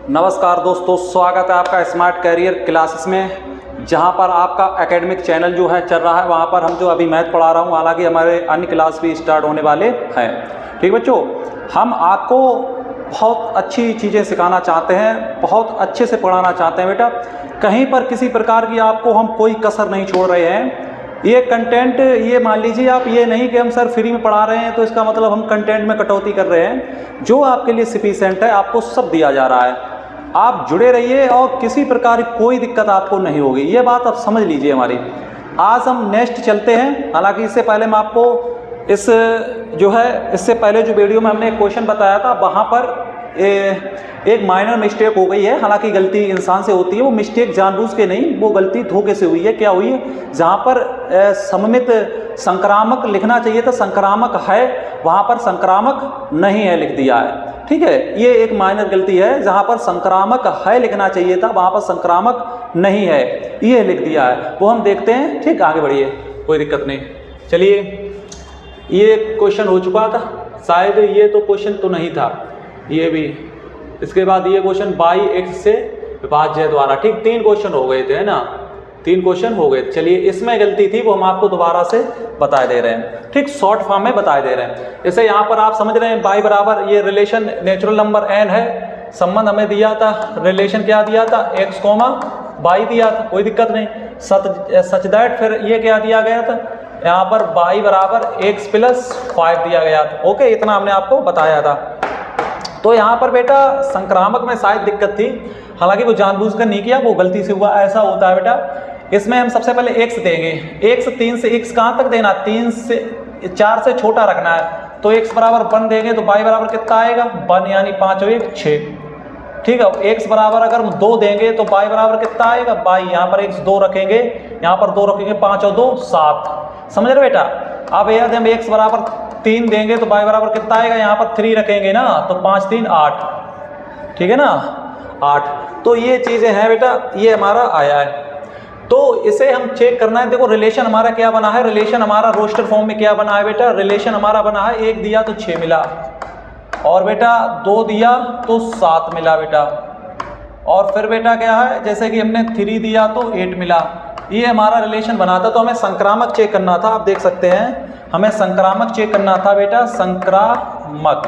नमस्कार दोस्तों, स्वागत है आपका स्मार्ट कैरियर क्लासेस में, जहां पर आपका एकेडमिक चैनल जो है चल रहा है। वहां पर हम जो अभी मैथ पढ़ा रहा हूं, हालांकि हमारे अन्य क्लास भी स्टार्ट होने वाले हैं। ठीक बच्चों, हम आपको बहुत अच्छी चीज़ें सिखाना चाहते हैं, बहुत अच्छे से पढ़ाना चाहते हैं बेटा। कहीं पर किसी प्रकार की आपको हम कोई कसर नहीं छोड़ रहे हैं। ये कंटेंट, ये मान लीजिए आप, ये नहीं कि हम सर फ्री में पढ़ा रहे हैं तो इसका मतलब हम कंटेंट में कटौती कर रहे हैं। जो आपके लिए सफिशिएंट है आपको सब दिया जा रहा है। आप जुड़े रहिए और किसी प्रकार की कोई दिक्कत आपको नहीं होगी, ये बात आप समझ लीजिए हमारी। आज हम नेक्स्ट चलते हैं। हालांकि इससे पहले मैं आपको इससे पहले जो वीडियो में हमने एक क्वेश्चन बताया था, वहाँ पर एक माइनर मिस्टेक हो गई है। हालांकि गलती इंसान से होती है, वो मिस्टेक जानबूझ के नहीं, वो गलती धोखे से हुई है। क्या हुई है? जहाँ पर सममित संक्रामक लिखना चाहिए था, संक्रामक है, वहाँ पर संक्रामक नहीं है लिख दिया है। ठीक है, ये एक माइनर गलती है। जहाँ पर संक्रामक है लिखना चाहिए था, वहाँ पर संक्रामक नहीं है, ये लिख दिया है। वो हम देखते हैं। ठीक, आगे बढ़िए, कोई दिक्कत नहीं। चलिए, ये क्वेश्चन हो चुका था शायद, ये तो क्वेश्चन तो नहीं था ये भी। इसके बाद ये क्वेश्चन बाई एक्स से विभाज्य द्वारा। ठीक, 3 क्वेश्चन हो गए थे, है ना, 3 क्वेश्चन हो गए। चलिए, इसमें गलती थी, वो हम आपको दोबारा से बता दे रहे हैं। ठीक, शॉर्ट फॉर्म में बता दे रहे हैं। जैसे यहाँ पर आप समझ रहे हैं, बाई बराबर, ये रिलेशन नेचुरल नंबर n है, संबंध हमें दिया था, रिलेशन क्या दिया था, x, बाई दिया था, कोई दिक्कत नहीं। सच दैट, फिर ये क्या दिया गया था, यहाँ पर बाई बराबर x + 5 दिया गया था। ओके, इतना हमने आपको बताया था। तो यहाँ पर बेटा संक्रामक में शायद दिक्कत थी, हालांकि वो जानबूझकर नहीं किया, वो गलती से हुआ, ऐसा होता है बेटा। इसमें हम सबसे पहले x देंगे। x 3 से x कहाँ तक देना, 4 से छोटा रखना है। तो x बराबर 1 देंगे तो y बराबर कितना आएगा, 1 यानी 5 और 1 6। ठीक है, x बराबर अगर हम 2 देंगे तो y बराबर कितना आएगा, y यहाँ पर x 2 रखेंगे, यहाँ पर 2 रखेंगे, 5 और 2 7। समझ रहे बेटा? अब यदि हम x बराबर 3 देंगे तो y बराबर कितना आएगा, यहाँ पर 3 रखेंगे ना, तो 5 3 8। ठीक है ना, 8। तो ये चीज़ें हैं बेटा, ये हमारा आया है। तो इसे हम चेक करना है। देखो, रिलेशन हमारा क्या बना है, रिलेशन हमारा रोस्टर फॉर्म में क्या बना है बेटा, रिलेशन हमारा बना है 1 दिया तो 6 मिला, और बेटा 2 दिया तो 7 मिला बेटा, और फिर बेटा क्या है, जैसे कि हमने 3 दिया तो 8 मिला। ये हमारा रिलेशन बना था। तो हमें संक्रामक चेक करना था। आप देख सकते हैं, हमें संक्रामक चेक करना था बेटा, संक्रामक,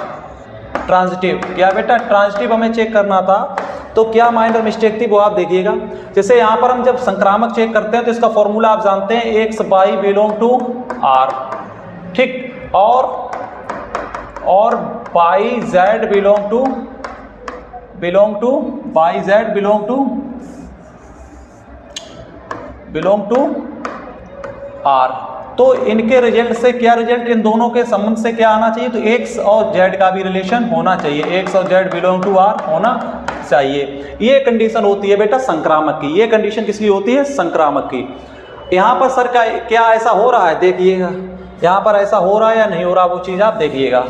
ट्रांजिटिव। क्या बेटा, ट्रांजिटिव हमें चेक करना था। तो क्या माइनर मिस्टेक थी वो आप देखिएगा। जैसे यहाँ पर हम जब संक्रामक चेक करते हैं तो इसका फॉर्मूला आप जानते हैं, x y belong to R. ठीक, और y z belong to y z belong to R. तो इनके रिजल्ट से क्या रिजल्ट, इन दोनों के संबंध से क्या आना चाहिए, तो एक्स और जेड का भी रिलेशन होना चाहिए, एक्स और जेड बिलोंग टू आर होना चाहिए। ये कंडीशन होती है बेटा संक्रामक की। ये कंडीशन किसकी होती है, संक्रामक की। यहाँ पर सर क्या ऐसा हो रहा है, देखिएगा यहाँ पर ऐसा हो रहा है या नहीं हो रहा, वो चीज़ आप देखिएगा।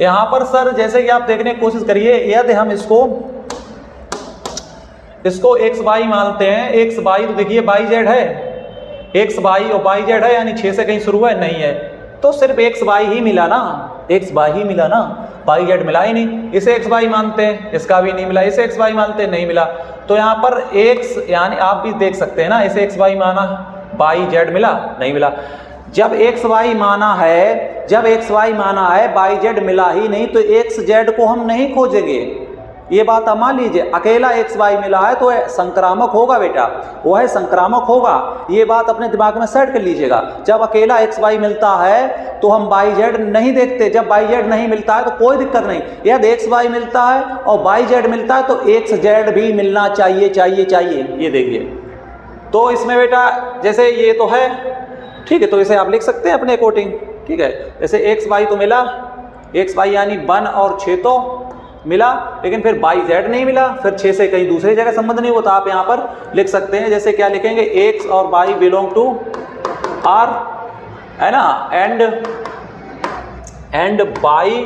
यहाँ पर सर जैसे कि आप देखने की कोशिश करिए, यदि हम इसको एक्स वाई मानते हैं, एक्स वाई, तो देखिए बाई जेड है, एक्स वाई और बाई जेड है, यानी 6 से कहीं शुरू है, नहीं है, तो सिर्फ एक्स वाई ही मिला ना, एक्स वाई ही मिला ना, बाई जेड मिला ही नहीं। इसे एक्स वाई मानते हैं, इसका भी नहीं मिला, इसे एक्स वाई मानते हैं, नहीं मिला। तो यहाँ पर एक्स, यानी आप भी देख सकते हैं ना, इसे एक्स वाई माना, बाई जेड मिला, नहीं मिला। जब एक्स वाई माना है, बाई जेड मिला ही नहीं, तो एक्स जेड को हम नहीं खोजेंगे। ये बात आप मान लीजिए, अकेला एक्स वाई मिला है तो संक्रामक होगा बेटा, वो है संक्रामक होगा। ये बात अपने दिमाग में सेट कर लीजिएगा। जब अकेला एक्स वाई मिलता है तो हम बाई जेड नहीं देखते। जब बाई जेड नहीं मिलता है तो कोई दिक्कत नहीं, यदि एक्स वाई मिलता है और बाई जेड मिलता है तो एक्स जेड भी मिलना चाहिए। ये देखिए, तो इसमें बेटा जैसे ये तो है, ठीक है, तो इसे आप लिख सकते हैं अपने अकॉर्डिंग। ठीक है, जैसे एक्स वाई तो मिला, एक्स वाई यानी 1 और 6 तो मिला, लेकिन फिर बाई जेड नहीं मिला, फिर 6 से कहीं दूसरी जगह संबंध नहीं होता। आप यहाँ पर लिख सकते हैं, जैसे क्या लिखेंगे, एक्स और बाई बिलोंग टू आर, है ना, एंड बाई,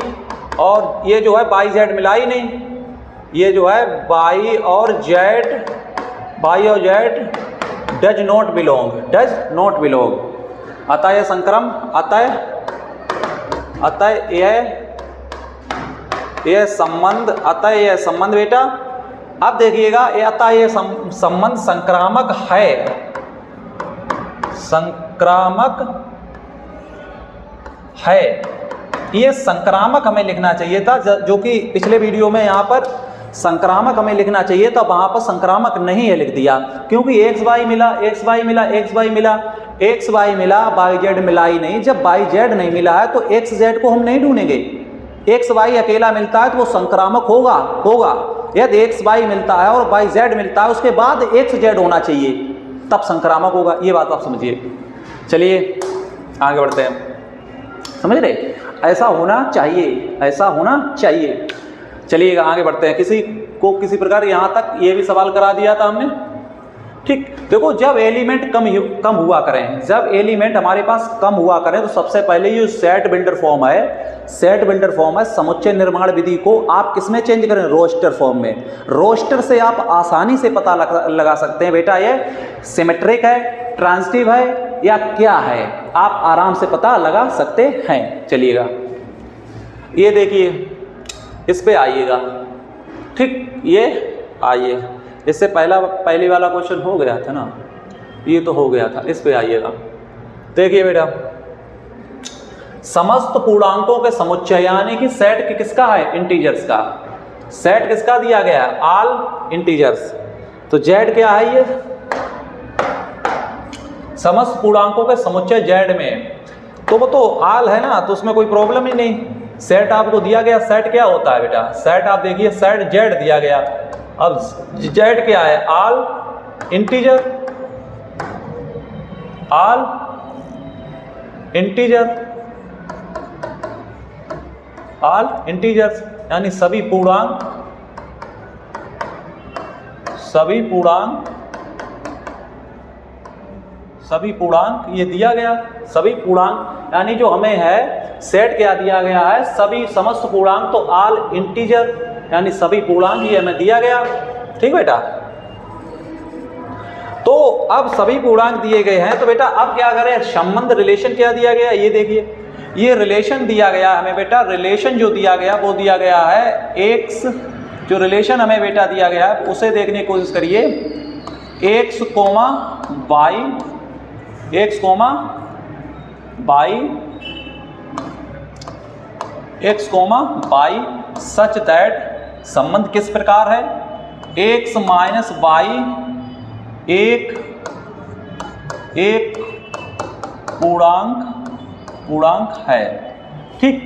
और ये जो है बाई जेड मिला ही नहीं, ये जो है बाई और जेड डज नॉट बिलोंग, अतः संक्रम, अतः यह संबंध बेटा अब देखिएगा अतः ये संबंध संक्रामक है, संक्रामक है। ये संक्रामक हमें लिखना चाहिए था, जो कि पिछले वीडियो में यहाँ पर संक्रामक हमें लिखना चाहिए था, वहाँ पर संक्रामक नहीं है लिख दिया, क्योंकि एक्स वाई मिला, एक्स वाई मिला, एक्स वाई मिला, एक्स वाई मिला, वाई जेड मिला ही नहीं। जब वाई जेड नहीं मिला है तो एक्स जेड को हम नहीं ढूंढेंगे। एक्स वाई अकेला मिलता है तो वो संक्रामक होगा। यदि एक्स वाई मिलता है और वाई जेड मिलता है उसके बाद एक्स जेड होना चाहिए, तब संक्रामक होगा। ये बात आप समझिए। चलिए आगे बढ़ते हैं, समझ रहे, ऐसा होना चाहिए, ऐसा होना चाहिए। चलिएगा आगे बढ़ते हैं। किसी को किसी प्रकार यहाँ तक ये भी सवाल करा दिया था हमने, ठीक। देखो, जब एलिमेंट कम हुआ करें, जब एलिमेंट हमारे पास कम हुआ करें तो सबसे पहले ये सेट बिल्डर फॉर्म है, सेट बिल्डर फॉर्म है, समुच्चय निर्माण विधि को आप किस में चेंज करें, रोस्टर फॉर्म में। रोस्टर से आप आसानी से पता लगा सकते हैं बेटा ये सिमेट्रिक है, ट्रांजिटिव है या क्या है, आप आराम से पता लगा सकते हैं। चलिएगा ये देखिए, इस पे आइएगा, ठीक। ये आइए, इससे पहली वाला क्वेश्चन हो गया था ना, ये तो हो गया था। इस पे आइएगा, देखिए बेटा, समस्त पूर्णांकों के समुच्चय यानी कि सेट किसका है, इंटीजर्स का। सेट किसका दिया गया है, ऑल इंटीजर्स। तो जेड क्या है, ये समस्त पूर्णांकों के समुच्चय जेड में, तो वो तो ऑल है ना, तो उसमें कोई प्रॉब्लम ही नहीं। सेट आपको दिया गया, सेट क्या होता है बेटा, सेट आप देखिए, सेट जेड दिया गया। अब जेड क्या है, all integer, all integer, all integers यानी सभी पूर्णांक, सभी पूर्णांक, सभी पूर्णांक ये दिया गया। सभी पूर्णांक यानी जो हमें है सेट क्या दिया गया है, सभी समस्त पूर्णांक, तो ऑल इंटीजर यानी सभी पूर्णांक ये हमें दिया गया, ठीक बेटा। तो अब सभी पूर्णांक दिए गए हैं, तो बेटा अब क्या करें, संबंध रिलेशन क्या दिया गया, ये देखिए, ये रिलेशन दिया गया हमें बेटा। रिलेशन जो दिया गया वो दिया गया है एक्स, जो रिलेशन हमें बेटा दिया गया है उसे देखने की कोशिश करिए, x comma y, x comma y, x comma y such that, संबंध किस प्रकार है, एक्स माइनस वाई एक पूर्णांक है, ठीक।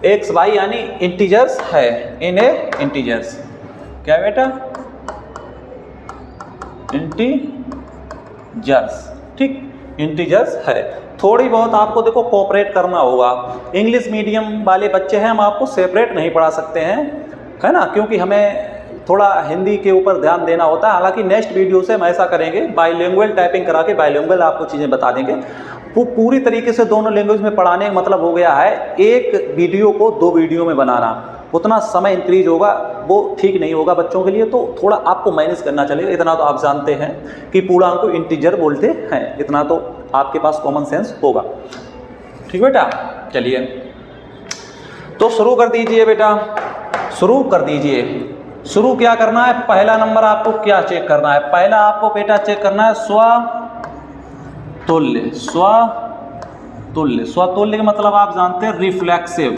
एक्स वाई यानी इंटीजर्स है, इन ए इंटीजर्स, क्या बेटा, इंटीजर्स, ठीक, इंटीजर्स है। थोड़ी बहुत आपको देखो कोऑपरेट करना होगा। इंग्लिश मीडियम वाले बच्चे हैं, हम आपको सेपरेट नहीं पढ़ा सकते हैं, है ना, क्योंकि हमें थोड़ा हिंदी के ऊपर ध्यान देना होता है। हालांकि नेक्स्ट वीडियो से हम ऐसा करेंगे, बाइलिंगुअल टाइपिंग करा के बाइलिंगुअल आपको चीज़ें बता देंगे। वो पूरी तरीके से दोनों लैंग्वेज में पढ़ाने का मतलब हो गया है एक वीडियो को 2 वीडियो में बनाना, उतना समय इंक्रीज होगा, वो ठीक नहीं होगा बच्चों के लिए, तो थोड़ा आपको मैनेज करना चलेगा। इतना तो आप जानते हैं कि पूर्णांक को इंटीजर बोलते हैं, इतना तो आपके पास कॉमन सेंस होगा, ठीक बेटा। चलिए तो शुरू कर दीजिए बेटा, शुरू कर दीजिए। शुरू क्या करना है, पहला नंबर आपको क्या चेक करना है, पहला आपको बेटा चेक करना है स्वतुल्य। स्वतुल्य, स्वतुल्य का मतलब आप जानते हैं रिफ्लेक्सिव,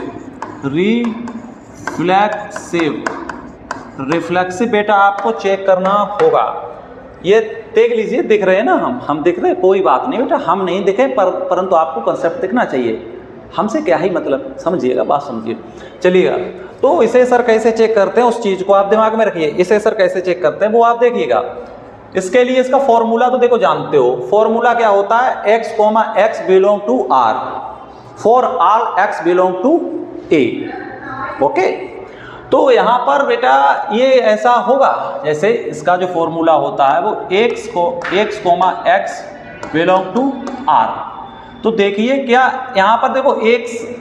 रिफ्लेक्सिव बेटा आपको चेक करना होगा। ये देख लीजिए, दिख रहे हैं ना, हम दिख रहे हैं, कोई बात नहीं बेटा, हम नहीं दिखे परंतु आपको कंसेप्ट दिखना चाहिए, हमसे क्या ही मतलब, समझिएगा, बात समझिए। चलिएगा, तो इसे सर कैसे चेक करते हैं उस चीज़ को आप दिमाग में रखिए, इसे सर कैसे चेक करते हैं वो आप देखिएगा। इसके लिए इसका फॉर्मूला तो देखो जानते हो, फॉर्मूला क्या होता है, x comma x belong to R for all x belong to A, okay. तो यहाँ पर बेटा ये ऐसा होगा, जैसे इसका जो फॉर्मूला होता है वो x comma x belong to R. तो देखिए क्या यहाँ पर देखो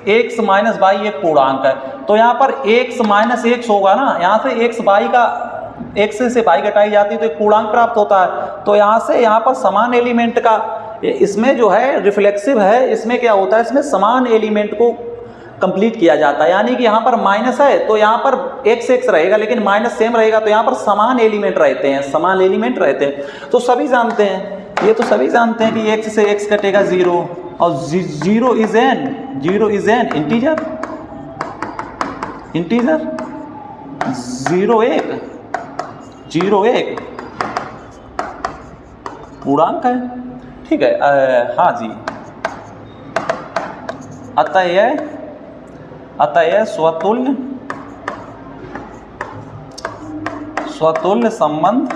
एक्स माइनस वाई एक पूर्णांक है, तो यहाँ पर एक्स माइनस एक्स होगा ना, यहाँ से एक्स वाई का एक्स से वाई घटाई जाती है तो एक पूर्णांक प्राप्त होता है। तो यहाँ से यहाँ पर समान एलिमेंट का, इसमें जो है रिफ्लेक्सिव है, इसमें क्या होता है, इसमें समान एलिमेंट को कंप्लीट किया जाता है, यानी कि यहाँ पर माइनस है तो यहाँ पर एक्स एक्स रहेगा लेकिन माइनस सेम रहेगा, तो यहाँ पर समान एलिमेंट रहते हैं, समान एलिमेंट रहते हैं। तो सभी जानते हैं, ये तो सभी जानते हैं कि एक्स से एक्स कटेगा 0 और 0 इज एन इंटीजर, 0 1 पूर्णांक है, ठीक है। हाँ जी, अतः स्वतुल्य संबंध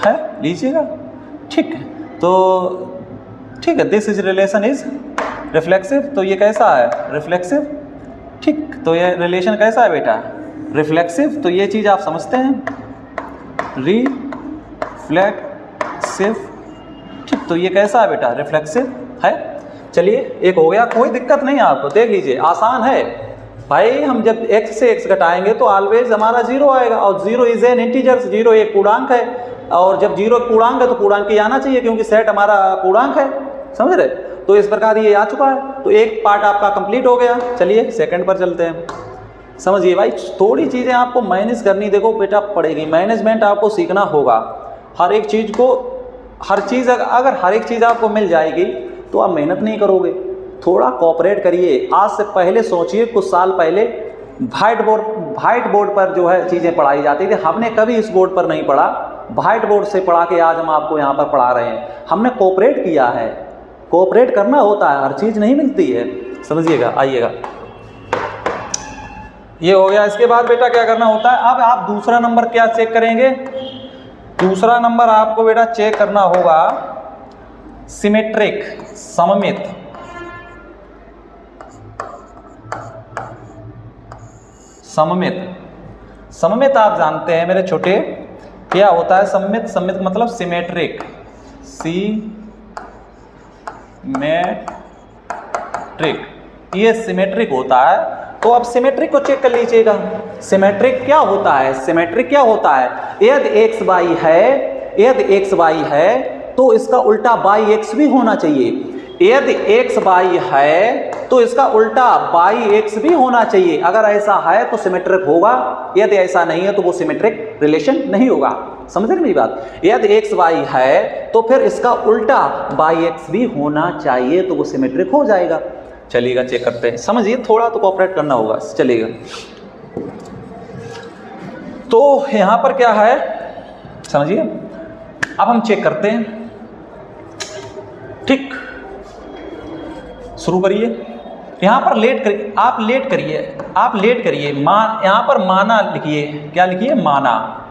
है, लीजिएगा, ठीक है। तो ठीक है, this is relation is reflexive, तो ये कैसा है, रिफ्लेक्सिव, ठीक। तो ये रिलेशन कैसा है बेटा, रिफ्लेक्सिव, तो ये चीज़ आप समझते हैं, रिफ्लेक्सिव, ठीक। तो ये कैसा है बेटा, रिफ्लेक्सिव है। चलिए एक हो गया, कोई दिक्कत नहीं है आपको, देख लीजिए आसान है भाई। हम जब x से x घटाएंगे तो ऑलवेज हमारा 0 आएगा, और 0 इज एन इंटीजर, 0 एक पूर्णांक है, और जब 0 पूर्णांक है तो पूर्णांक ही आना चाहिए क्योंकि सेट हमारा पूर्णांक है, समझ रहे। तो इस प्रकार ये आ चुका है, तो एक पार्ट आपका कंप्लीट हो गया। चलिए सेकंड पर चलते हैं। समझिए भाई, थोड़ी चीज़ें आपको मैनेज करनी देखो बेटा पड़ेगी, मैनेजमेंट आपको सीखना होगा। हर एक चीज़ को, हर चीज़ अगर हर एक चीज़ आपको मिल जाएगी तो आप मेहनत नहीं करोगे। थोड़ा कोऑपरेट करिए। आज से पहले सोचिए, कुछ साल पहले व्हाइट बोर्ड पर जो है चीज़ें पढ़ाई जाती थी, हमने कभी इस बोर्ड पर नहीं पढ़ा, व्हाइट बोर्ड से पढ़ा के आज हम आपको यहाँ पर पढ़ा रहे हैं। हमने कोऑपरेट किया है, कोऑपरेट करना होता है, हर चीज़ नहीं मिलती है, समझिएगा। आइएगा, ये हो गया। इसके बाद बेटा क्या करना होता है, अब आप दूसरा नंबर क्या चेक करेंगे, दूसरा नंबर आपको बेटा चेक करना होगा सिमेट्रिक, सममित। सममित आप जानते हैं मेरे छोटे, क्या होता है सममित, सममित मतलब सिमेट्रिक, ये सिमेट्रिक होता है। तो अब सिमेट्रिक को चेक कर लीजिएगा, सिमेट्रिक क्या होता है, सिमेट्रिक क्या होता है, यदि एक्स वाई है तो इसका उल्टा बाई एक्स भी होना चाहिए, यदि एक्स वाई है तो इसका उल्टा बाई एक्स भी होना चाहिए। अगर ऐसा है तो सिमेट्रिक होगा, यदि ऐसा नहीं है तो वो सिमेट्रिक रिलेशन नहीं होगा। समझ रहे मेरी बात, यदि एक्स वाई है तो फिर इसका उल्टा बाई एक्स भी होना चाहिए, तो वो सिमेट्रिक हो जाएगा। चलिएगा चेक करते हैं, समझिए, थोड़ा तो कोऑपरेट करना होगा। चलिएगा, तो यहां पर क्या है समझिए, अब हम चेक करते हैं, ठीक। शुरू करिए, यहां पर लेट करिए, आप लेट करिए, यहां पर माना लिखिए, क्या लिखिए, माना,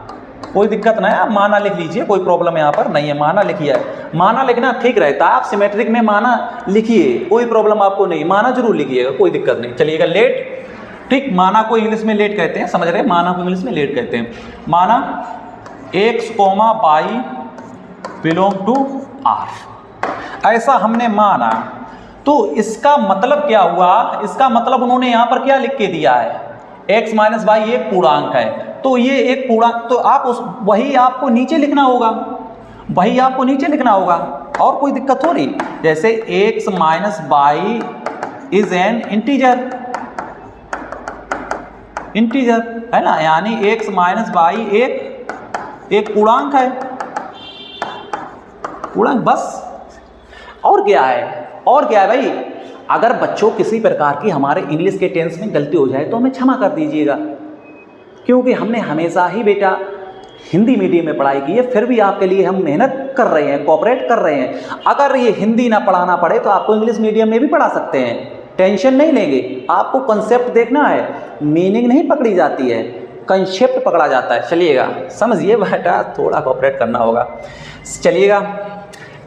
कोई दिक्कत नहीं है, आप माना लिख लीजिए, कोई प्रॉब्लम यहाँ पर नहीं है, माना लिखिए। माना लिखना ठीक रहता है, आप सिमेट्रिक में माना लिखिए, कोई प्रॉब्लम आपको नहीं, माना जरूर लिखिएगा, कोई दिक्कत नहीं। चलिएगा, लेट, ठीक। माना को इंग्लिश में लेट कहते हैं, समझ रहे हैं, माना को इंग्लिश में लेट कहते हैं। माना x comma y belong to R, ऐसा हमने माना। तो इसका मतलब क्या हुआ, इसका मतलब उन्होंने यहाँ पर क्या लिख के दिया है, x माइनस वाई एक पूर्णांक है, तो ये एक पूर्णांक, तो आप वही आपको नीचे लिखना होगा, और कोई दिक्कत हो रही, जैसे x minus y is an integer है ना, यानी x माइनस वाई एक पूर्णांक है, पूर्णांक, बस। और क्या है भाई, अगर बच्चों किसी प्रकार की हमारे इंग्लिश के टेंस में गलती हो जाए तो हमें क्षमा कर दीजिएगा, क्योंकि हमने हमेशा ही बेटा हिंदी मीडियम में पढ़ाई की है, फिर भी आपके लिए हम मेहनत कर रहे हैं, कोऑपरेट कर रहे हैं। अगर ये हिंदी ना पढ़ाना पड़े तो आपको इंग्लिश मीडियम में भी पढ़ा सकते हैं, टेंशन नहीं लेंगे। आपको कंसेप्ट देखना है, मीनिंग नहीं पकड़ी जाती है, कंसेप्ट पकड़ा जाता है। चलिएगा, समझिए बेटा, थोड़ा कोऑपरेट करना होगा। चलिएगा,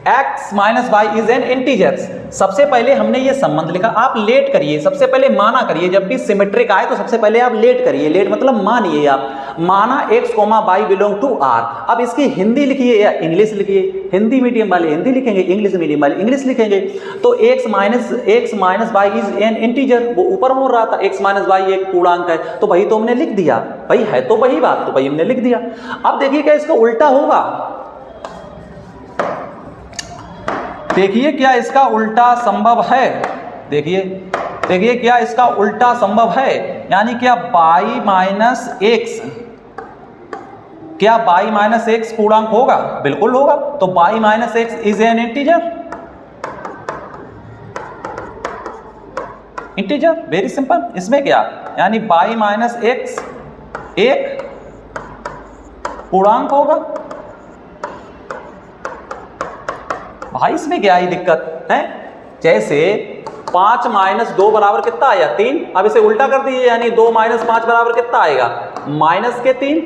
x minus y is an integer, सबसे पहले हमने ये संबंध लिखा, आप लेट करिए, सबसे पहले माना करिए, जब भी सिमेट्रिक आए तो सबसे पहले आप लेट करिए, लेट मतलब मानिए, आप माना x कोमा बाई बिलोंग टू r। अब इसकी हिंदी लिखिए या इंग्लिश लिखिए, हिंदी मीडियम वाले हिंदी लिखेंगे, इंग्लिश मीडियम वाले इंग्लिश लिखेंगे। तो x minus y is an integer, वो ऊपर बोल रहा था x माइनस वाई एक पूर्णांक है, तो वही तो हमने लिख दिया, भाई है तो वही बात, तो भाई हमने लिख दिया। अब देखिए क्या इसका उल्टा होगा, देखिए क्या इसका उल्टा संभव है, देखिए देखिए क्या इसका उल्टा संभव है, यानी क्या y माइनस एक्स, क्या y माइनस एक्स पूर्णांक होगा? बिल्कुल होगा। तो y minus x is an integer, integer, very simple. इसमें क्या, यानी y माइनस एक्स एक पूर्णांक होगा। भाई इसमें क्या ही दिक्कत है? जैसे 5 माइनस 2 बराबर कितना आया? 3। अब इसे उल्टा कर दीजिए, यानी 2 माइनस 5 बराबर कितना आएगा? माइनस के 3,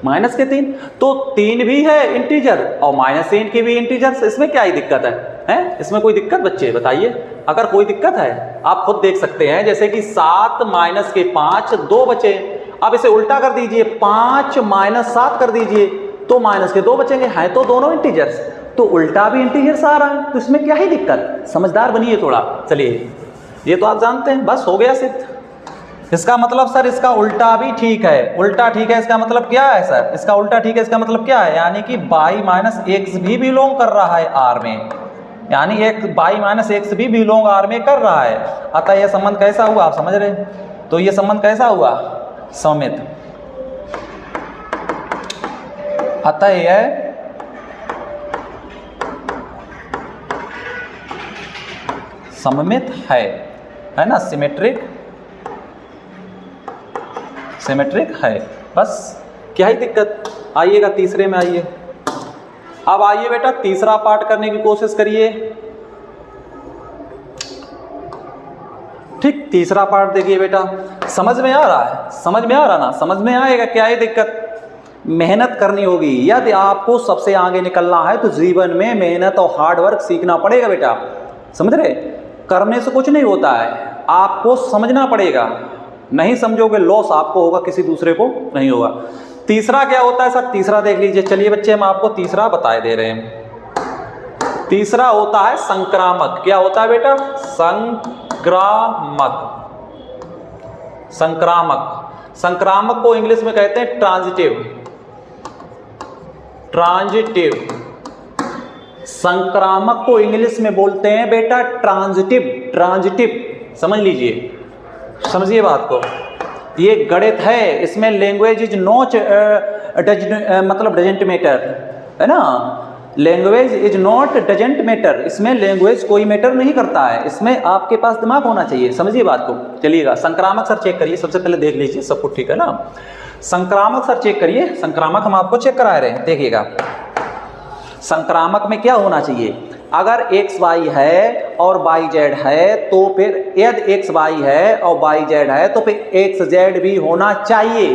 माइनस के 3। तो 3 भी है इंटीजर और माइनस 3 की भी इंटीजर, इसमें क्या ही दिक्कत है? इसमें कोई दिक्कत बच्चे बताइए? अगर कोई दिक्कत है आप खुद देख सकते हैं, जैसे कि 7 माइनस के 5 2 बचे। अब इसे उल्टा कर दीजिए, 5 माइनस 7 कर दीजिए तो माइनस के 2 बचेंगे, हैं तो दोनों इंटीजर्स, तो उल्टा भी इंटीजर्स आ रहा है, तो इसमें क्या ही दिक्कत? समझदार बनिए थोड़ा। चलिए ये तो आप जानते हैं, बस हो गया सिद्ध। इसका मतलब सर इसका उल्टा भी ठीक है, उल्टा ठीक है, इसका मतलब क्या है सर? इसका उल्टा ठीक है, इसका मतलब क्या है? यानी कि y माइनस एक्स भी बिलोंग कर रहा है R में, यानी एक y माइनस एक्स भी बिलोंग R में कर रहा है। अतः यह संबंध कैसा हुआ, आप समझ रहे? तो यह संबंध कैसा हुआ? सममित। अतः यह सममित है ना, सिमेट्रिक, सिमेट्रिक है। बस क्या ही दिक्कत? आइएगा तीसरे में आइए। अब आइए बेटा तीसरा पार्ट करने की कोशिश करिए। ठीक, तीसरा पार्ट देखिए बेटा, समझ में आ रहा है? समझ में आ रहा ना? समझ में आएगा, क्या ही दिक्कत? मेहनत करनी होगी। यदि आपको सबसे आगे निकलना है तो जीवन में मेहनत और हार्डवर्क सीखना पड़ेगा बेटा, समझ रहे? करने से कुछ नहीं होता है, आपको समझना पड़ेगा। नहीं समझोगे लॉस आपको होगा, किसी दूसरे को नहीं होगा। तीसरा क्या होता है सर? तीसरा देख लीजिए। चलिए बच्चे हम आपको तीसरा बताए दे रहे हैं। तीसरा होता है संक्रामक। क्या होता है बेटा? संक्रामक। संक्रामक, संक्रामक को इंग्लिश में कहते हैं ट्रांजिटिव, ट्रांजिटिव। संक्रामक को इंग्लिश में बोलते हैं बेटा ट्रांजिटिव, ट्रांजिटिव। समझ लीजिए, समझिए बात को। ये गणित है, इसमें लैंग्वेज इज नॉट मतलब डजेंट मैटर, है ना? Language is not doesn't matter, इसमें लैंग्वेज कोई मैटर नहीं करता है, इसमें आपके पास दिमाग होना चाहिए। समझिए बात को। चलिएगा संक्रामक सर चेक करिए, सबसे पहले देख लीजिए सब कुछ ठीक है ना। संक्रामक सर चेक करिए, संक्रामक हम आपको चेक करा रहे हैं। देखिएगा संक्रामक में क्या होना चाहिए? अगर एक्स वाई है और वाई जेड है तो फिर यदि एक्स वाई है और वाई जेड है तो फिर एक्स जेड भी होना चाहिए।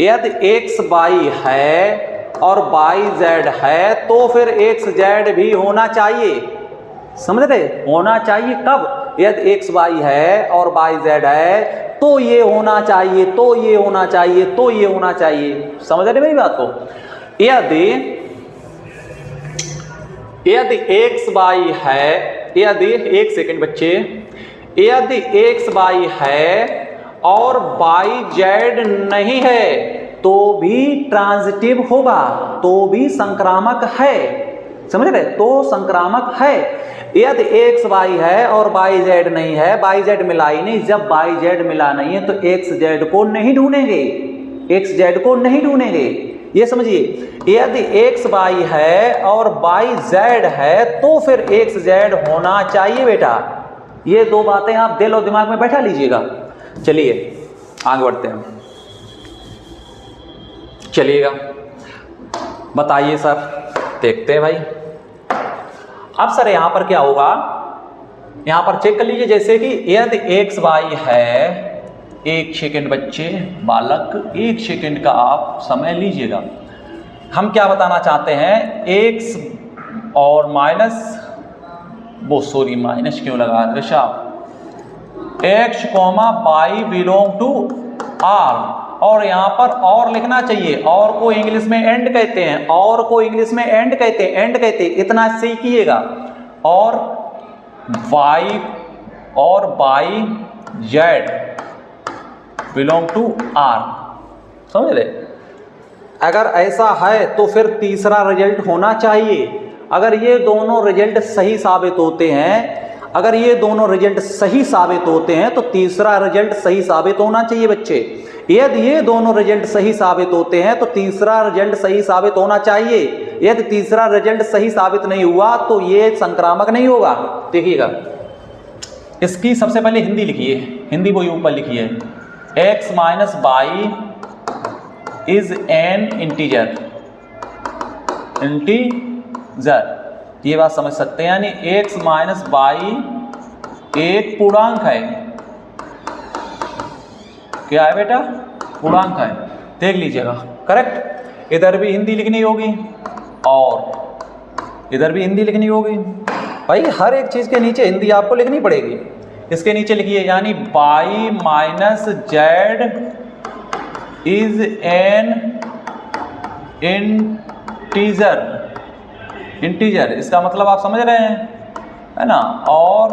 यदि एक्स वाई है और वाई जेड है तो फिर एक्स जेड भी होना चाहिए। समझ रहे? होना चाहिए कब? यदि एक्स वाई है और वाई जेड है तो ये होना चाहिए, तो ये होना चाहिए, तो ये होना चाहिए। समझ रहे मेरी बात को? यदि एक्स वाई है, यदि एक सेकंड बच्चे, यदि एक्स वाई है और वाई जेड नहीं है तो भी ट्रांजिटिव होगा, तो भी संक्रामक है। समझ रहे? तो संक्रामक है। यदि एक्स वाई है और वाई जेड नहीं है, वाई जेड मिला ही नहीं, जब वाई जेड मिला नहीं है तो एक्स जेड को नहीं ढूंढेंगे, एक्स जेड को नहीं ढूंढेंगे। ये समझिए, यदि एक्स वाई है और वाई जेड है तो फिर एक्स जेड होना चाहिए बेटा। ये दो बातें आप दिल और दिमाग में बैठा लीजिएगा। चलिए आगे बढ़ते हैं। चलिएगा बताइए सर, देखते हैं भाई। अब सर यहां पर क्या होगा, यहां पर चेक कर लीजिए। जैसे कि यदि एक्स वाई है, एक सेकेंड बच्चे, बालक एक सेकेंड का आप समय लीजिएगा। हम क्या बताना चाहते हैं? एक्स और माइनस, वो सॉरी माइनस क्यों लगा Rishabh, x comma y belong to R, और यहाँ पर और लिखना चाहिए। और को इंग्लिश में एंड कहते हैं, और को इंग्लिश में एंड कहते हैं, एंड कहते हैं, इतना सीखिएगा। और y z belong to R. समझ रहे? अगर ऐसा है तो फिर तीसरा रिजल्ट होना चाहिए। अगर ये दोनों रिजल्ट सही साबित होते हैं, अगर ये दोनों रिजल्ट सही साबित होते हैं तो तीसरा रिजल्ट सही साबित होना चाहिए बच्चे। यदि ये दोनों रिजल्ट सही साबित होते हैं तो तीसरा रिजल्ट सही साबित होना चाहिए। यदि तीसरा रिजल्ट सही साबित नहीं हुआ तो ये संक्रामक नहीं होगा। देखिएगा, इसकी सबसे पहले हिंदी लिखिए, हिंदी वो ऊपर लिखिए, x minus by is an integer, ये बात समझ सकते हैं, यानी x माइनस बाई एक पूर्णांक है। क्या है बेटा? पूर्णांक है। देख लीजिएगा, करेक्ट। इधर भी हिंदी लिखनी होगी और इधर भी हिंदी लिखनी होगी। भाई हर एक चीज़ के नीचे हिंदी आपको लिखनी पड़ेगी। इसके नीचे लिखिए, यानी by minus Z is an integer, इसका मतलब आप समझ रहे हैं, है ना। और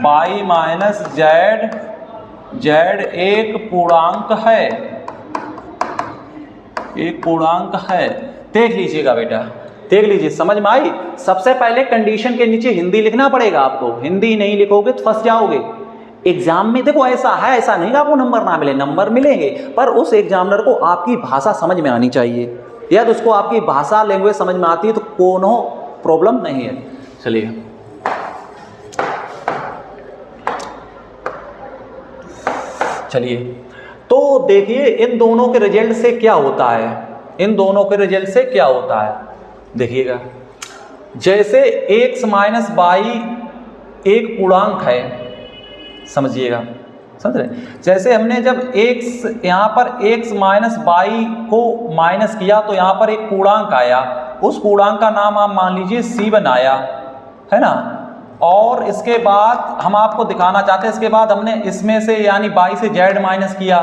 बाई माइनस जेड एक पूर्णांक है, एक पूर्णांक है। देख लीजिएगा बेटा, देख लीजिए, समझ में आई। सबसे पहले कंडीशन के नीचे हिंदी लिखना पड़ेगा आपको। हिंदी नहीं लिखोगे तो फंस जाओगे एग्जाम में। देखो ऐसा है, ऐसा नहीं आपको नंबर ना मिले, नंबर मिलेंगे, पर उस एग्जामिनर को आपकी भाषा समझ में आनी चाहिए। यदि उसको आपकी भाषा लैंग्वेज समझ में आती है तो कोनो प्रॉब्लम नहीं है। चलिए तो देखिए इन दोनों के रिजल्ट से क्या होता है, इन दोनों के रिजल्ट से क्या होता है। देखिएगा, जैसे x माइनस बाई एक पूर्णांक है, समझिएगा, समझ रहे। जैसे हमने जब x यहाँ पर x माइनस बाई को माइनस किया तो यहाँ पर एक पूर्णांक आया, उस पूर्णांक का नाम आप मान लीजिए C1 आया, है ना। और इसके बाद हम आपको दिखाना चाहते हैं, इसके बाद हमने इसमें से यानी बाई से z माइनस किया,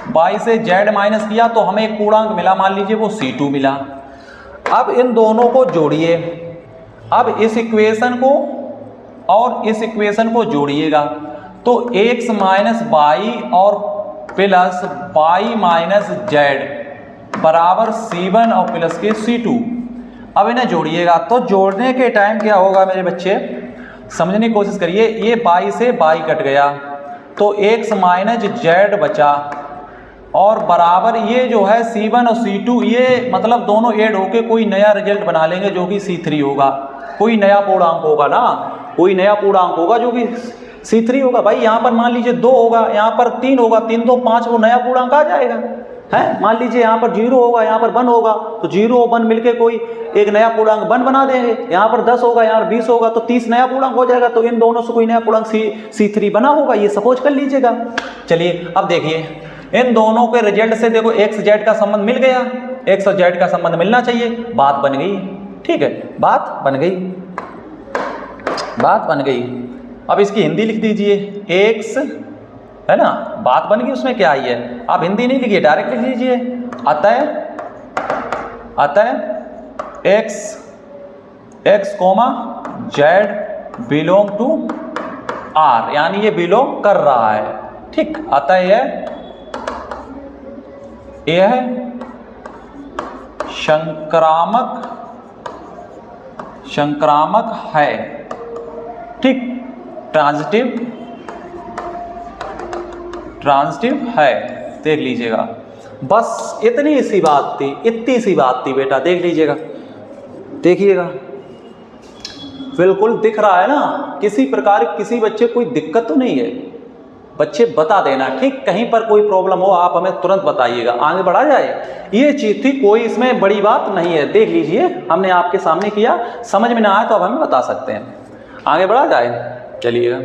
बाई से z माइनस किया तो हमें एक पूर्णांक मिला, मान लीजिए वो C2 मिला। अब इन दोनों को जोड़िए, अब इस इक्वेशन को और इस इक्वेशन को जोड़िएगा तो x माइनस बाई और प्लस बाई माइनस जेड बराबर C1 और प्लस के C2। अब इन्हें जोड़िएगा तो जोड़ने के टाइम क्या होगा मेरे बच्चे, समझने की कोशिश करिए। ये बाई से बाई कट गया तो x माइनस जेड बचा और बराबर ये जो है C1 और C2, ये मतलब दोनों ऐड होके कोई नया रिजल्ट बना लेंगे जो कि C3 होगा। कोई नया पूर्णांक होगा ना, कोई नया पूर्णांक होगा जो कि C3 होगा। भाई यहाँ पर मान लीजिए 2 होगा, यहाँ पर 3 होगा, 3 2 5, वो नया पूर्णांक आ जाएगा, है। मान लीजिए यहाँ पर 0 होगा, यहाँ पर 1 होगा, तो 0 और 1 मिलके कोई एक नया पूर्णांक 1 बना देंगे। यहाँ पर 10 होगा, यहाँ पर 20 होगा, तो 30 नया पूर्णांक हो जाएगा। तो इन दोनों से कोई नया पूर्णांक C3 बना होगा, ये सपोज कर लीजिएगा। चलिए अब देखिए, इन दोनों के रिजल्ट से देखो x z का संबंध मिल गया, x और z का संबंध मिलना चाहिए, बात बन गई। ठीक है, बात बन गई, बात बन गई। अब इसकी हिंदी लिख दीजिए, x, है ना, बात बन गई, उसमें क्या आई है। आप हिंदी नहीं लिखिए, डायरेक्ट लिख लीजिए, अतः x कोमा z बिलोंग टू r, यानी ये बिलोंग कर रहा है। ठीक, अतः यह संक्रामक है। ठीक, ट्रांजिटिव है। देख लीजिएगा, बस इतनी सी बात थी, इतनी सी बात थी बेटा। देख लीजिएगा, देखिएगा, बिल्कुल दिख रहा है ना। किसी प्रकार किसी बच्चे कोई दिक्कत तो नहीं है, बच्चे बता देना। ठीक, कहीं पर कोई प्रॉब्लम हो आप हमें तुरंत बताइएगा, आगे बढ़ा जाए। ये चीज थी, कोई इसमें बड़ी बात नहीं है। देख लीजिए, हमने आपके सामने किया, समझ में ना आए तो अब हमें बता सकते हैं, आगे बढ़ा जाए। चलिएगा,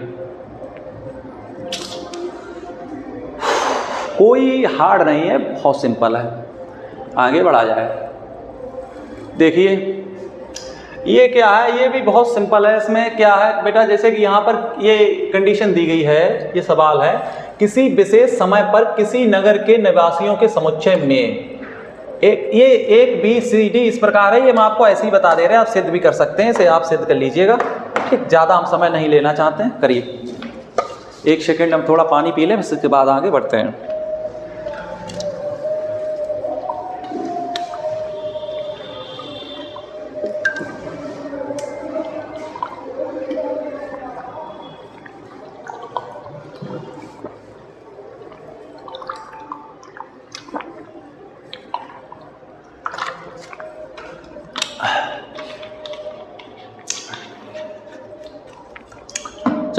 कोई हार्ड नहीं है, बहुत सिंपल है, आगे बढ़ा जाए। देखिए ये क्या है, ये भी बहुत सिंपल है। इसमें क्या है बेटा, जैसे कि यहाँ पर ये कंडीशन दी गई है, ये सवाल है, किसी विशेष समय पर किसी नगर के निवासियों के समुच्चय में एक बी सी डी इस प्रकार है। ये हम आपको ऐसे ही बता दे रहे हैं, आप सिद्ध भी कर सकते हैं, इसे आप सिद्ध कर लीजिएगा। ठीक, ज़्यादा हम समय नहीं लेना चाहते हैं, करिए। 1 सेकेंड हम थोड़ा पानी पी लें, इसके बाद आगे बढ़ते हैं।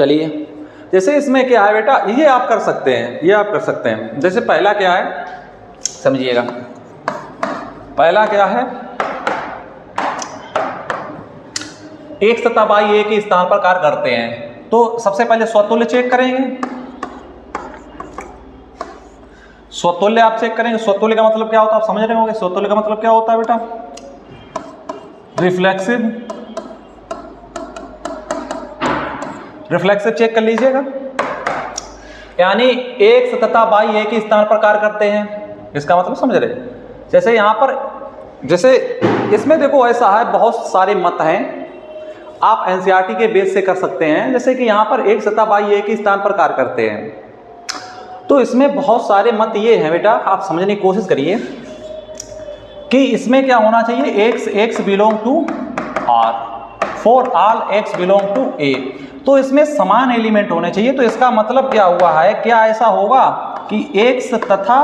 चलिए, जैसे इसमें क्या है बेटा, ये आप कर सकते हैं, ये आप कर सकते हैं। जैसे पहला क्या है समझिएगा, पहला क्या है, एक तथा बाई एक ही स्थान पर कार्य करते हैं। तो सबसे पहले स्वतुल्य चेक करेंगे, स्वतुल्य आप चेक करेंगे। स्वतुल्य का मतलब क्या होता है आप समझ रहे होंगे, स्वतुल्य का मतलब क्या होता है बेटा, रिफ्लेक्सिव, रिफ्लेक्सिव चेक कर लीजिएगा। यानी एक तथा बाई एक ही स्थान पर कार्य करते हैं, इसका मतलब समझ रहे। जैसे यहाँ पर, जैसे इसमें देखो ऐसा है, बहुत सारे मत हैं, आप एनसीईआरटी के बेस से कर सकते हैं। जैसे कि यहाँ पर एक तथा बाई एक ही स्थान पर कार्य करते हैं, तो इसमें बहुत सारे मत ये हैं बेटा, आप समझने की कोशिश करिए कि इसमें क्या होना चाहिए, x belong to r, for all x belong to a, तो इसमें समान एलिमेंट होने चाहिए। तो इसका मतलब क्या हुआ है, क्या ऐसा होगा कि x तथा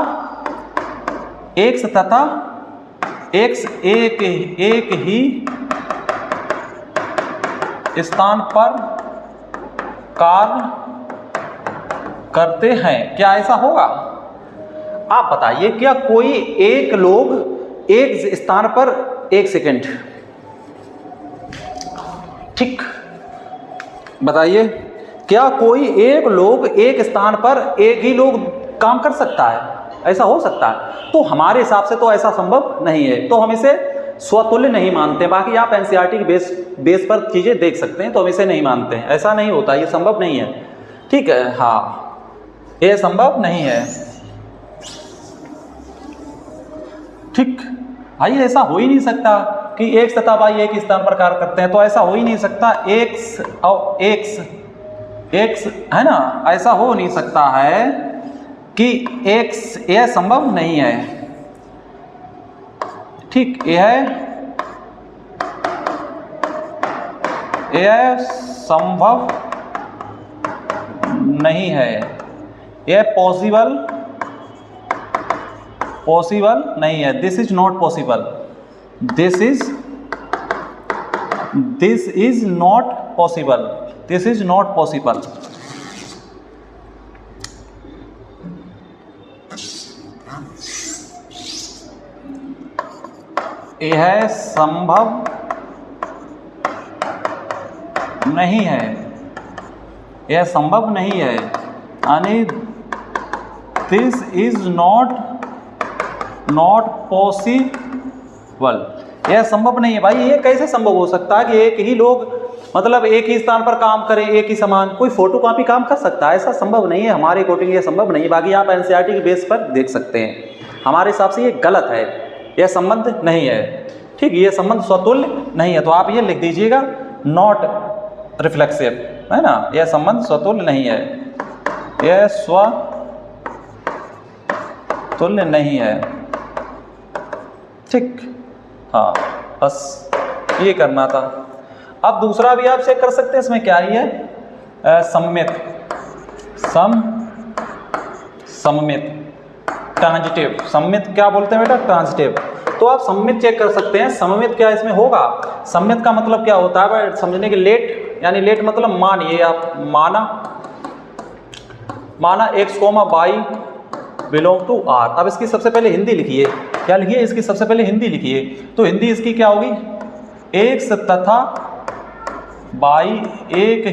x एक ही स्थान पर कार्य करते हैं, क्या ऐसा होगा? आप बताइए, क्या कोई एक लोग एक स्थान पर एक सेकंड, ठीक, बताइए, क्या कोई एक लोग एक स्थान पर एक ही लोग काम कर सकता है? ऐसा हो सकता है? तो हमारे हिसाब से तो ऐसा संभव नहीं है, तो हम इसे स्वतुल्य नहीं मानते। बाकी आप एनसीईआरटी के बेस पर चीजें देख सकते हैं, तो हम इसे नहीं मानते हैं, ऐसा नहीं होता, ये संभव नहीं है, ठीक है, हाँ, ये संभव नहीं है, ठीक भाई, ऐसा हो ही नहीं सकता कि x तथा y एक स्थान पर कार्य करते हैं, तो ऐसा हो ही नहीं सकता, x और x है ना, ऐसा हो नहीं सकता है कि x, यह संभव नहीं है, ठीक, यह संभव नहीं है, यह पॉसिबल नहीं है, this is not possible, this is not possible, this is not possible. यह संभव नहीं है, यह संभव नहीं है, यानी दिस इज नॉट पॉसिबल, यह संभव नहीं है। भाई ये कैसे संभव हो सकता है कि एक ही लोग मतलब एक ही स्थान पर काम करें, एक ही समान, कोई फोटोकॉपी काम कर सकता है? ऐसा संभव नहीं है, हमारे अकॉर्डिंग ये संभव नहीं है। बाकी आप एनसीईआरटी के बेस पर देख सकते हैं, हमारे हिसाब से ये गलत है, यह संबंध नहीं है, ठीक, ये संबंध स्वतुल्य नहीं है। तो आप ये लिख दीजिएगा, नॉट रिफ्लेक्सिव, है ना, यह संबंध स्वतुल्य नहीं है, यह स्वतुल्य नहीं है, ठीक, हाँ, बस ये करना था। अब दूसरा भी आप चेक कर सकते हैं, इसमें क्या ही है, सममित, सममित, ट्रांजिटिव, सममित क्या बोलते हैं बेटा, ट्रांजिटिव। तो आप सममित चेक कर सकते हैं, सममित क्या इसमें होगा, सममित का मतलब क्या होता है भाई समझने के, लेट, यानी लेट मतलब मानिए आप, माना x, y belong to r। अब इसकी सबसे पहले हिंदी लिखिए, क्या लिखिए, इसकी सबसे पहले हिंदी लिखिए, तो हिंदी इसकी क्या होगी, x तथा y एक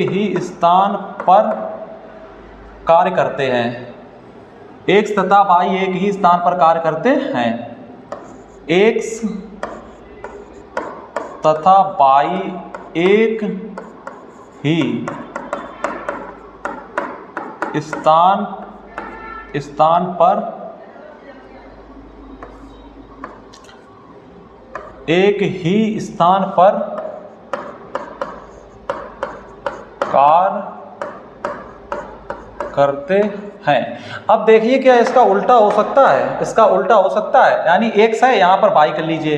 ही स्थान पर कार्य करते हैं, x तथा y एक ही स्थान पर कार्य करते हैं, x तथा y एक ही स्थान पर कार्य करते हैं। अब देखिए क्या इसका उल्टा हो सकता है, इसका उल्टा हो सकता है, यानी x है, यहाँ पर y कर लीजिए,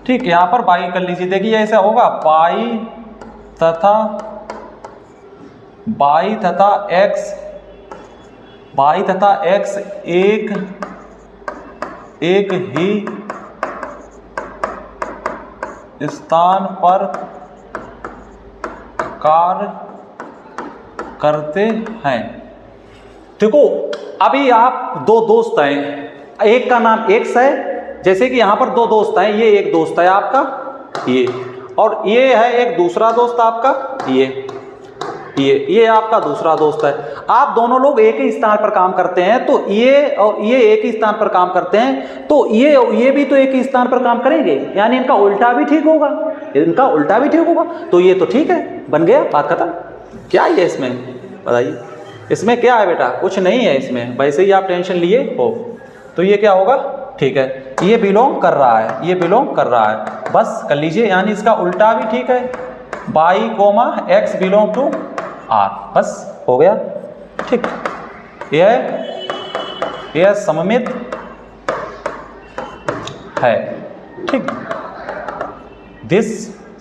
ठीक, यहाँ पर y कर लीजिए, देखिए ऐसा होगा, y तथा x एक ही स्थान पर कार्य करते हैं। देखो अभी आप दो दोस्त हैं, एक का नाम एक्स है, जैसे कि यहाँ पर दो दोस्त हैं, ये एक दोस्त है आपका ये, और ये है एक दूसरा दोस्त आपका ये आपका दूसरा दोस्त है। आप दोनों लोग एक ही स्थान पर काम करते हैं, तो ये और ये एक ही स्थान पर काम करते हैं, तो ये भी तो एक ही स्थान पर काम करेंगे, यानी इनका उल्टा भी ठीक होगा, इनका उल्टा भी ठीक होगा, तो ये तो ठीक है, बन गया, बात खत्म। क्या है इसमें बताइए, इसमें क्या है बेटा? कुछ नहीं है इसमें, वैसे ही आप टेंशन लिए हो, तो ये क्या होगा? ठीक है, ये बिलोंग कर रहा है, ये बिलोंग कर रहा है, बस कर लीजिए, यानी इसका उल्टा भी ठीक है, y, x belong to r, बस हो गया, ठीक। यह सममित है, ठीक। दिस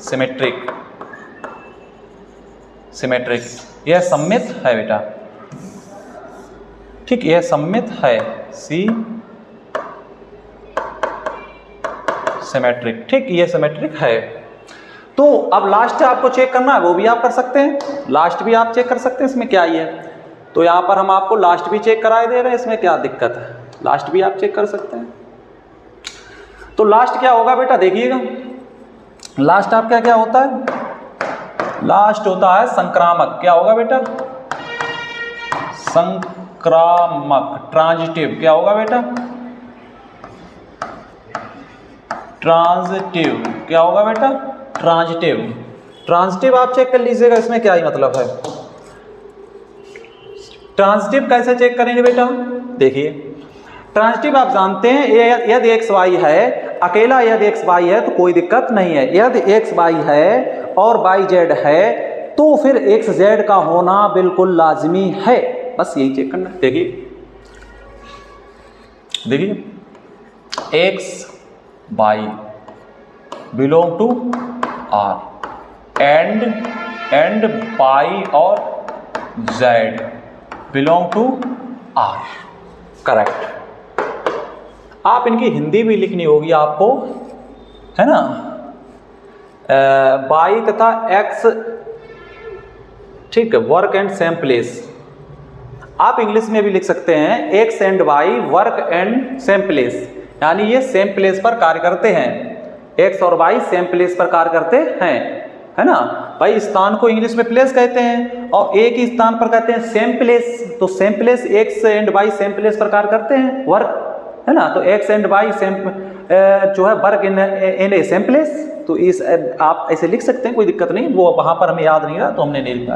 सिमेट्रिक, यह सममित है बेटा, ठीक, यह सममित है, सी सिमेट्रिक, ठीक, ये सिमेट्रिक है। तो अब लास्ट आपको चेक करना है, वो भी आप कर सकते हैं, लास्ट भी आप चेक कर सकते हैं, इसमें क्या ही है। तो यहाँ पर हम आपको लास्ट भी चेक कराए दे रहे हैं, इसमें क्या दिक्कत है, लास्ट भी आप चेक कर सकते हैं। तो लास्ट क्या होगा बेटा, देखिएगा, लास्ट आपका क्या होता है? लास्ट होता है संक्रामक। क्या होगा बेटा? संक्रामक, ट्रांजिटिव। क्या होगा बेटा? ट्रांजिटिव। क्या होगा बेटा? ट्रांजिटिव। ट्रांजिटिव आप चेक कर लीजिएगा, इसमें क्या ही मतलब है। ट्रांजिटिव कैसे चेक करेंगे बेटा? देखिए, ट्रांजिटिव आप जानते हैं, यदि एक्स वाई है, अकेला यदि एक्स वाई है तो कोई दिक्कत नहीं है। यदि एक्स वाई है और वाई जेड है तो फिर एक्स जेड का होना बिल्कुल लाजमी है, बस यही चेक करना है। देखिए X Y belong to R and Y और Z belong to R, correct. आप इनकी हिंदी भी लिखनी होगी आपको, है ना, वाई तथा एक्स, ठीक है, वर्क एंड सेम प्लेस। आप इंग्लिश में भी लिख सकते हैं x and y work and same place, यानी ये सेम प्लेस पर कार्य करते हैं। एक्स और वाई सेम प्लेस पर कार्य करते हैं, है ना भाई। स्थान को इंग्लिश में प्लेस कहते हैं और एक ही स्थान पर कहते हैं सेम प्लेस। तो same place, x and y same place पर कार्य करते हैं, वर्क, है ना। तो एक्स एंड वाई सेम जो है work in A same place. तो इस आप ऐसे लिख सकते हैं, कोई दिक्कत नहीं। वो वहां पर हमें याद नहीं रहा तो हमने नहीं लिखा।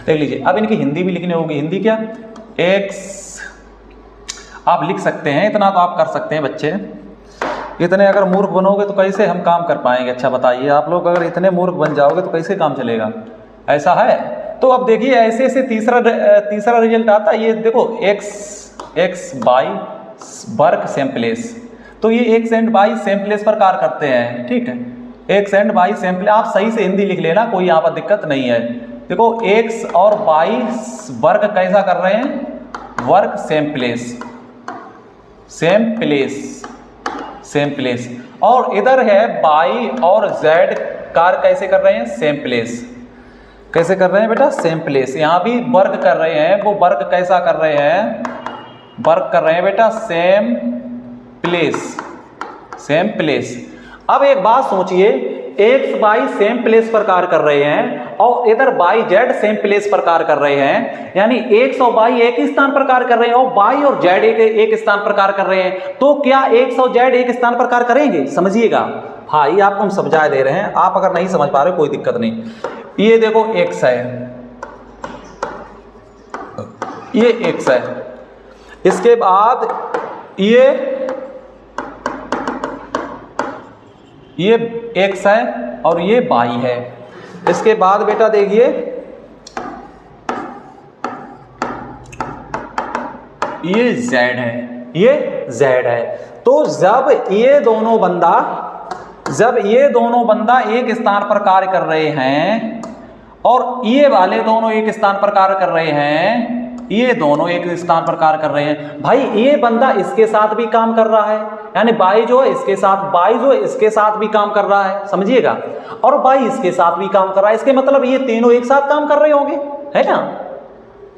देख लीजिए, अब इनकी हिंदी भी लिखनी होगी। हिंदी क्या? एक्स आप लिख सकते हैं, इतना तो आप कर सकते हैं बच्चे। इतने अगर मूर्ख बनोगे तो कैसे हम काम कर पाएंगे? अच्छा बताइए, आप लोग अगर इतने मूर्ख बन जाओगे तो कैसे काम चलेगा? ऐसा है। तो अब देखिए, ऐसे ऐसे तीसरा रिजल्ट आता है। ये देखो, x y work same place, तो ये x and y same place पर कार्य करते हैं, ठीक है। X and y same place, आप सही से हिंदी लिख लेना, कोई यहाँ पर दिक्कत नहीं है। देखो, एक्स और वाई वर्क कैसा कर रहे हैं? Work same place, same place, same place. और इधर है वाई और जेड कार्य कैसे कर रहे हैं? Same place. कैसे कर रहे हैं बेटा? Same place. यहाँ भी वर्क कर रहे हैं, वो वर्क कैसा कर रहे हैं? वर्क कर रहे हैं बेटा सेम प्लेस, सेम प्लेस। अब एक बात सोचिए, एक्स वाई सेम प्लेस पर कार्य कर रहे हैं और इधर वाई जेड सेम प्लेस पर कार्य कर रहे हैं, यानी एक्स और वाई एक ही स्थान पर कार्य कर रहे हैं और वाई और जेड एक स्थान पर कार्य कर रहे हैं। तो क्या एक्स और जेड एक स्थान पर कार्य करेंगे? समझिएगा भाई, आपको हम समझाए दे रहे हैं, आप अगर नहीं समझ पा रहे कोई दिक्कत नहीं। ये देखो एक्स है, ये एक्स है, इसके बाद ये एक्स है और ये वाई है। इसके बाद बेटा देखिए, ये जेड है, ये जेड है। तो जब ये दोनों बंदा एक स्थान पर कार्य कर रहे हैं और ये वाले दोनों एक स्थान पर कार्य कर रहे हैं, ये दोनों एक स्थान पर कार्य कर रहे हैं। भाई ये बंदा इसके साथ भी काम कर रहा है, यानी बाई जो है इसके साथ, बाई जो है इसके साथ भी काम कर रहा है, समझिएगा, और बाई इसके साथ भी काम कर रहा है। इसके मतलब ये तीनों एक साथ काम कर रहे होंगे, है ना,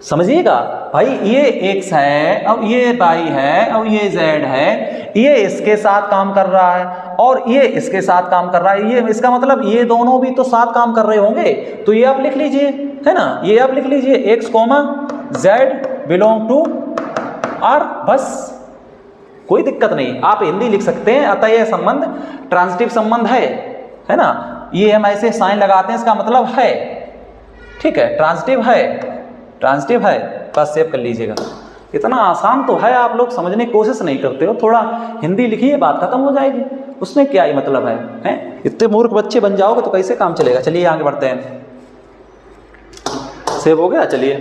समझिएगा। भाई ये एक्स है, अब ये बाई है, अब ये जेड है, ये इसके साथ काम कर रहा है और ये इसके साथ काम कर रहा है। ये इसका मतलब ये दोनों भी तो साथ काम कर रहे होंगे। तो ये आप लिख लीजिए, है ना, ये आप लिख लीजिए x comma z belong to R, बस कोई दिक्कत नहीं, आप हिंदी लिख सकते हैं। अतः यह संबंध ट्रांजिटिव संबंध है ना, ये हम ऐसे साइन लगाते हैं, इसका मतलब है, ठीक है, ट्रांजिटिव है, ट्रांजिटिव है, बस सेव कर लीजिएगा। इतना आसान तो है, आप लोग समझने की कोशिश नहीं करते हो। थोड़ा हिंदी लिखिए, बात खत्म हो जाएगी, उसमें क्या ही मतलब है? इतने मूर्ख बच्चे बन जाओगे तो कैसे काम चलेगा। चलिए आगे बढ़ते हैं, सेव हो गया। चलिए,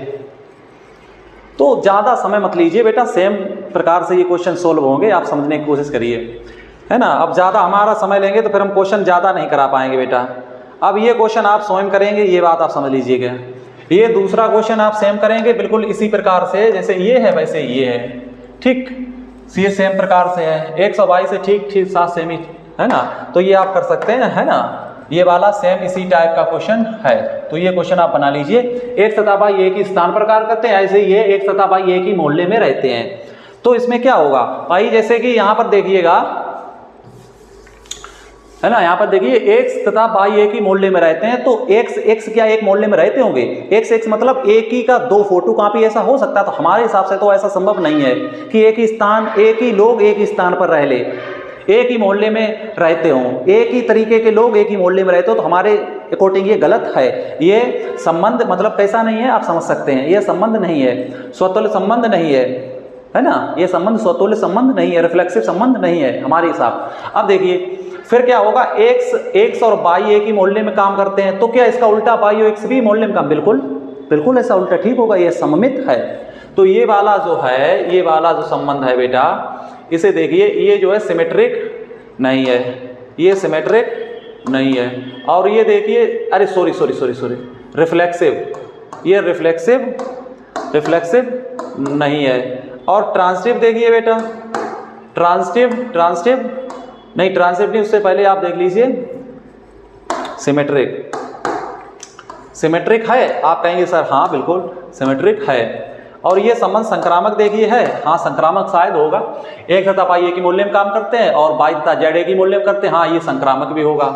तो ज़्यादा समय मत लीजिए बेटा, सेम प्रकार से ये क्वेश्चन सोल्व होंगे, आप समझने की कोशिश करिए, है ना। अब ज़्यादा हमारा समय लेंगे तो फिर हम क्वेश्चन ज़्यादा नहीं करा पाएंगे बेटा। अब ये क्वेश्चन आप स्वयं करेंगे, ये बात आप समझ लीजिएगा। ये दूसरा क्वेश्चन आप सेम करेंगे बिल्कुल इसी प्रकार से, जैसे ये है वैसे ये है, ठीक, ये सेम प्रकार से है, 122 से ठीक ठीक 7 सेमी, है ना। तो ये आप कर सकते हैं, है ना, ये वाला सेम इसी टाइप का क्वेश्चन है। तो ये क्वेश्चन आप बना लीजिए। एक सतह बाई एक ही स्थान पर कार्य करते हैं, ऐसे ये एक सतह बाई एक ही मोहल्ले में रहते हैं। तो इसमें क्या होगा भाई, जैसे कि यहाँ पर देखिएगा, है ना, यहाँ पर देखिए एक्स तथा बाई एक ही मोहल्ले में रहते हैं। तो एक्स क्या एक मोहल्ले में रहते होंगे? एक्स मतलब एक ही का 2 फोटो कॉपी ऐसा हो सकता है? तो हमारे हिसाब से तो ऐसा संभव नहीं है कि एक ही स्थान, एक ही लोग एक ही स्थान पर रह ले, एक ही मोहल्ले में रहते हों, एक ही तरीके के लोग एक ही मोहल्ले में रहते हो। तो हमारे अकॉर्डिंग ये गलत है। ये संबंध मतलब कैसा नहीं है, आप समझ सकते हैं। ये संबंध नहीं है, स्वतुल्य संबंध नहीं है ना, ये संबंध स्वतुल्य संबंध नहीं है, रिफ्लेक्सिव संबंध नहीं है हमारे हिसाब। अब देखिए फिर क्या होगा, एक्स और बाई एक ही मोहल्ले में काम करते हैं, तो क्या इसका उल्टा बाई और एक्स भी मोहल्ले में काम? बिल्कुल ऐसा उल्टा ठीक होगा, ये सममित है। तो ये वाला जो है, ये वाला जो संबंध है बेटा, इसे देखिए, ये जो है सिमेट्रिक नहीं है, ये सिमेट्रिक नहीं है। और ये देखिए, अरे सॉरी, रिफ्लेक्सिव, ये रिफ्लेक्सिव नहीं है। और ट्रांजिटिव देखिए बेटा, ट्रांजिटिव नहीं, ट्रांजिटिव नहीं, उससे पहले आप देख लीजिए सिमेट्रिक है। आप कहेंगे सर हाँ बिल्कुल सिमेट्रिक है। और ये संबंध संक्रामक देखिए है, हाँ संक्रामक शायद होगा। एक तथा बाई एक ही मूल्य में काम करते हैं और बाई तथा जेड एक ही मूल्य में करते हैं, हाँ ये संक्रामक भी होगा,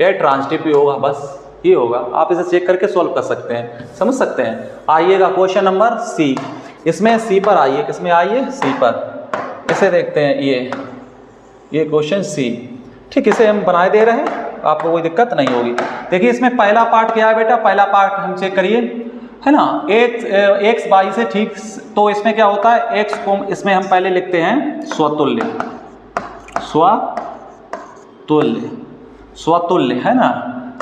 ये ट्रांजिटिव भी होगा, बस ये होगा। आप इसे चेक करके सॉल्व कर सकते हैं, समझ सकते हैं। आइएगा क्वेश्चन नंबर सी, इसमें सी पर आइए, किसमें आइए? सी पर। इसे देखते हैं, ये क्वेश्चन सी, ठीक, इसे हम बनाए दे रहे हैं, आपको कोई दिक्कत नहीं होगी। देखिए इसमें पहला पार्ट क्या है बेटा, पहला पार्ट हम चेक करिए, है ना, एक्स बाई से ठीक। तो इसमें क्या होता है, एक्स को इसमें हम पहले लिखते हैं स्वतुल्य, है ना,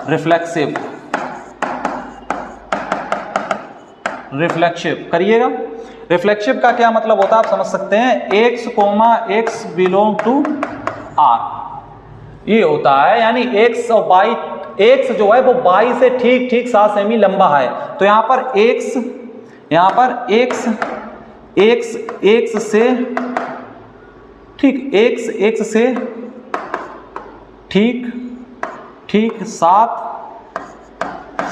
रिफ्लेक्सिव करिएगा। रिफ्लेक्सिव का क्या मतलब होता है आप समझ सकते हैं, एक्स बिलोंग टू आर, ये होता है। यानी एक्स और बाई, एक्स जो है वो बाई से ठीक 7 सेमी लंबा है। तो यहाँ पर एक्स से ठीक 7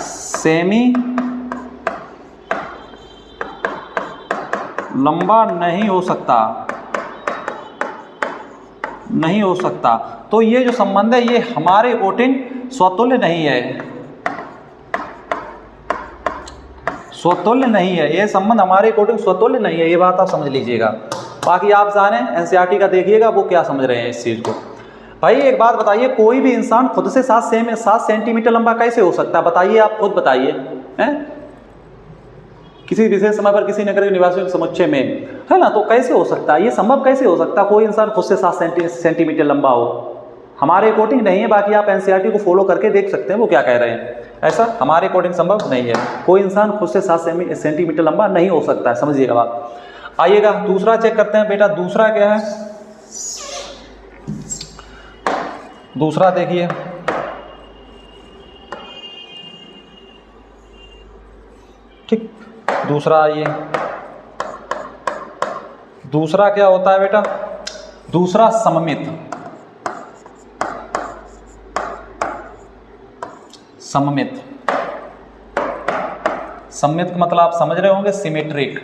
सेमी लंबा नहीं हो सकता। तो ये जो संबंध है ये हमारे अकॉर्डिंग स्वतुल्य नहीं है, ये संबंध हमारे अकॉर्डिंग स्वतुल्य नहीं है, ये बात आप समझ लीजिएगा। बाकी आप जाने एनसीईआरटी का देखिएगा वो क्या समझ रहे हैं इस चीज़ को। भाई एक बात बताइए, कोई भी इंसान खुद से 7 सेंटीमीटर लंबा कैसे हो सकता है? बताइए, आप खुद बताइए, हैं? किसी विशेष समय पर किसी नगर के निवासियों के समुच्चय में, है ना, तो कैसे हो सकता है? ये संभव कैसे हो सकता है कोई इंसान खुद से 7 सेंटीमीटर लंबा हो? हमारे अकॉर्डिंग नहीं है। बाकी आप एनसीईआरटी को फॉलो करके देख सकते हैं वो क्या कह रहे हैं। ऐसा हमारे अकॉर्डिंग संभव नहीं है, कोई इंसान खुद से 7 सेंटीमीटर लंबा नहीं हो सकता है, समझिएगा बात। आइएगा दूसरा चेक करते हैं बेटा, दूसरा क्या है? दूसरा देखिए, ठीक, दूसरा ये दूसरा क्या होता है बेटा? दूसरा सममित। सममित, सममित का मतलब आप समझ रहे होंगे, सिमेट्रिक।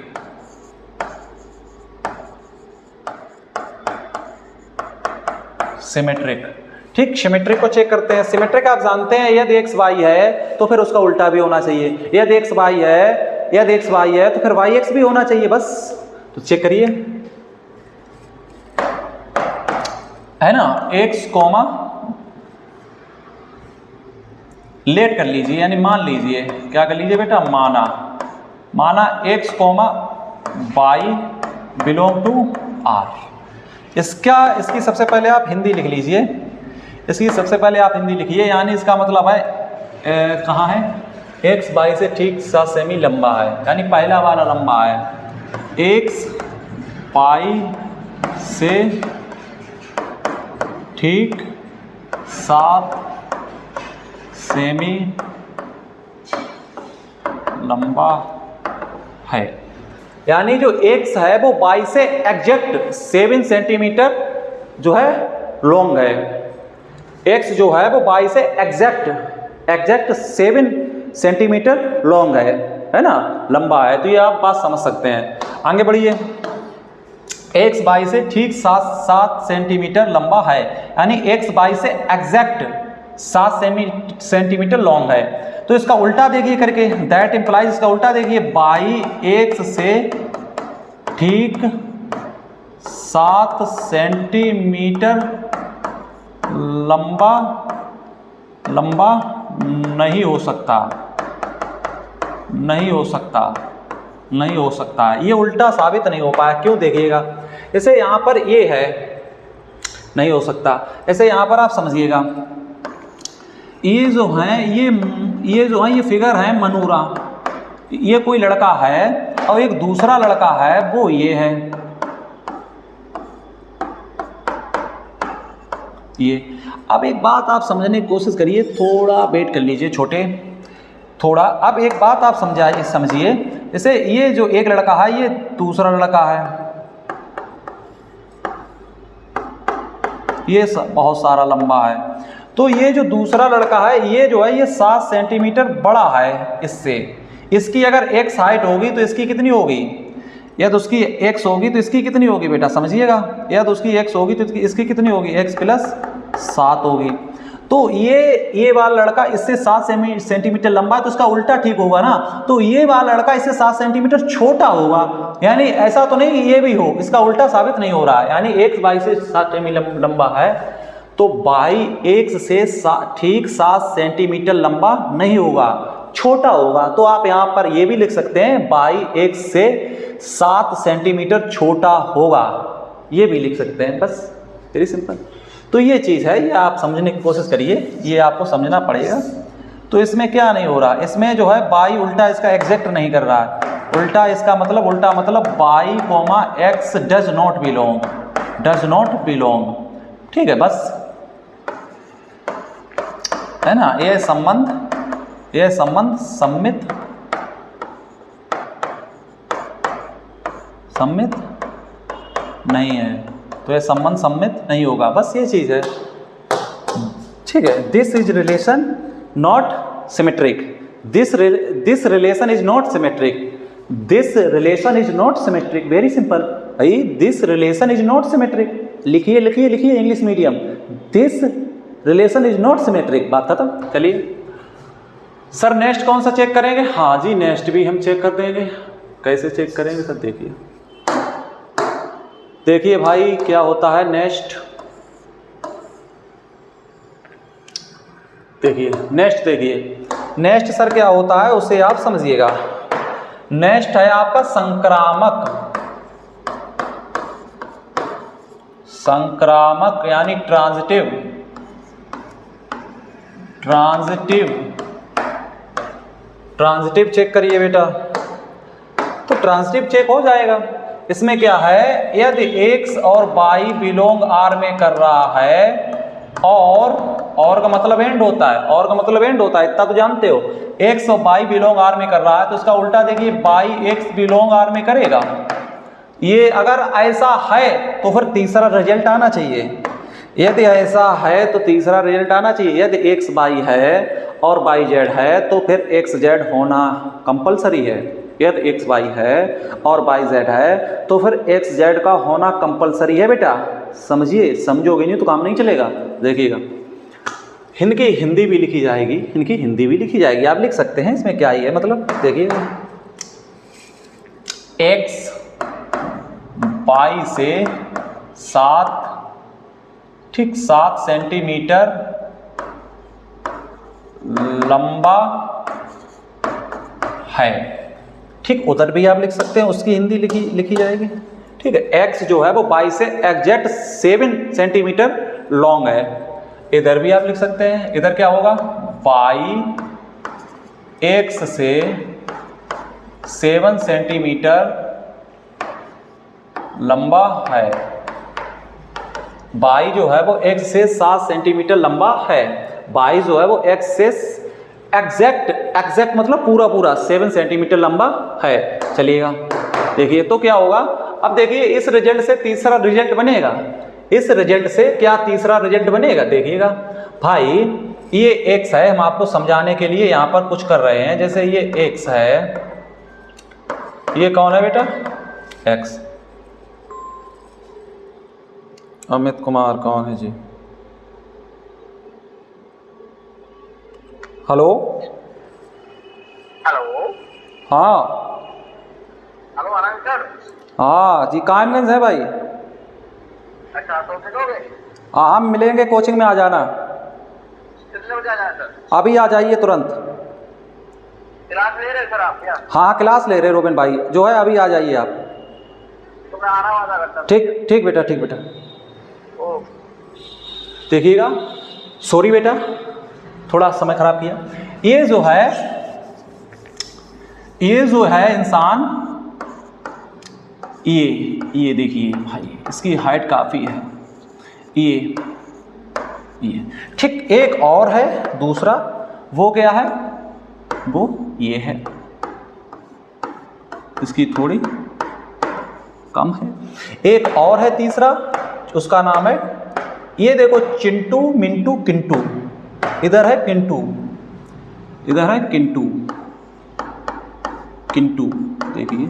सिमेट्रिक, ठीक। सिमेट्रिक को चेक करते हैं। सिमेट्रिक आप जानते हैं, यदि एक्स वाई है तो फिर उसका उल्टा भी होना चाहिए। यदि एक्स वाई है, यदि एक्स वाई है तो फिर वाई एक्स भी होना चाहिए, बस। तो चेक करिए, है ना, एक्स कॉमा, लेट कर लीजिए, यानी मान लीजिए, क्या कर लीजिए बेटा, माना x comma y belong to R. इसकी सबसे पहले आप हिंदी लिख लीजिए, इसकी सबसे पहले आप हिंदी लिखिए, यानी इसका मतलब है कहाँ है, एक्स वाई से ठीक 7 सेमी लंबा है, यानी पहला वाला लंबा है। एक्स वाई से ठीक 7 सेमी लंबा है, यानी जो x है वो y से एग्जैक्ट 7 सेंटीमीटर जो है लॉन्ग है। x जो है वो y से एग्जैक्ट 7 सेंटीमीटर लॉन्ग है ना, लंबा है। तो ये आप बात समझ सकते हैं। आगे बढ़िए, x y से ठीक 7 सेंटीमीटर लंबा है, यानी x y से एग्जैक्ट 7 सेंटीमीटर लॉन्ग है। तो इसका उल्टा देखिए करके, दैट इंप्लाइज, इसका उल्टा देखिए, बाई एक्स से ठीक 7 सेंटीमीटर लंबा नहीं हो सकता, नहीं हो सकता। ये उल्टा साबित नहीं हो पाया, क्यों देखिएगा, जैसे यहाँ पर ये है, नहीं हो सकता। ऐसे यहाँ पर आप समझिएगा, ये जो है ये फिगर है मनूरा, ये कोई लड़का है और एक दूसरा लड़का है, वो ये है, ये। अब एक बात आप समझने की कोशिश करिए, थोड़ा वेट कर लीजिए छोटे, थोड़ा। अब एक बात आप समझिए, जैसे ये जो एक लड़का है, ये दूसरा लड़का है, ये बहुत सारा लंबा है। तो ये जो दूसरा लड़का है, ये जो है ये 7 सेंटीमीटर बड़ा है इससे। इसकी अगर x हाइट होगी तो इसकी कितनी होगी, या तो उसकी x होगी तो इसकी कितनी होगी बेटा, समझिएगा, या तो उसकी x होगी तो इसकी कितनी होगी, x प्लस 7 होगी। तो ये वाला लड़का इससे 7 सेंटीमीटर लंबा है, तो उसका उल्टा ठीक होगा ना। तो ये वाला लड़का इससे 7 सेंटीमीटर छोटा होगा, यानी ऐसा तो नहीं कि ये भी हो, इसका उल्टा साबित नहीं हो रहा है। यानी x y से 7 सेंटीमीटर लंबा है, तो y x से ठीक 7 सेंटीमीटर लंबा नहीं होगा, छोटा होगा। तो आप यहाँ पर ये भी लिख सकते हैं, y x से 7 सेंटीमीटर छोटा होगा, ये भी लिख सकते हैं, बस, वेरी सिंपल। तो ये चीज़ है, ये आप समझने की कोशिश करिए, ये आपको समझना पड़ेगा। तो इसमें क्या नहीं हो रहा, इसमें जो है y उल्टा इसका एग्जैक्ट नहीं कर रहा है, उल्टा मतलब y comma x does not belong, ठीक है, बस, है ना। ये संबंध सम्मित नहीं है, तो ये संबंध सम्मित नहीं होगा, बस ये चीज़ है, ठीक है। This is relation not symmetric, this relation is not symmetric, very simple भाई, this relation is not symmetric. लिखिए English medium, this relation is not symmetric, बात खत्म। चलिए सर, नेक्स्ट कौन सा चेक करेंगे? हाँ जी, नेक्स्ट भी हम चेक कर देंगे। कैसे चेक करेंगे सर? देखिए भाई क्या होता है नेक्स्ट, देखिए नेक्स्ट सर क्या होता है, उसे आप समझिएगा। नेक्स्ट है आपका संक्रामक यानी ट्रांजिटिव चेक करिए बेटा। तो ट्रांजिटिव चेक हो जाएगा। इसमें क्या है, यदि x और y बिलोंग R में कर रहा है, और का मतलब एंड होता है, इतना तो जानते हो। x और y बिलोंग R में कर रहा है, तो इसका उल्टा देखिए, y x बिलोंग R में करेगा। ये अगर ऐसा है तो फिर तीसरा रिजल्ट आना चाहिए। यदि ऐसा है तो तीसरा रिजल्ट आना चाहिए। यदि एक्स वाई है और वाई जेड है तो फिर एक्स जेड होना कंपलसरी है। यदि एक्स वाई है और वाई जेड है तो फिर एक्स जेड का होना कंपलसरी है बेटा। समझिए, समझोगे नहीं तो काम नहीं चलेगा। देखिएगा, इनकी हिंदी भी लिखी जाएगी, इनकी हिंदी भी लिखी जाएगी, आप लिख सकते हैं, इसमें क्या ही है। मतलब देखिएगा, एक्स वाई से 7 सेंटीमीटर लंबा है। ठीक, उधर भी आप लिख सकते हैं, उसकी हिंदी लिखी जाएगी। ठीक है, एक्स जो है वो वाई से एग्जैक्ट 7 सेंटीमीटर लॉन्ग है। इधर भी आप लिख सकते हैं, इधर क्या होगा, वाई एक्स से 7 सेंटीमीटर लंबा है। वाई जो है वो एक्स से 7 सेंटीमीटर लंबा है। वाई जो है वो एक्स से एग्जैक्ट मतलब पूरा 7 सेंटीमीटर लंबा है। चलिएगा, देखिए तो क्या होगा। अब देखिए, इस रिजल्ट से तीसरा रिजल्ट बनेगा। इस रिजल्ट से क्या तीसरा रिजल्ट बनेगा, देखिएगा भाई। ये एक्स है, हम आपको समझाने के लिए यहाँ पर कुछ कर रहे हैं। जैसे ये एक्स है, ये कौन है बेटा, एक्स। अमित कुमार कौन है जी? Hello hello. हाँ हेलो आनंद सर। हाँ जी, कायमगंज है भाई। अच्छा, तो मिलोगे? हाँ, हम मिलेंगे, कोचिंग में आ जाना। कितने बजे आ जाए सर? अभी आ जाइए तुरंत। क्लास ले रहे सर आप क्या? हाँ, क्लास ले रहे रोबिन भाई जो है, अभी आ जाइए आप। तो मैं आना वादा करता हूँ। ठीक ठीक बेटा, ठीक बेटा। ओ, देखिएगा, सॉरी बेटा, थोड़ा समय खराब किया। ये जो है इंसान, ये देखिए भाई, इसकी हाइट काफ़ी है। ये ठीक, एक और है दूसरा, वो क्या है, वो ये है, इसकी थोड़ी कम है। एक और है तीसरा, उसका नाम है, ये देखो, चिंटू मिंटू किंटू। इधर है किंटू, इधर है किंटू। देखिए,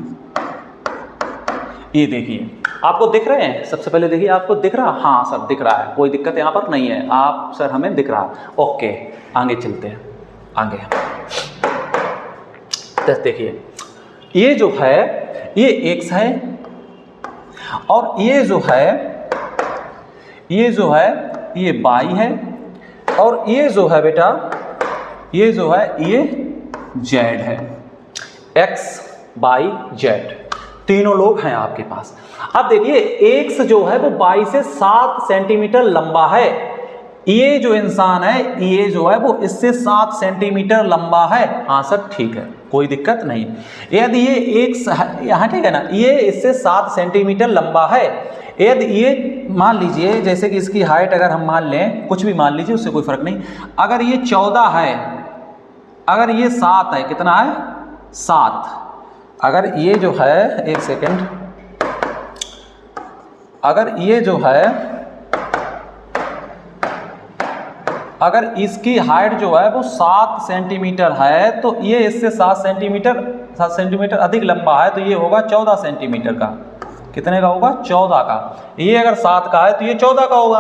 ये देखिए, आपको दिख रहे हैं? सबसे पहले देखिए, आपको दिख रहा? हाँ सर, दिख रहा है, कोई दिक्कत यहाँ पर नहीं है। आप सर, हमें दिख रहा। ओके, आगे चलते हैं, आगे। तो देखिए, ये जो है ये एक्स है, और ये जो है ये वाई है, और ये जो है बेटा, ये जो है ये जेड है। एक्स वाई जेड, तीनों लोग हैं आपके पास। अब देखिए, एक्स जो है वो वाई से 7 सेंटीमीटर लंबा है। ये जो इंसान है, ये जो है वो इससे 7 सेंटीमीटर लंबा है। हाँ सर, ठीक है, कोई दिक्कत नहीं। यदि ये एक्स यहाँ, ठीक है ना, ये इससे 7 सेंटीमीटर लंबा है। यदि ये मान लीजिए, जैसे कि इसकी हाइट अगर हम मान लें, कुछ भी मान लीजिए, उससे कोई फर्क नहीं। अगर ये 14 है, अगर ये 7 है, कितना है, 7। अगर ये जो है, एक सेकेंड, अगर ये जो है, अगर इसकी हाइट जो है वो 7 सेंटीमीटर है, तो ये इससे 7 सेंटीमीटर अधिक लंबा है, तो ये होगा 14 सेंटीमीटर का। कितने का होगा, 14 का। ये अगर 7 का है तो ये 14 का होगा।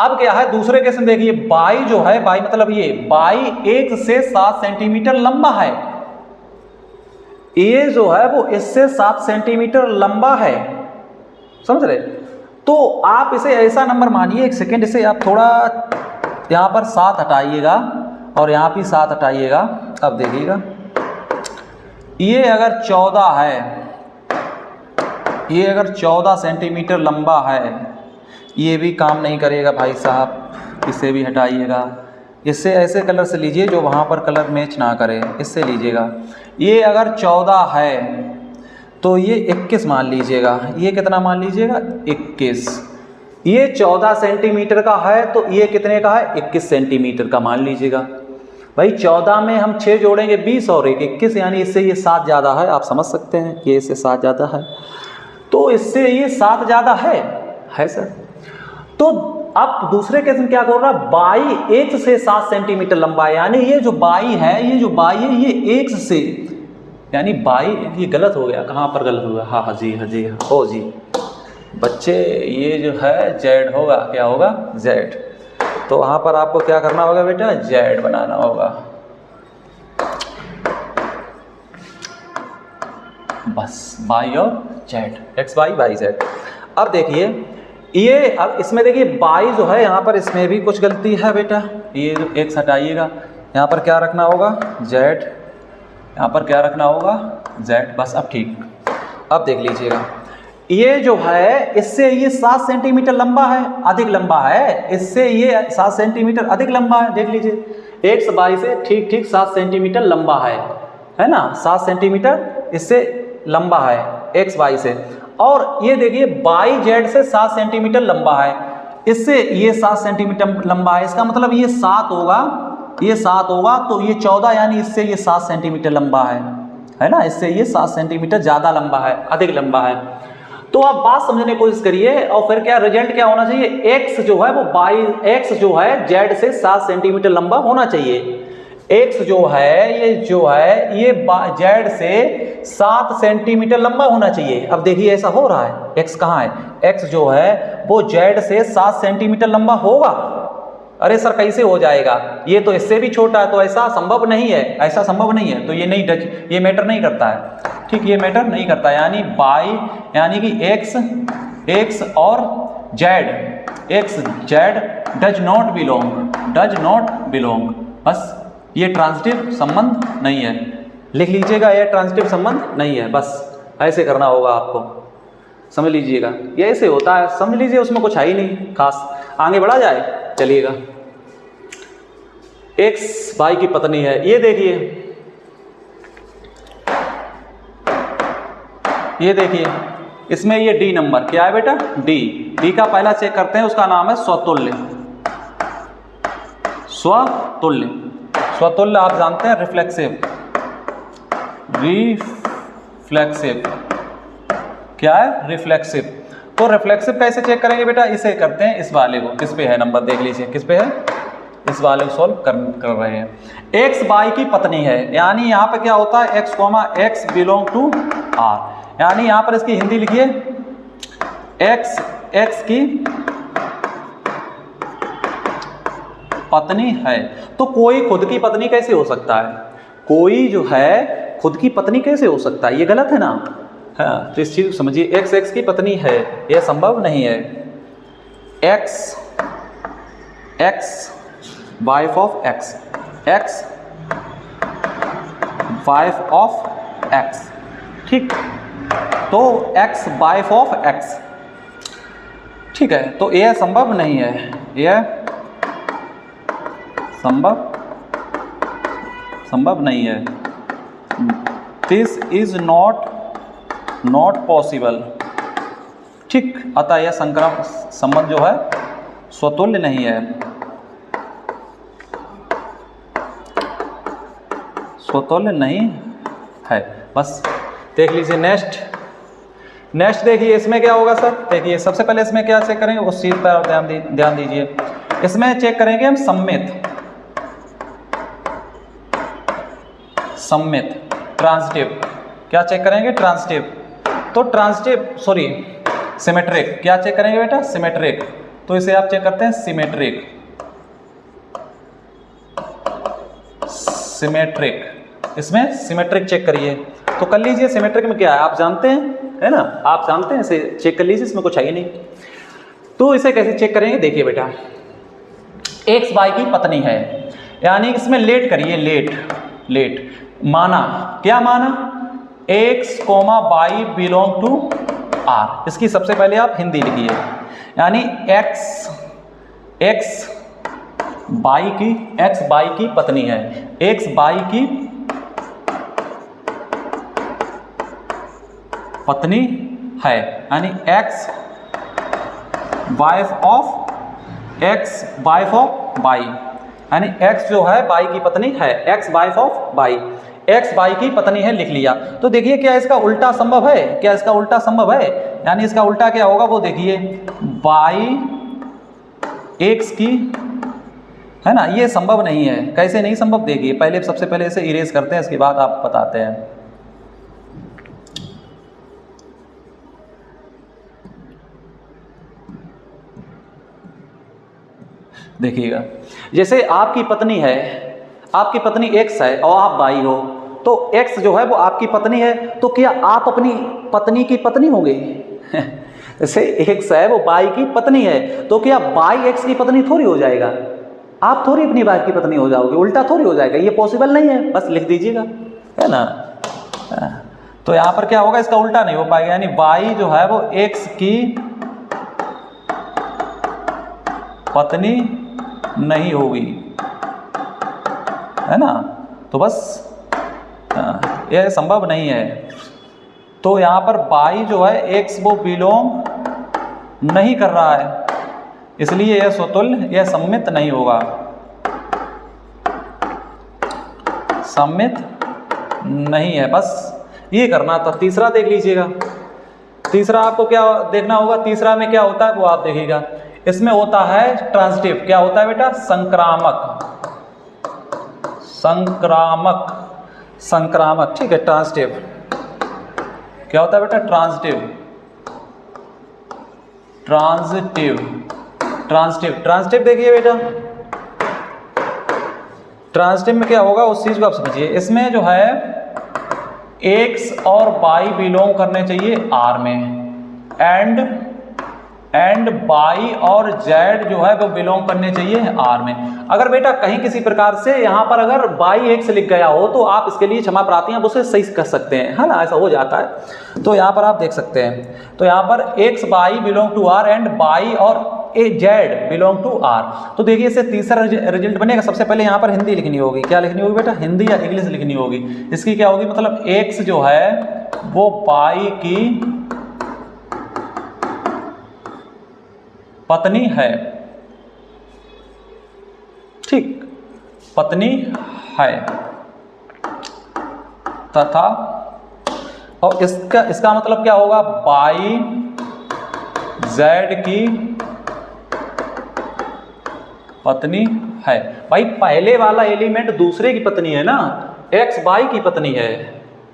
अब क्या है, दूसरे केस में देखिए, बाई जो है, बाई मतलब ये बाई 1 से 7 सेंटीमीटर लंबा है। ये जो है वो इससे 7 सेंटीमीटर लंबा है, समझ रहे? तो आप इसे ऐसा नंबर मानिए, एक सेकेंड, इसे आप थोड़ा यहाँ पर 7 हटाइएगा और यहाँ भी 7 हटाइएगा। अब देखिएगा, ये अगर 14 है, ये अगर 14 सेंटीमीटर लंबा है, ये भी काम नहीं करेगा भाई साहब, इसे भी हटाइएगा। इससे ऐसे कलर से लीजिए जो वहाँ पर कलर मैच ना करे, इससे लीजिएगा। ये अगर 14 है तो ये 21 मान लीजिएगा। ये कितना मान लीजिएगा, 21। ये 14 सेंटीमीटर का है तो ये कितने का है, 21 सेंटीमीटर का मान लीजिएगा। भाई 14 में हम 6 जोड़ेंगे 20 और 1 21, यानी इससे ये 7 ज़्यादा है। आप समझ सकते हैं कि इससे 7 ज़्यादा है। तो इससे ये 7 ज़्यादा है सर। तो अब दूसरे केस में क्या कर रहा है, बाई एक्स से 7 सेंटीमीटर लंबा है, यानी ये जो बाई है ये एक्स से, यानी बाई, ये गलत हो गया, कहाँ पर गलत हुआ, हाँ जी हो जी बच्चे, ये जो है जेड होगा, क्या होगा, जेड। तो वहाँ पर आपको क्या करना होगा बेटा, जेड बनाना होगा, बस बाई और Z, x by by Z. अब देखिए ये, अब इसमें देखिए बाई जो है यहाँ पर, इसमें भी कुछ गलती है बेटा, ये जो एक्स हटाइएगा, यहाँ पर क्या रखना होगा, जेड, यहाँ पर क्या रखना होगा, जेड, बस। अब ठीक, अब देख लीजिएगा, ये जो है इससे ये 7 सेंटीमीटर लंबा है, अधिक लंबा है, इससे ये 7 सेंटीमीटर अधिक लंबा है, देख लीजिए एक्स बाई से ठीक 7 सेंटीमीटर लंबा है ना, 7 सेंटीमीटर इससे लंबा है एक्स बाई से। और ये देखिए बाई जेड से 7 सेंटीमीटर लंबा है, इससे ये 7 सेंटीमीटर लंबा है, इसका मतलब ये 7 होगा, ये 7 होगा, तो ये 14, यानी इससे ये 7 सेंटीमीटर लंबा है ना, इससे ये 7 सेंटीमीटर ज़्यादा लंबा है, अधिक लंबा है। तो आप बात समझने की कोशिश करिए, और फिर क्या रिजल्ट क्या होना चाहिए, एक्स जो है वो बाई, एक्स जो है जेड से 7 सेंटीमीटर लंबा होना चाहिए, एक्स जो है ये जेड से 7 सेंटीमीटर लंबा होना चाहिए। अब देखिए ऐसा हो रहा है, एक्स कहाँ है, एक्स जो है वो जेड से 7 सेंटीमीटर लंबा होगा, अरे सर कैसे हो जाएगा, ये तो इससे भी छोटा है, तो ऐसा संभव नहीं है, ऐसा संभव नहीं है, तो ये नहीं ये मैटर नहीं करता है, ठीक, ये मैटर नहीं करता, यानी बाई, यानी कि एक्स और Z, x Z does not belong, बस ये ट्रांजिटिव संबंध नहीं है, लिख लीजिएगा, ये ट्रांजिटिव संबंध नहीं है, बस ऐसे करना होगा आपको, समझ लीजिएगा, ये ऐसे होता है, समझ लीजिए, उसमें कुछ है ही नहीं खास। आगे बढ़ा जाए, चलिएगा, एक्स बाई की पत्नी है, ये देखिए इसमें ये डी नंबर क्या है बेटा, डी का पहला चेक करते हैं, उसका नाम है स्वतुल्य, आप जानते हैं, रिफ्लेक्सिव क्या है, रिफ्लेक्सिव। तो रिफ्लेक्सिव कैसे चेक करेंगे बेटा, इसे करते हैं, इस वाले को, किस पे है नंबर, देख लीजिए किस पे है, इस वाले को सॉल्व कर रहे हैं। एक्स बाई की पत्नी है, यानी यहाँ पे क्या होता है, एक्स बिलोंग टू आर, यानी यहाँ पर इसकी हिंदी लिखिए, एक्स की पत्नी है। तो कोई खुद की पत्नी कैसे हो सकता है, कोई जो है खुद की पत्नी कैसे हो सकता है, ये गलत है ना, हाँ, तो इस चीज को समझिए, एक्स की पत्नी है, यह संभव नहीं है, एक्स वाइफ ऑफ एक्स ठीक, तो एक्स वाइफ ऑफ एक्स, ठीक है, तो यह संभव नहीं है, यह संभव नहीं है, दिस इज नॉट पॉसिबल, ठीक, अतः यह संक्रमण संबंध जो है स्वतुल्य नहीं है, स्वतुल्य नहीं है, बस देख लीजिए। नेक्स्ट देखिए, इसमें क्या होगा सर, देखिए सबसे पहले इसमें क्या चेक करेंगे, उस चीज पर ध्यान दीजिए, इसमें चेक करेंगे हम सम्मित ट्रांजिटिव, क्या चेक करेंगे, ट्रांजिटिव, तो ट्रांजिटिव सॉरी सिमेट्रिक, क्या चेक करेंगे बेटा, सिमेट्रिक, तो इसे आप चेक करते हैं सिमेट्रिक, इसमें सिमेट्रिक चेक करिए, तो कर लीजिए, सिमेट्रिक में क्या है आप जानते हैं, है ना, आप जानते हैं, इसे चेक कर लीजिए, इसमें कुछ है ही नहीं। तो इसे कैसे चेक करेंगे, देखिए बेटा, एक्स बाई की पत्नी है, यानी इसमें लेट करिए, लेट माना, क्या माना, x comma y belong to R, इसकी सबसे पहले आप हिंदी लिखिए, यानी एक्स बाई की पत्नी है, एक्स बाई की पत्नी है, यानी एक्स वाइफ ऑफ बाई, यानी एक्स जो है बाई की पत्नी है, ex wife of by, x by की पत्नी है लिख लिया। तो देखिए क्या इसका उल्टा संभव है, क्या इसका उल्टा संभव है, यानी इसका उल्टा क्या होगा वो देखिए, बाई एक्स की, है ना, ये संभव नहीं है। कैसे नहीं संभव, देखिए पहले सबसे पहले इसे इरेज करते हैं, इसके बाद आप बताते हैं। देखिएगा, जैसे आपकी पत्नी है, आपकी पत्नी एक्स है और आप बाई हो, तो एक्स जो है वो आपकी पत्नी है, तो क्या आप अपनी पत्नी की पत्नी होंगे? जैसे एक्स है वो बाई की पत्नी है, तो क्या बाई एक्स की पत्नी थोड़ी हो जाएगा? आप थोड़ी अपनी बाई की पत्नी हो जाओगे, उल्टा थोड़ी हो जाएगा, ये पॉसिबल नहीं है, बस लिख दीजिएगा, है ना। तो यहाँ पर क्या होगा, इसका उल्टा नहीं हो पाएगा, यानी बाई जो है वो एक्स की पत्नी नहीं होगी, है ना। तो बस यह संभव नहीं है। तो यहाँ पर बाई जो है एक्स वो बिलोंग नहीं कर रहा है, इसलिए यह स्वतुल्य, यह सम्मित नहीं होगा, सम्मित नहीं है। बस ये करना था। तीसरा देख लीजिएगा, तीसरा आपको क्या देखना होगा, तीसरा में क्या होता है वो आप देखिएगा। इसमें होता है ट्रांजिटिव, क्या होता है बेटा, संक्रामक, संक्रामक, संक्रामक, ठीक है। ट्रांजिटिव क्या होता है बेटा, ट्रांजिटिव, ट्रांजिटिव, ट्रांजिटिव, ट्रांजिटिव देखिए बेटा, ट्रांजिटिव में क्या होगा उस चीज को आप समझिए। इसमें जो है एक्स और बाई बिलोंग करने चाहिए आर में, एंड बाई और जेड जो है वो बिलोंग करने चाहिए आर में। अगर बेटा कहीं किसी प्रकार से यहाँ पर अगर बाई एक्स लिख गया हो तो आप इसके लिए क्षमा प्रार्थी, आप उसे सही कर सकते हैं, है ना, ऐसा हो जाता है। तो यहाँ पर आप देख सकते हैं, तो यहाँ पर x y belong to R and y और ए जेड बिलोंग टू आर। तो देखिए इससे तीसरा रिजल्ट बनेगा। सबसे पहले यहाँ पर हिंदी लिखनी होगी, क्या लिखनी होगी बेटा, हिंदी या इंग्लिश लिखनी होगी। इसकी क्या होगी, मतलब एक्स जो है वो बाई की पत्नी है, ठीक, पत्नी है, तथा और इसका मतलब क्या होगा, बाई जेड की पत्नी है। भाई पहले वाला एलिमेंट दूसरे की पत्नी है ना, एक्स बाई की पत्नी है,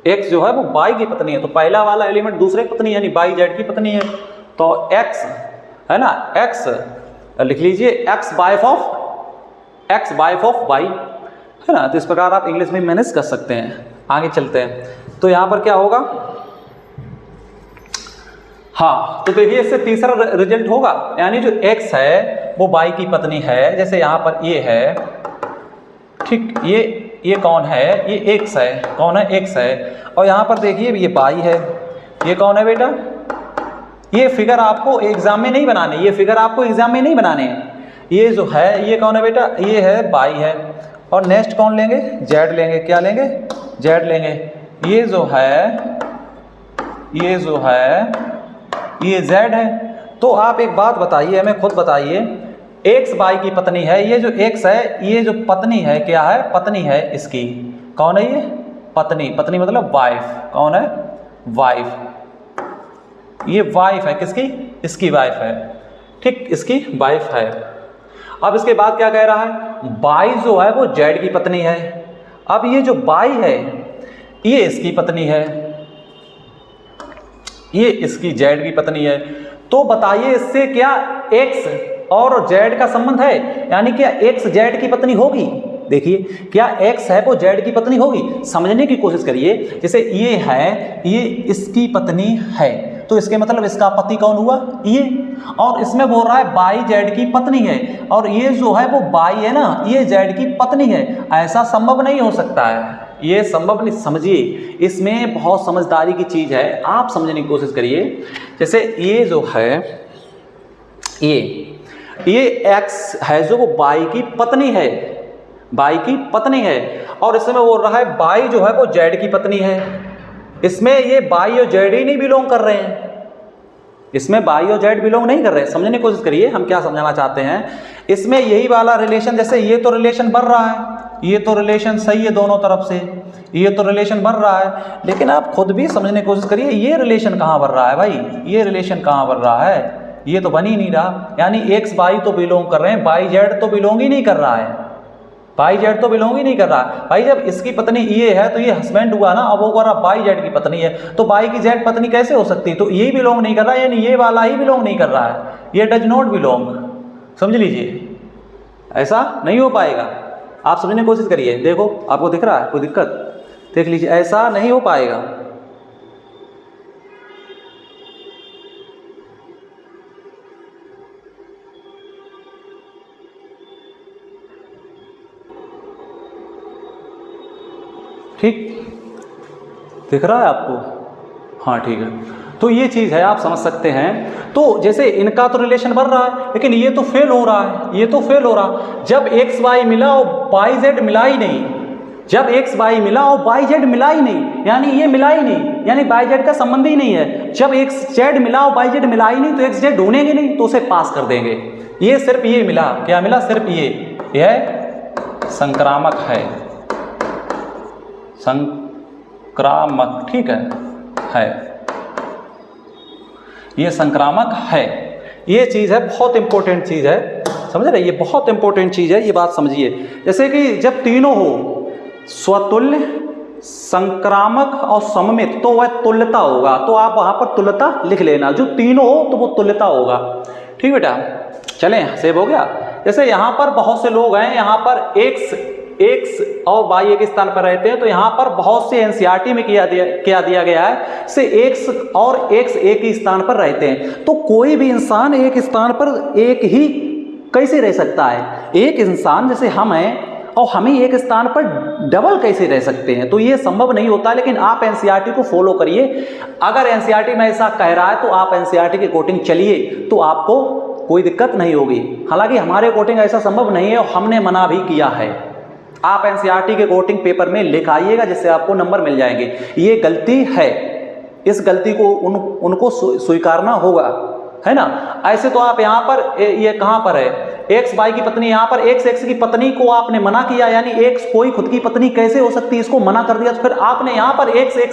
एक्स जो है वो बाई की पत्नी है, तो पहला वाला एलिमेंट दूसरे की पत्नी है, यानी बाई जेड की पत्नी है। तो एक्स है ना, एक्स लिख लीजिए, एक्स वाइफ ऑफ बाई, है ना। तो इस प्रकार आप इंग्लिश में मैनेज कर सकते हैं। आगे चलते हैं, तो यहाँ पर क्या होगा, हाँ, तो देखिए इससे तीसरा रिजल्ट होगा, यानी जो एक्स है वो बाई की पत्नी है। जैसे यहाँ पर ये है, ठीक, ये कौन है, ये एक्स है, कौन है, एक्स है। और यहाँ पर देखिए ये बाई है, ये कौन है बेटा, ये फिगर आपको एग्जाम में नहीं बनाने, ये फिगर आपको एग्जाम में नहीं बनाने। ये जो है ये कौन है बेटा, ये है बाई है। और नेक्स्ट कौन लेंगे, जेड लेंगे, क्या लेंगे, जेड लेंगे। ये जो है ये जेड है। तो आप एक बात बताइए, हमें खुद बताइए, एक्स बाई की पत्नी है, ये जो एक्स है, ये जो पत्नी है, क्या है, पत्नी है इसकी, कौन है ये, पत्नी, पत्नी मतलब वाइफ, कौन है, वाइफ, ये वाइफ है किसकी, इसकी वाइफ है, ठीक, इसकी वाइफ है। अब इसके बाद क्या कह रहा है, बाई जो है वो जेड की पत्नी है। अब ये जो बाई है ये इसकी पत्नी है, ये इसकी जेड की पत्नी है। तो बताइए इससे क्या एक्स और जेड का संबंध है, यानी क्या एक्स जेड की पत्नी होगी। देखिए क्या एक्स है वो जेड की पत्नी होगी, समझने की कोशिश करिए। जैसे ये है, ये इसकी पत्नी है, तो इसके मतलब इसका पति कौन हुआ, ये। और इसमें बोल रहा है बाई जेड की पत्नी है, और ये जो है वो बाई है ना, ये जेड की पत्नी है। ऐसा संभव नहीं हो सकता है, ये संभव नहीं। समझिए, इसमें बहुत समझदारी की चीज है, आप समझने की कोशिश करिए। जैसे ये जो है, ये एक्स है जो वो बाई की पत्नी है, बाई की पत्नी है। और इसमें बोल रहा है बाई जो है वो जेड की पत्नी है। इसमें ये बाई और जेड ही नहीं बिलोंग कर रहे हैं, इसमें वाई और जेड बिलोंग नहीं कर रहे हैं। समझने की कोशिश करिए हम क्या समझाना चाहते हैं। इसमें यही वाला रिलेशन, जैसे ये तो रिलेशन बन रहा है, ये तो रिलेशन सही है दोनों तरफ से, ये तो रिलेशन बन रहा है, लेकिन आप खुद भी समझने की कोशिश करिए ये रिलेशन कहाँ बन रहा है भाई, ये रिलेशन कहाँ बन रहा है, ये तो बन ही नहीं रहा। यानी एक्स वाई तो बिलोंग कर रहे हैं, वाई जेड तो बिलोंग ही नहीं कर रहा है, वाई जेड तो बिलोंग ही नहीं कर रहा है। भाई जब इसकी पत्नी ये है तो ये हस्बैंड हुआ ना, अब वो कह रहा वाई जेड की पत्नी है, तो वाई की जेड पत्नी कैसे हो सकती है, तो ये बिलोंग नहीं कर रहा है, यानी ये वाला ही बिलोंग नहीं कर रहा है, ये डज नॉट बिलोंग। समझ लीजिए, ऐसा नहीं हो पाएगा। आप समझने की कोशिश करिए, देखो आपको दिख रहा है कोई दिक्कत, देख लीजिए, ऐसा नहीं हो पाएगा। ठीक दिख रहा है आपको? हाँ ठीक है, तो ये चीज़ है, आप समझ सकते हैं। तो जैसे इनका तो रिलेशन बन रहा है, लेकिन ये तो फेल हो रहा है, ये तो फेल हो रहा। जब एक्स वाई मिला और वाई जेड मिला ही नहीं, जब एक्स वाई मिला और वाई जेड मिला ही नहीं, यानी ये मिला ही नहीं, यानी वाई जेड का संबंध ही नहीं है। जब एक्स जेड मिला और वाई जेड मिला ही नहीं, तो एक्स जेड ढूंढेंगे नहीं, तो उसे पास कर देंगे। ये सिर्फ ये मिला, क्या मिला, सिर्फ ये संक्रामक है, संक्रामक, ठीक है, ये संक्रामक है। ये चीज़ है, बहुत इंपॉर्टेंट चीज़ है, समझ रहे, ये बहुत इंपॉर्टेंट चीज़ है, ये बात समझिए। जैसे कि जब तीनों हो, स्वतुल्य, संक्रामक और सममित, तो वह तुल्यता होगा। तो आप वहां पर तुल्यता लिख लेना, जो तीनों हो तो वो तुल्यता होगा। ठीक बेटा, चलें, सेव हो गया। जैसे यहाँ पर बहुत से लोग हैं, यहाँ पर एक्स और वाई एक स्थान पर रहते हैं, तो यहाँ पर बहुत से एनसीईआरटी में क्या दिया गया है, से एक्स और एक्स एक ही स्थान पर रहते हैं। तो कोई भी इंसान एक स्थान पर एक ही कैसे रह सकता है? एक इंसान जैसे हम हैं और हमें एक स्थान पर डबल कैसे रह सकते हैं? तो ये संभव नहीं होता। लेकिन आप एनसीईआरटी को फॉलो करिए। अगर एनसीईआरटी में ऐसा कह रहा है तो आप एनसीईआरटी के अकॉर्डिंग चलिए, तो आपको कोई दिक्कत नहीं होगी। हालांकि हमारे अकॉर्डिंग ऐसा संभव नहीं है और हमने मना भी किया है। आप एनसीईआरटी के अकॉर्डिंग पेपर में लिख आइएगा, जिससे आपको नंबर मिल जाएंगे। ये गलती है, इस गलती को उनको स्वीकारना होगा, है ना। ऐसे तो आप यहाँ पर ये कहाँ पर है, एक्स वाई की पत्नी, यहाँ पर एक्स की पत्नी को आपने मना किया, यानी एक्स कोई खुद की पत्नी कैसे हो सकती है, इसको मना कर दिया। तो फिर आपने यहाँ पर एक्स एक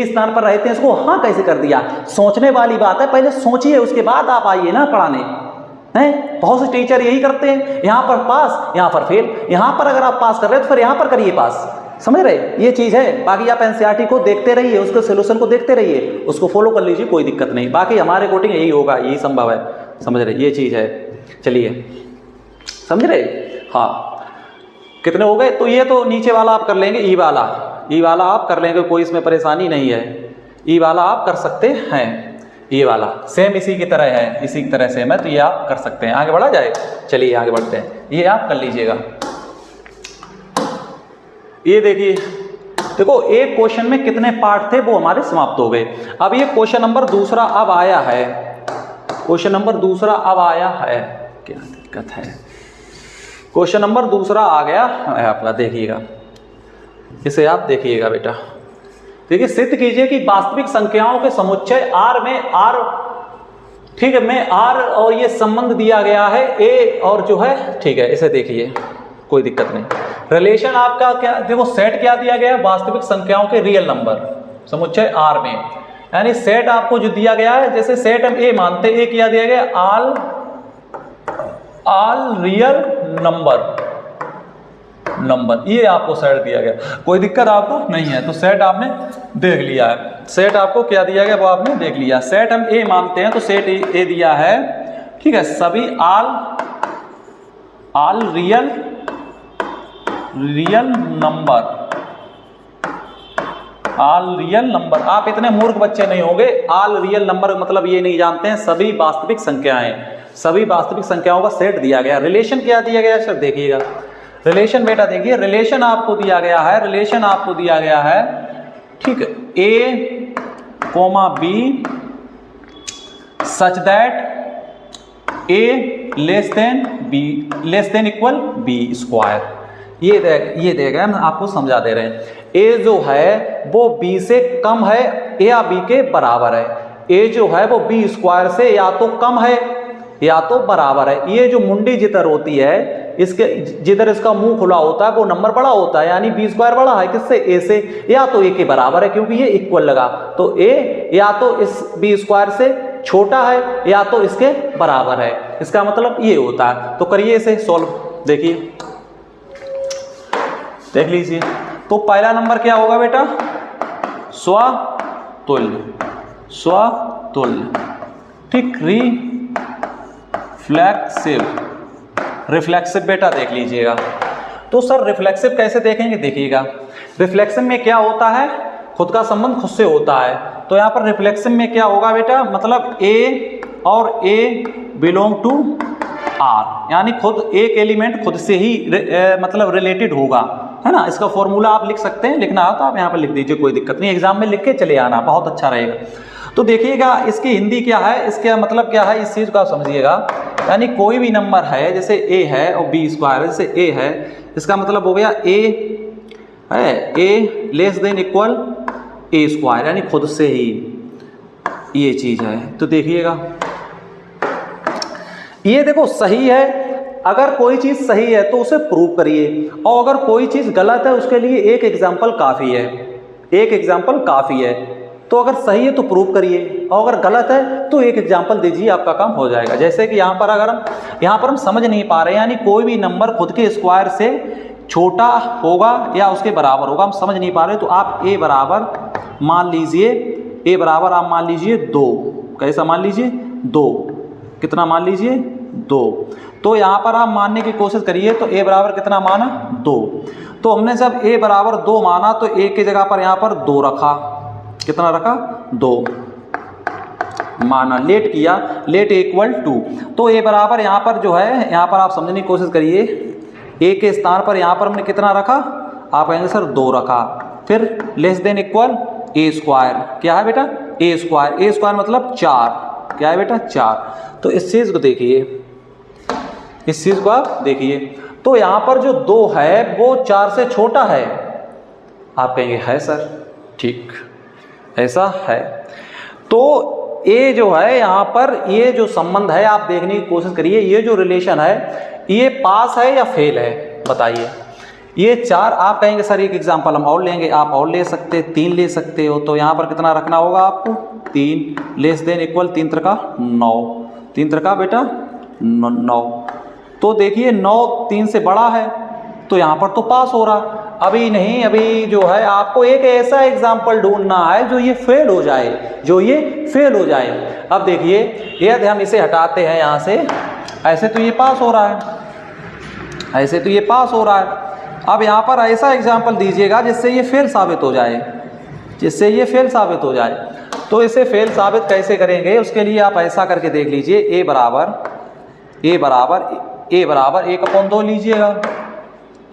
स्थान पर रहते हैं, इसको हाँ कैसे कर दिया? सोचने वाली बात है, पहले सोचिए, उसके बाद आप आइए ना पढ़ाने हैं। बहुत से टीचर यही करते हैं, यहाँ पर पास, यहाँ पर फेल। यहाँ पर अगर आप पास कर रहे हैं तो फिर यहाँ पर करिए पास, समझ रहे, ये चीज़ है। बाकी आप एनसीईआरटी को देखते रहिए, उसके सोल्यूशन को देखते रहिए, उसको फॉलो कर लीजिए, कोई दिक्कत नहीं। बाकी हमारे अकॉर्डिंग यही होगा, यही संभव है, समझ रहे, ये चीज़ है। चलिए, समझ रहे, हाँ, कितने हो गए? तो ये तो नीचे वाला आप कर लेंगे, ई वाला आप कर लेंगे, कोई इसमें परेशानी नहीं है। ई वाला आप कर सकते हैं, ये वाला सेम इसी की तरह है, इसी की तरह सेम है, तो ये आप कर सकते हैं। आगे बढ़ा जाए, चलिए आगे बढ़ते हैं, ये आप कर लीजिएगा। ये देखिए, देखो एक क्वेश्चन में कितने पार्ट थे वो हमारे समाप्त हो गए। अब ये क्वेश्चन नंबर दूसरा अब आया है, क्वेश्चन नंबर दूसरा अब आया है, क्या दिक्कत है? क्वेश्चन नंबर दूसरा आ गया है आपका, देखिएगा, इसे आप देखिएगा बेटा। देखिए, सिद्ध कीजिए कि वास्तविक संख्याओं के समुच्चय R में R, ठीक है, में R और ये संबंध दिया गया है A और जो है, ठीक है, इसे देखिए, कोई दिक्कत नहीं। रिलेशन आपका क्या, देखो सेट क्या दिया गया है, वास्तविक संख्याओं के रियल नंबर समुच्चय R में, यानी सेट आपको जो दिया गया है, जैसे सेट हम A मानते हैं, A क्या दिया गया, ऑल रियल नंबर, ये आपको सेट दिया गया, कोई दिक्कत आपको नहीं है। तो सेट आपने देख लिया है, सेट आपको क्या दिया गया वो आपने देख लिया। सेट हम ए मानते हैं, तो सेट ए दिया है, ठीक है, सभी ऑल रियल नंबर, आप इतने मूर्ख बच्चे नहीं होंगे। ऑल रियल नंबर मतलब ये नहीं जानते हैं, सभी वास्तविक संख्याएं, सभी वास्तविक संख्याओं का सेट दिया गया। रिलेशन क्या दिया गया सर, देखिएगा, रिलेशन बेटा देखिए, रिलेशन आपको दिया गया है, रिलेशन आपको दिया गया है, ठीक है, A, B such that A less than equal B square. ये देगा, हम आपको समझा दे रहे हैं। A जो है वो B से कम है या B के बराबर है, ए जो है वो बी स्क्वायर से या तो कम है या तो बराबर है। ये जो मुंडी जिधर होती है, इसके जिधर इसका मुंह खुला होता है वो नंबर बड़ा होता है, यानी बी स्क्वायर बड़ा है किससे, ए से, या तो ए के बराबर है क्योंकि ये इक्वल लगा, तो ए या तो इस बी स्क्वायर से छोटा है या तो इसके बराबर है, इसका मतलब ये होता है। तो करिए इसे सॉल्व, देखिए देख लीजिए। तो पहला नंबर क्या होगा बेटा, स्वतुल्य, स्वतुल्य, ठीक, रिफ्लेक्सिव बेटा देख लीजिएगा। तो सर रिफ्लेक्सिव कैसे देखेंगे, देखिएगा रिफ्लेक्सिव में क्या होता है, खुद का संबंध खुद से होता है। तो यहाँ पर रिफ्लेक्सिव में क्या होगा बेटा, मतलब ए और ए बिलोंग टू आर, यानी खुद एक एलिमेंट खुद से ही मतलब रिलेटेड होगा, है ना। इसका फॉर्मूला आप लिख सकते हैं, लिखना हो तो आप यहाँ पर लिख दीजिए, कोई दिक्कत नहीं, एग्जाम में लिख के चले आना, बहुत अच्छा रहेगा। तो देखिएगा इसकी हिंदी क्या है, इसका मतलब क्या है, इस चीज़ को आप समझिएगा। यानी कोई भी नंबर है, जैसे ए है और बी स्क्वायर है, जैसे ए है, इसका मतलब हो गया ए है, ए लेस देन इक्वल ए स्क्वायर, यानी खुद से ही ये चीज़ है। तो देखिएगा ये देखो सही है, अगर कोई चीज़ सही है तो उसे प्रूव करिए, और अगर कोई चीज़ गलत है उसके लिए एक एग्जाम्पल काफ़ी है, एक एग्जाम्पल काफ़ी है। तो अगर सही है तो प्रूव करिए, और अगर गलत है तो एक एग्जाम्पल दीजिए, आपका काम हो जाएगा। जैसे कि यहाँ पर अगर हम समझ नहीं पा रहे हैं, यानी कोई भी नंबर खुद के स्क्वायर से छोटा होगा या उसके बराबर होगा, हम समझ नहीं पा रहे, तो आप ए बराबर मान लीजिए, ए बराबर आप मान लीजिए 2, कैसा मान लीजिए 2, कितना मान लीजिए 2। तो यहाँ पर आप मानने की कोशिश करिए, तो ए बराबर कितना माना 2। तो हमने जब ए बराबर 2 माना तो ए की जगह पर यहाँ पर 2 रखा, कितना रखा 2 माना, लेट किया, लेट इक्वल टू। तो ए बराबर यहाँ पर जो है, यहाँ पर आप समझने की कोशिश करिए, ए के स्थान पर यहाँ पर हमने कितना रखा, आप कहेंगे सर 2 रखा, फिर लेस देन इक्वल ए स्क्वायर, क्या है बेटा ए स्क्वायर, ए स्क्वायर मतलब 4, क्या है बेटा 4। तो इस चीज़ को देखिए, इस चीज़ को आप देखिए, तो यहाँ पर जो 2 है वो 4 से छोटा है, आप कहेंगे है सर, ठीक ऐसा है। तो ये जो है यहाँ पर ये जो संबंध है आप देखने की कोशिश करिए, ये जो रिलेशन है ये पास है या फेल है, बताइए। ये 4, आप कहेंगे सर एक एग्जांपल हम और लेंगे, आप और ले सकते, 3 ले सकते हो। तो यहाँ पर कितना रखना होगा आपको 3 less than equal 3 Trika 9, 3 Trika बेटा 9। तो देखिए 9 3 से बड़ा है, तो यहाँ पर तो पास हो रहा। अभी नहीं, अभी जो है आपको एक ऐसा एग्जाम्पल ढूंढना है जो ये फेल हो जाए, जो ये फेल हो जाए। अब देखिए यदि हम इसे हटाते हैं यहाँ से, ऐसे तो ये पास हो रहा है, ऐसे तो ये पास हो रहा है। अब यहाँ पर ऐसा एग्जाम्पल दीजिएगा जिससे ये फेल साबित हो जाए, जिससे ये फेल साबित हो जाए। तो इसे फेल साबित कैसे करेंगे, उसके लिए आप ऐसा करके देख लीजिए, ए बराबर 1/2 लीजिएगा,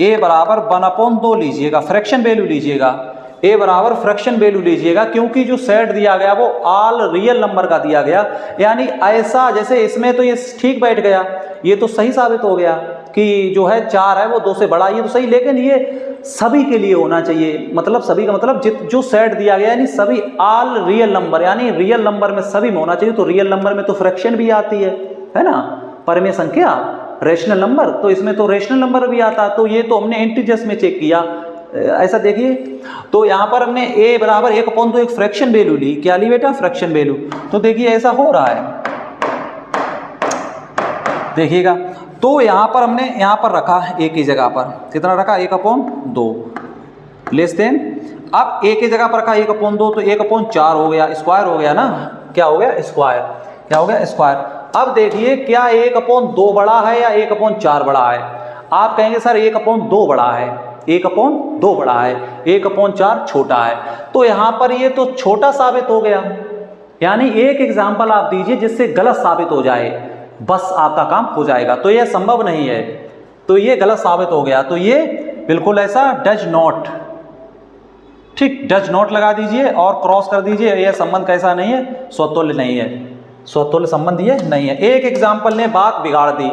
ए बराबर 1/2 लीजिएगा, फ्रैक्शन वैल्यू लीजिएगा, ए बराबर फ्रैक्शन वैल्यू लीजिएगा, क्योंकि जो सेट दिया गया वो ऑल रियल नंबर का दिया गया, यानी ऐसा जैसे इसमें तो ये ठीक बैठ गया, ये तो सही साबित हो गया कि जो है 4 है वो 2 से बड़ा, ये तो सही। लेकिन ये सभी के लिए होना चाहिए, मतलब सभी का मतलब जो सेट दिया गया यानी सभी ऑल रियल नंबर, यानी रियल नंबर में सभी में होना चाहिए। तो रियल नंबर में तो फ्रैक्शन भी आती है ना, परमेय संख्या रेशनल नंबर, तो इसमें तो रेशनल नंबर भी आता है। तो ये तो हमने इंटीजर्स में चेक किया, ऐसा देखिए। तो यहाँ पर हमने a बराबर 1/2 एक फ्रैक्शन वैल्यू ली, क्या ली बेटा फ्रैक्शन वैल्यू। तो देखिए ऐसा हो रहा है, देखिएगा। तो यहाँ पर हमने यहाँ पर रखा a की जगह पर कितना रखा 1/2 लेस देन, अब a की जगह पर रखा 1/2 तो 1/4 हो गया, स्क्वायर हो गया ना, क्या हो गया स्क्वायर, क्या हो गया स्क्वायर। अब देखिए क्या 1/2 बड़ा है या 1/4 बड़ा है, आप कहेंगे सर 1/2 बड़ा है, 1/2 बड़ा है, 1/4 छोटा है। तो यहाँ पर ये तो छोटा साबित हो गया, यानी एक एग्जाम्पल आप दीजिए जिससे गलत साबित हो जाए, बस आपका काम हो जाएगा। तो यह संभव नहीं है, तो ये गलत साबित हो गया, तो ये बिल्कुल ऐसा डज नॉट, ठीक डज नॉट लगा दीजिए और क्रॉस कर दीजिए। यह संबंध कैसा नहीं है, स्वतुल्य नहीं है, स्वतुल्य संबंध ये नहीं है। एक एग्जाम्पल ने बात बिगाड़ दी,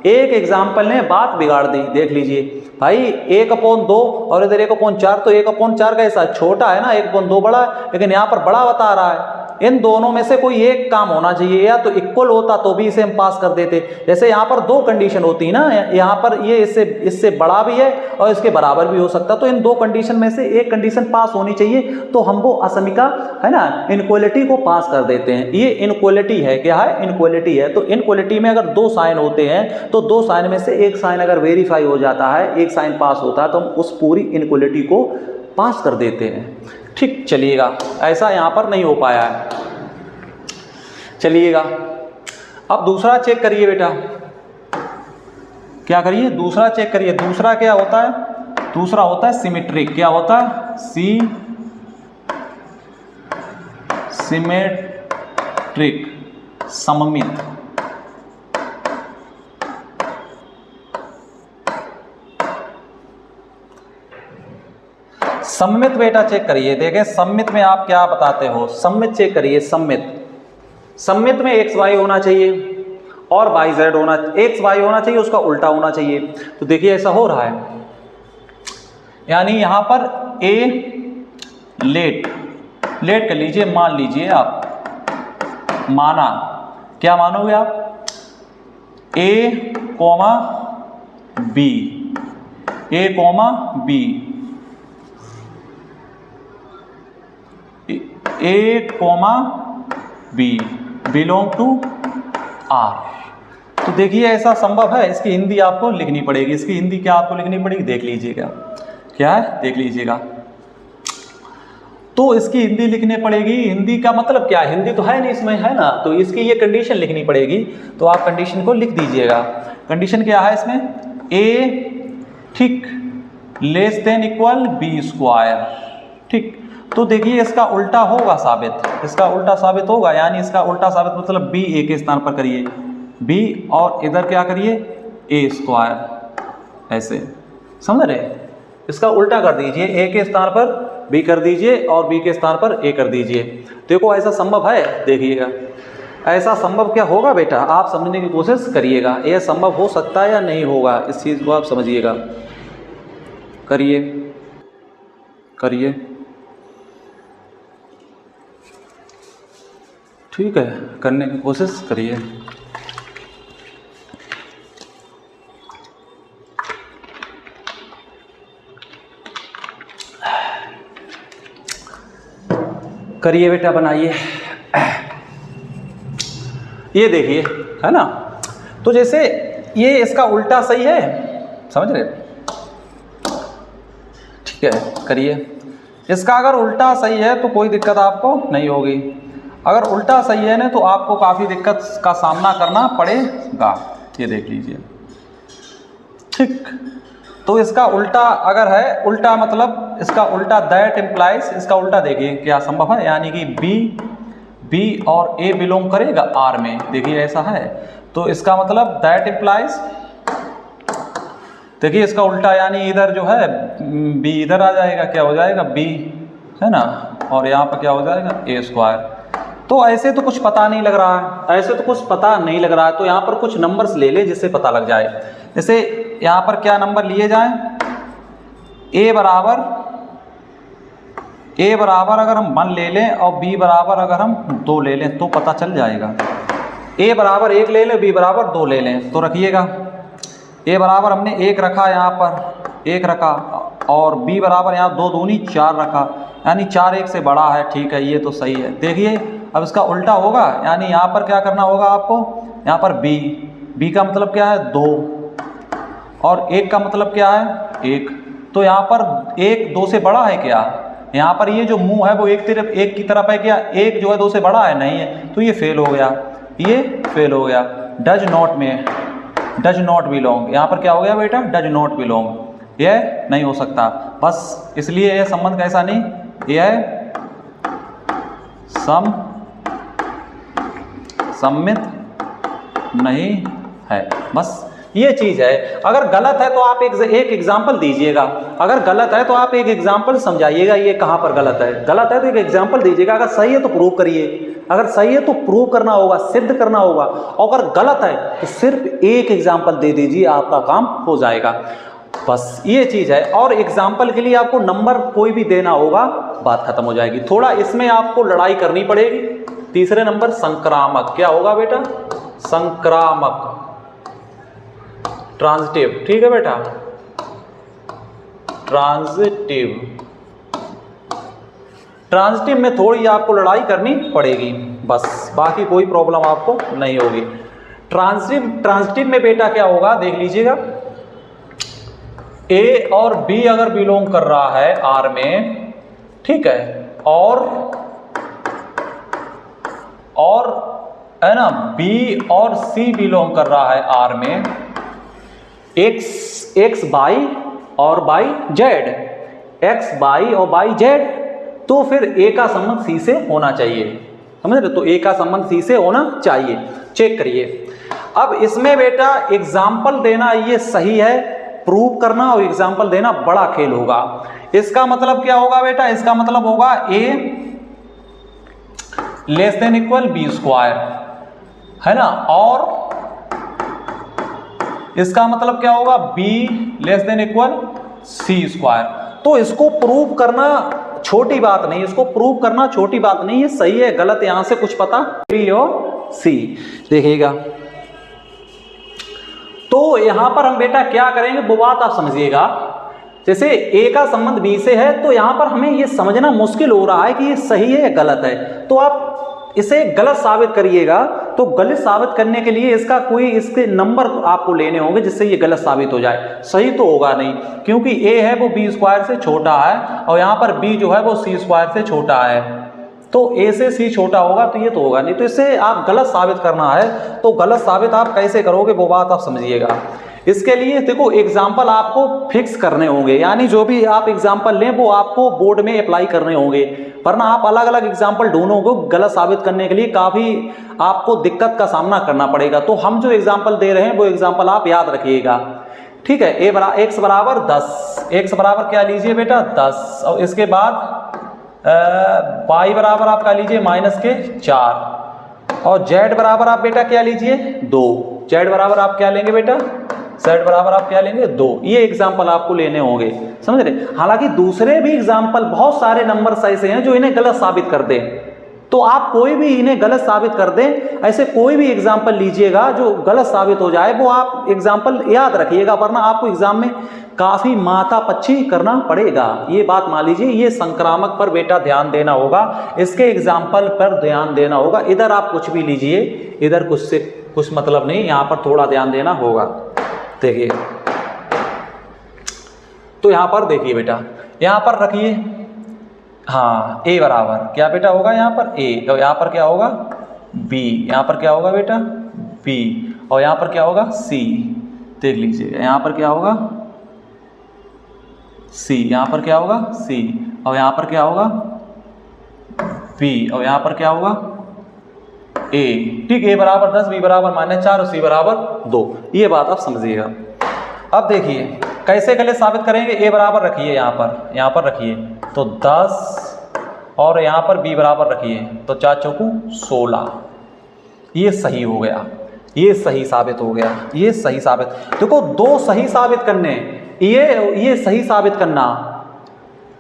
एक एग्जाम्पल ने बात बिगाड़ दी, देख लीजिए भाई 1/2 और इधर 1/4, तो 1/4 कैसा छोटा है ना, 1/2 बड़ा है, लेकिन यहाँ पर बड़ा बता रहा है, इन दोनों में से कोई एक काम होना चाहिए, या तो इक्वल होता तो भी इसे हम पास कर देते। जैसे यहाँ पर दो कंडीशन होती है ना, यहाँ पर ये इससे बड़ा भी है और इसके बराबर भी हो सकता, तो इन दो कंडीशन में से एक कंडीशन पास होनी चाहिए, तो हम वो असमिका है ना इनक्वलिटी को पास कर देते हैं। ये इनक्वलिटी है, क्या है? इनक्वलिटी है। तो इनक्वलिटी में अगर दो साइन होते हैं तो दो साइन में से एक साइन अगर वेरीफाई हो जाता है, एक साइन पास होता है, तो हम उस पूरी इनक्वलिटी को पास कर देते हैं। ठीक, चलिएगा, ऐसा यहाँ पर नहीं हो पाया है। चलिएगा, अब दूसरा चेक करिए बेटा, क्या करिए? दूसरा चेक करिए। दूसरा क्या होता है? दूसरा होता है सिमेट्रिक। क्या होता है? सिमेट्रिक, सममित। सममित बेटा चेक करिए, देखें सममित में आप क्या बताते हो। सममित चेक करिए। सममित में एक्स वाई होना चाहिए और वाई जेड होना, एक्स वाई होना चाहिए, उसका उल्टा होना चाहिए। तो देखिए ऐसा हो रहा है, यानी यहां पर ए लेट कर लीजिए, मान लीजिए आप, माना, क्या मानोगे आप? A comma B, A comma B, A comma B belong to R. तो देखिए ऐसा संभव है। इसकी हिंदी आपको लिखनी पड़ेगी। इसकी हिंदी क्या आपको लिखनी पड़ेगी? देख लीजिएगा, क्या है? देख लीजिएगा। तो इसकी हिंदी लिखनी पड़ेगी। हिंदी का मतलब क्या है? हिंदी तो है नहीं इसमें, है ना, तो इसकी ये कंडीशन लिखनी पड़ेगी। तो आप कंडीशन को लिख दीजिएगा। कंडीशन क्या है इसमें? ए ठीक less than equal B square. ठीक, तो देखिए इसका उल्टा होगा साबित, इसका उल्टा साबित होगा, यानी इसका उल्टा साबित मतलब बी ए के स्थान पर करिए बी, और इधर क्या करिए? ए स्क्वायर। ऐसे समझ रहे? इसका उल्टा कर दीजिए, ए के स्थान पर बी कर दीजिए और बी के स्थान पर ए कर दीजिए। देखो ऐसा संभव है, देखिएगा ऐसा संभव क्या होगा बेटा, आप समझने की कोशिश करिएगा। यह संभव हो सकता है या नहीं होगा, इस चीज़ को आप समझिएगा। करिए करिए, ठीक है, करने की कोशिश करिए। करिए बेटा, बनाइए। ये देखिए, है ना, तो जैसे ये इसका उल्टा सही है, समझ रहे? ठीक है, करिए। इसका अगर उल्टा सही है तो कोई दिक्कत आपको नहीं होगी, अगर उल्टा सही है ना तो आपको काफ़ी दिक्कत का सामना करना पड़ेगा। ये देख लीजिए, ठीक। तो इसका उल्टा अगर है, उल्टा मतलब इसका उल्टा दैट इम्प्लाइज, इसका उल्टा देखिए क्या संभव है, यानी कि बी और ए बिलोंग करेगा आर में। देखिए ऐसा है, तो इसका मतलब दैट इम्प्लाइज, देखिए इसका उल्टा, यानी इधर जो है बी इधर आ जाएगा, क्या हो जाएगा? बी, है ना, और यहाँ पर क्या हो जाएगा? ए स्क्वायर। तो ऐसे तो कुछ पता नहीं लग रहा है, ऐसे तो कुछ पता नहीं लग रहा है, तो यहाँ पर कुछ नंबर्स ले ले जिससे पता लग जाए। जैसे यहाँ पर क्या नंबर लिए जाएं? ए बराबर अगर हम 1 ले लें और बी बराबर अगर हम 2 ले लें तो पता चल जाएगा। ए बराबर 1 ले लें, बी बराबर 2 ले लें, तो रखिएगा ए बराबर हमने 1 रखा, यहाँ पर 1 रखा, और बी बराबर यहाँ 2 दूनी 4 रखा, यानी 4 1 से बड़ा है। ठीक है, ये तो सही है। देखिए अब इसका उल्टा होगा, यानी यहाँ पर क्या करना होगा आपको? यहाँ पर बी का मतलब क्या है? 2, और 1 का मतलब क्या है? 1। तो यहाँ पर 1 2 से बड़ा है क्या? यहाँ पर ये जो मुंह है वो एक की तरफ है क्या? 1 जो है 2 से बड़ा है? नहीं है, तो ये फेल हो गया, ये फेल हो गया। डज नॉट बिलोंग, यहाँ पर क्या हो गया बेटा? डज नॉट बिलोंग, यह नहीं हो सकता। बस इसलिए यह संबंध कैसा नहीं, यह सममित नहीं है। बस ये चीज़ है। अगर गलत है तो आप एक एग्जाम्पल दीजिएगा, अगर गलत है तो आप एक एग्जाम्पल समझाइएगा ये कहाँ पर गलत है। गलत है तो एक एग्जाम्पल दीजिएगा, अगर सही है तो प्रूव करिए, अगर सही है तो प्रूव करना होगा, सिद्ध करना होगा, और अगर गलत है तो सिर्फ एक एग्जाम्पल दे दीजिए, आपका काम हो जाएगा। बस ये चीज़ है। और एग्जाम्पल के लिए आपको नंबर कोई भी देना होगा, बात खत्म हो जाएगी। थोड़ा इसमें आपको लड़ाई करनी पड़ेगी। तीसरे नंबर संक्रामक, क्या होगा बेटा? संक्रामक, ट्रांजिटिव, ठीक है बेटा, ट्रांजिटिव। ट्रांजिटिव में थोड़ी आपको लड़ाई करनी पड़ेगी, बस, बाकी कोई प्रॉब्लम आपको नहीं होगी। ट्रांजिटिव में बेटा क्या होगा, देख लीजिएगा, ए और बी अगर बिलोंग कर रहा है आर में, ठीक है, और है ना, बी और सी बिलोंग कर रहा है आर में, एक्स बाई और बाई जेड, एक्स बाई और बाई जेड, तो फिर ए का संबंध सी से होना चाहिए, समझ रहे? तो ए का संबंध सी से होना चाहिए, चेक करिए। अब इसमें बेटा एग्जाम्पल देना ये सही है, प्रूव करना और एग्जाम्पल देना बड़ा खेल होगा। इसका मतलब क्या होगा बेटा? इसका मतलब होगा A less than equal B square, है ना, और इसका मतलब क्या होगा? B less than equal C square. तो इसको प्रूव करना छोटी बात नहीं, इसको प्रूव करना छोटी बात नहीं है, सही है गलत यहां से कुछ पता, बी और सी, देखिएगा। तो यहां पर हम बेटा क्या करेंगे वो बात आप समझिएगा। जैसे ए का संबंध बी से है, तो यहां पर हमें यह समझना मुश्किल हो रहा है कि ये सही है या गलत है, तो आप इसे गलत साबित करिएगा। तो गलत साबित करने के लिए इसके नंबर आपको लेने होंगे जिससे ये गलत साबित हो जाए, सही तो होगा नहीं, क्योंकि ए है वो बी स्क्वायर से छोटा है और यहाँ पर बी जो है वो सी स्क्वायर से छोटा है, तो ए से सी छोटा होगा तो ये तो होगा नहीं। तो इससे आप गलत साबित करना है, तो गलत साबित आप कैसे करोगे वो बात आप समझिएगा। इसके लिए देखो एग्जाम्पल आपको फिक्स करने होंगे, यानी जो भी आप एग्जाम्पल लें वो आपको बोर्ड में अप्लाई करने होंगे, वरना आप अलग अलग एग्जाम्पल ढूंढोगे गलत साबित करने के लिए काफ़ी आपको दिक्कत का सामना करना पड़ेगा। तो हम जो एग्जाम्पल दे रहे हैं वो एग्जाम्पल आप याद रखिएगा, ठीक है। एक्स बराबर 10, एक्स बराबर क्या लीजिए बेटा 10, और इसके बाद वाई बराबर आप क्या लीजिए -4, और जेड बराबर आप बेटा क्या लीजिए 2, जेड बराबर आप क्या लेंगे बेटा, जेड बराबर आप क्या लेंगे 2। ये एग्जाम्पल आपको लेने होंगे, समझ रहे। हालांकि दूसरे भी एग्जाम्पल बहुत सारे नंबर ऐसे हैं जो इन्हें गलत साबित कर दें, तो आप कोई भी इन्हें गलत साबित कर दें, ऐसे कोई भी एग्जाम्पल लीजिएगा जो गलत साबित हो जाए वो आप एग्जाम्पल याद रखिएगा, वरना आपको एग्जाम में काफ़ी माथापच्ची करना पड़ेगा। ये बात मान लीजिए, ये संक्रामक पर बेटा ध्यान देना होगा, इसके एग्जाम्पल पर ध्यान देना होगा। इधर आप कुछ भी लीजिए, इधर कुछ से कुछ मतलब नहीं, यहाँ पर थोड़ा ध्यान देना होगा। देखिए तो यहाँ पर देखिए बेटा, यहाँ पर रखिए, हाँ ए बराबर क्या बेटा होगा यहाँ पर ए, और यहाँ पर क्या होगा बी, यहाँ पर क्या होगा बेटा बी, और यहाँ पर क्या होगा सी, देख लीजिए यहाँ पर क्या होगा सी, यहाँ पर क्या होगा सी, और यहाँ पर क्या होगा बी, और यहाँ पर क्या होगा ए, ठीक। ए बराबर 10, बी बराबर -4 और सी बराबर 2, ये बात आप समझिएगा। अब देखिए कैसे गलत साबित करेंगे। ए बराबर रखिए यहाँ पर रखिए, तो 10 और यहाँ पर बी बराबर रखिए, तो 4 चौकू 16, ये सही हो गया, ये सही साबित हो गया, ये सही साबित। देखो दो सही साबित करने, ये सही साबित करना,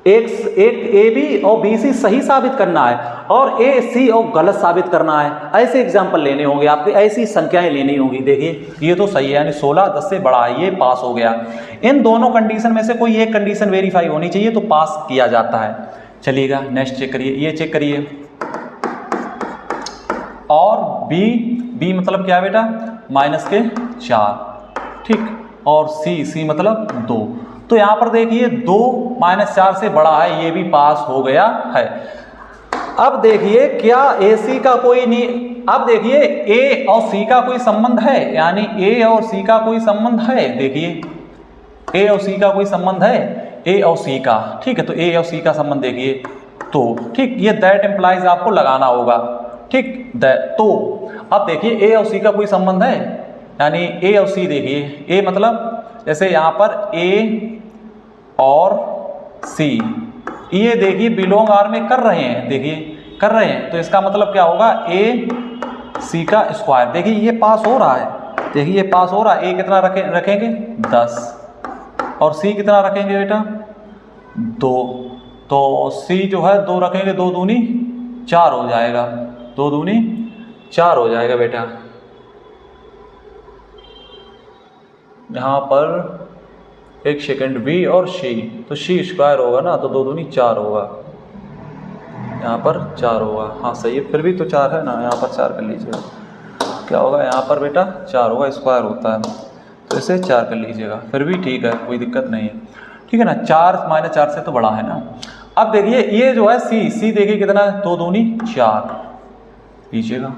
एक ए बी और बी सी सही साबित करना है, और ए सी और गलत साबित करना है। ऐसे एग्जाम्पल लेने होंगे आपके, ऐसी संख्याएं लेनी होंगी। देखिए ये तो सही है, यानी 16 10 से बड़ा है, ये पास हो गया। इन दोनों कंडीशन में से कोई एक कंडीशन वेरीफाई होनी चाहिए तो पास किया जाता है। चलिएगा नेक्स्ट चेक करिए, ये चेक करिए, और बी मतलब क्या है बेटा -4, ठीक, और सी मतलब 2। तो यहाँ पर देखिए 2 -4 से बड़ा है, ये भी पास हो गया है। अब देखिए क्या ए सी का कोई नहीं, अब देखिए ए और सी का कोई संबंध है, यानी ए और सी का कोई संबंध है। देखिए ए और सी का कोई संबंध है, ए और सी का, ठीक है। तो ए और सी का संबंध देखिए, तो ठीक, ये दैट एम्प्लाइज आपको लगाना होगा, ठीक। तो अब देखिए ए और सी का कोई संबंध है, यानी ए और सी, देखिए ए मतलब जैसे यहाँ पर ए और सी, ये देखिए बिलोंग आर में कर रहे हैं, देखिए कर रहे हैं, तो इसका मतलब क्या होगा ए सी का स्क्वायर। देखिए ये पास हो रहा है, देखिए ये पास हो रहा है। ए कितना रखेंगे 10, और सी कितना रखेंगे बेटा 2, तो सी जो है 2 रखेंगे, 2 दूनी 4 हो जाएगा, 2 दूनी 4 हो जाएगा बेटा। यहाँ पर एक सेकंड बी और सी, तो सी स्क्वायर होगा ना, तो 2 दूनी 4 होगा, यहाँ पर 4 होगा। हाँ सही है, फिर भी तो 4 है ना, यहाँ पर 4 कर लीजिएगा, क्या होगा यहाँ पर बेटा 4 होगा, स्क्वायर होता है तो इसे 4 कर लीजिएगा, फिर भी ठीक है, कोई दिक्कत नहीं है, ठीक है ना। 4 - 4 से तो बड़ा है ना। अब देखिए ये जो है सी देखिए कितना है, 2 दूनी 4 लीजिएगा,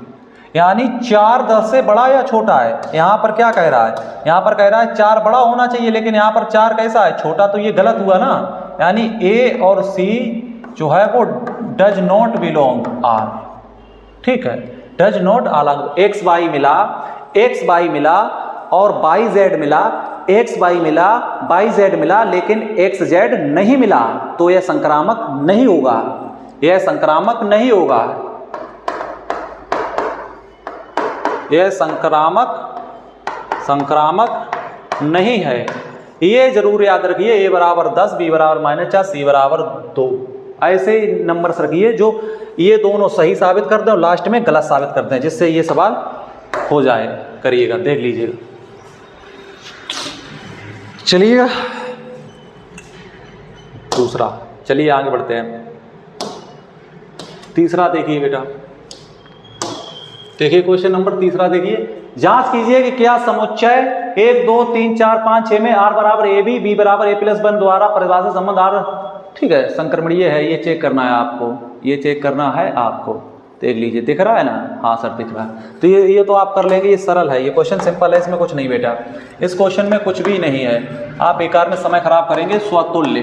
यानी 4 10 से बड़ा या छोटा है। यहाँ पर क्या कह रहा है, यहाँ पर कह रहा है 4 बड़ा होना चाहिए, लेकिन यहाँ पर 4 कैसा है, छोटा, तो ये गलत हुआ ना। यानी ए और सी जो है वो डज नॉट बिलोंग आर, ठीक है, डज नॉट अलग। एक्स वाई मिला और वाई जेड मिला, एक्स वाई मिला, वाई जेड मिला, लेकिन एक्स जेड नहीं मिला, तो यह संक्रामक नहीं होगा, यह संक्रामक नहीं होगा, यह संक्रामक नहीं है। ये जरूर याद रखिए, ए बराबर 10, बी बराबर -4, सी बराबर 2, ऐसे नंबर्स रखिए जो ये दोनों सही साबित कर दें और लास्ट में गलत साबित कर दें, जिससे ये सवाल हो जाए। करिएगा, देख लीजिएगा। चलिएगा दूसरा, चलिए आगे बढ़ते हैं। तीसरा देखिए बेटा, देखिए क्वेश्चन नंबर तीसरा देखिए, जांच कीजिए कि क्या समुच्चय 1 2 3 4 5 6 में आर बराबर ए बी, बी बराबर ए प्लस 1 द्वारा परिभाषित संबंध आर, ठीक है, संक्रमणीय है। ये चेक करना है आपको, ये चेक करना है आपको, देख लीजिए, दिख रहा है ना, हाँ सर दिख रहा है। तो ये तो आप कर लेंगे, ये सरल है, ये क्वेश्चन सिंपल है, इसमें कुछ नहीं बेटा, इस क्वेश्चन में कुछ भी नहीं है। आप बेकार में समय खराब करेंगे। स्वतुल्य,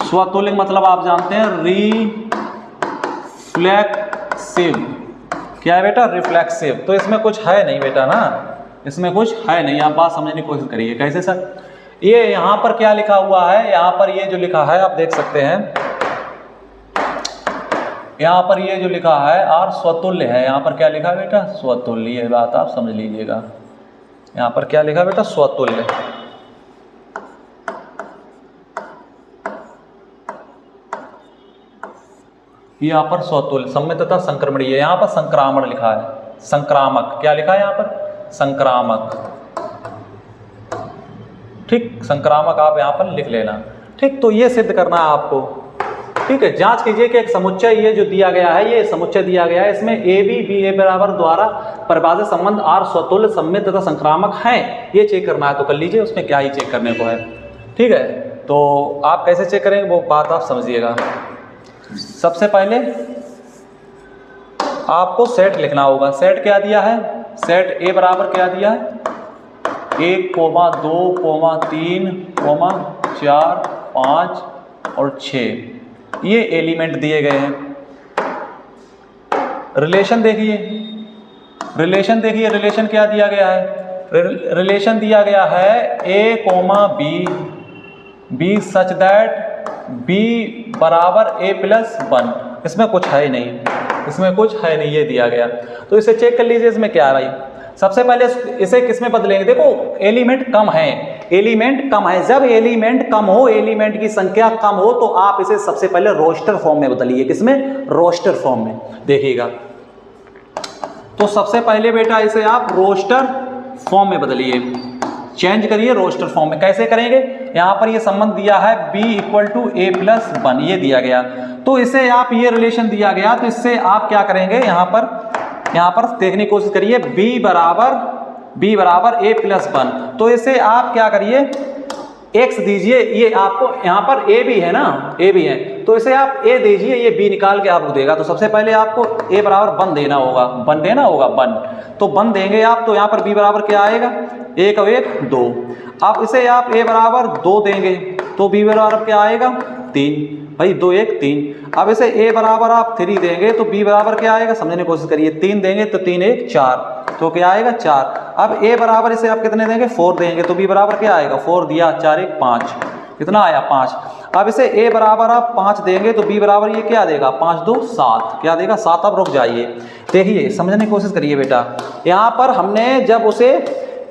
स्वतुल्य मतलब आप जानते हैं रिफ्लेक्सिव, क्या है बेटा, रिफ्लेक्सिव। तो इसमें कुछ है नहीं बेटा ना, इसमें कुछ है नहीं, आप बात समझने की कोशिश करिए। कैसे सर, ये यहाँ पर क्या लिखा हुआ है, यहाँ पर ये जो लिखा है आप देख सकते हैं, यहाँ पर ये जो लिखा है आर स्वतुल्य है। यहाँ पर क्या लिखा है बेटा, स्वतुल्य, ये बात आप समझ लीजिएगा। यहाँ पर क्या लिखा है बेटा, स्वतुल्य। यहाँ पर स्वतुल्य, सम्मित तथा संक्रमणीय, यहाँ पर संक्रामण लिखा है, संक्रामक, क्या लिखा है यहाँ पर, संक्रामक, ठीक, संक्रामक आप यहाँ पर लिख लेना, ठीक। तो ये सिद्ध करना है आपको, ठीक है। जांच कीजिए कि एक समुच्चय ये जो दिया गया है, ये समुच्चय दिया गया है, इसमें ए बी बी ए बराबर द्वारा परिभाषित संबंध आर स्वतुल्य, सम्मित तथा संक्रामक हैं, ये चेक करना है। तो कर लीजिए, उसमें क्या ही चेक करने को है, ठीक है। तो आप कैसे चेक करेंगे वो बात आप समझिएगा। सबसे पहले आपको सेट लिखना होगा। सेट क्या दिया है, सेट ए बराबर क्या दिया है, 1, 2, 3, 4, 5 और 6, ये एलिमेंट दिए गए हैं। रिलेशन देखिए, रिलेशन देखिए, रिलेशन क्या दिया गया है, रिलेशन दिया गया है a, b, b such that b बराबर a प्लस 1। इसमें कुछ है ही नहीं, इसमें कुछ है नहीं, ये दिया गया। तो इसे चेक कर लीजिए, इसमें क्या है भाई। सबसे पहले इसे किसमें बदलेंगे, देखो एलिमेंट कम है, एलिमेंट कम है। जब एलिमेंट कम हो, एलिमेंट की संख्या कम हो, तो आप इसे सबसे पहले रोस्टर फॉर्म में बदलिए। किसमें, रोस्टर फॉर्म में, देखिएगा। तो सबसे पहले बेटा इसे आप रोस्टर फॉर्म में बदलिए, चेंज करिए रोस्टर फॉर्म में। कैसे करेंगे, यहाँ पर ये संबंध दिया है b = a प्लस 1, ये दिया गया। तो इसे आप, ये रिलेशन दिया गया, तो इससे आप क्या करेंगे, यहाँ पर देखने की कोशिश करिए, b बराबर a प्लस 1। तो इसे आप क्या करिए, x दीजिए, ये आपको यहाँ पर a भी है ना, a भी है, तो इसे आप a दीजिए, ये b निकाल के आपको देगा। तो सबसे पहले आपको a बराबर 1 देना होगा, 1 देना होगा, 1। तो 1 देंगे आप, तो यहाँ पर b बराबर क्या आएगा, 1 और 1 2। अब इसे आप a बराबर 2 देंगे, तो b बराबर क्या आएगा, 3, भाई 2 1 3। अब इसे a बराबर आप 3 देंगे, तो b बराबर क्या आएगा, समझने की कोशिश करिए। 3 देंगे तो 3 1 4, तो क्या आएगा 4। अब a बराबर इसे आप कितने देंगे, 4 देंगे, तो b बराबर क्या आएगा, 4 दिया, 4 1 5, कितना आया 5। अब इसे a बराबर आप 5 देंगे, तो b बराबर ये क्या देगा, 5 2 7, क्या देगा 7। अब रुक जाइए, देखिए समझने की कोशिश करिए बेटा। यहाँ पर हमने जब उसे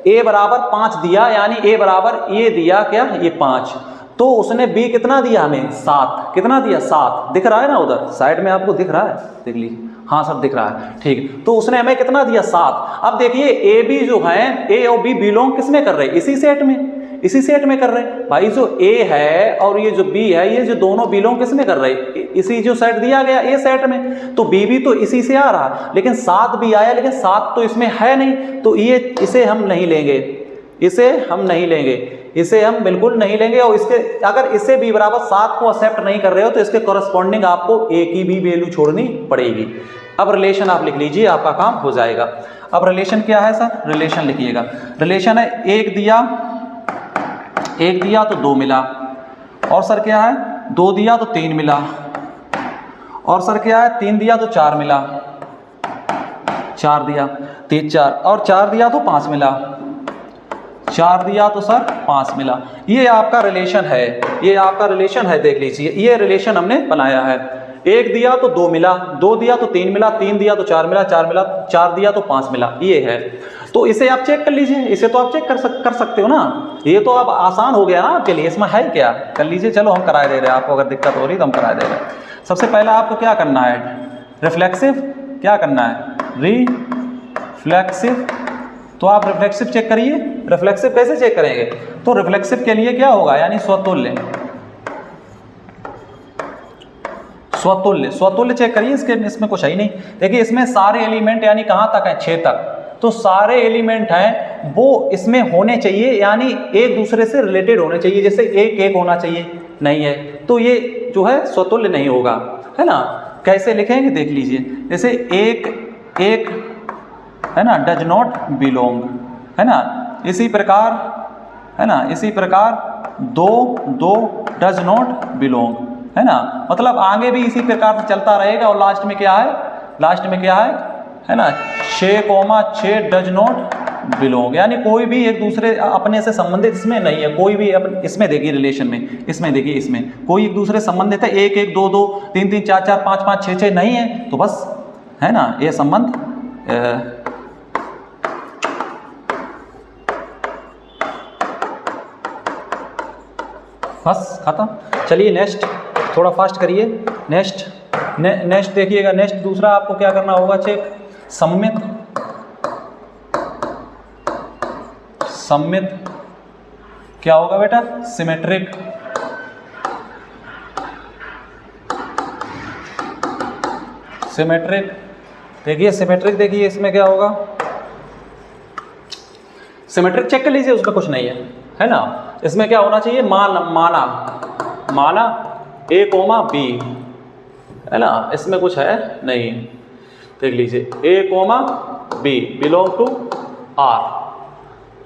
ए बराबर 5 दिया, यानी ए बराबर ये दिया क्या, ये 5, तो उसने बी कितना दिया हमें, 7, कितना दिया 7, दिख रहा है ना उधर साइड में आपको दिख रहा है, देख लीजिए, हाँ सर दिख रहा है, ठीक। तो उसने हमें कितना दिया 7। अब देखिए ए बी जो है, ए और बी बिलोंग किस में कर रहे हैं, इसी सेट में, इसी सेट में कर रहे हैं भाई। जो ए है और ये जो बी है, ये जो दोनों बिलोंग किस में कर रहे हैं, इसी जो सेट दिया गया ए सेट में, तो बी भी तो इसी से आ रहा, लेकिन 7 भी आया, लेकिन 7 तो इसमें है नहीं, तो ये इसे हम नहीं लेंगे, इसे हम नहीं लेंगे, इसे हम बिल्कुल नहीं लेंगे। और इसके अगर इसे बी बराबर 7 को एक्सेप्ट नहीं कर रहे हो तो इसके कॉरस्पॉन्डिंग आपको ए की भी वैल्यू छोड़नी पड़ेगी। अब रिलेशन आप लिख लीजिए, आपका काम हो जाएगा। अब रिलेशन क्या है सर, रिलेशन लिखिएगा। रिलेशन है 1 दिया तो 2 मिला, और सर क्या है 2 दिया तो 3 मिला, और सर क्या है 3 दिया तो 4 मिला, 4 दिया 3 4, और 4 दिया तो 5 मिला, 4 दिया तो सर 5 मिला। ये आपका रिलेशन है, ये आपका रिलेशन है, देख लीजिए ये रिलेशन हमने बनाया है। 1 दिया तो 2 मिला, 2 दिया तो 3 मिला, 3 दिया तो 4 मिला, 4 मिला, 4 दिया तो 5 मिला, ये है। तो इसे आप चेक कर लीजिए, इसे तो आप चेक कर सकते हो ना, ये तो अब आसान हो गया ना आपके लिए, इसमें है क्या, कर लीजिए। चलो हम कराए दे रहे हैं आपको, अगर दिक्कत हो रही तो हम कराए दे रहे हैं। सबसे पहले आपको क्या करना है, रिफ्लेक्सिव क्या करना है, रिफ्लेक्सिव। तो आप रिफ्लेक्सिव चेक करिए। रिफ्लेक्सिव कैसे चेक करेंगे, तो रिफ्लेक्सिव के लिए क्या होगा, यानी स्वतुल्य, स्वतुल्य, स्वतुल्य चेक करिए। इसमें कुछ है ही नहीं, देखिए इसमें सारे एलिमेंट यानी कहाँ तक है, 6 तक, तो सारे एलिमेंट हैं वो इसमें होने चाहिए, यानी एक दूसरे से रिलेटेड होने चाहिए। जैसे 1 1 होना चाहिए, नहीं है, तो ये जो है स्वतुल्य नहीं होगा, है ना। कैसे लिखेंगे देख लीजिए, जैसे 1 1 है ना, डज नॉट बिलोंग, है ना। इसी प्रकार है ना, इसी प्रकार 2 2 डज नॉट बिलोंग, है ना। मतलब आगे भी इसी प्रकार से चलता रहेगा। और लास्ट में क्या है, लास्ट में क्या है ना, 6,6 डज नॉट बिलोंग, यानी कोई भी एक दूसरे अपने से संबंधित इसमें नहीं है, कोई भी इसमें देखिए रिलेशन में, इसमें देखिए इसमें कोई एक दूसरे संबंधित है, 1 1 2 2 3 3 4 4 5 5 6 6 नहीं है, तो बस है ना ये संबंध बस खत्म। चलिए नेक्स्ट, थोड़ा फास्ट करिए। नेक्स्ट देखिएगा, नेक्स्ट दूसरा आपको क्या करना होगा, चेक सम्मित, सम्मित क्या होगा बेटा, सिमेट्रिक, सिमेट्रिक। देखिए सिमेट्रिक, देखिए इसमें क्या होगा, सिमेट्रिक चेक कर लीजिए, उसमें कुछ नहीं है ना। इसमें क्या होना चाहिए, माना A, B, है ना, इसमें कुछ है नहीं, देख लीजिए A, B belong to R,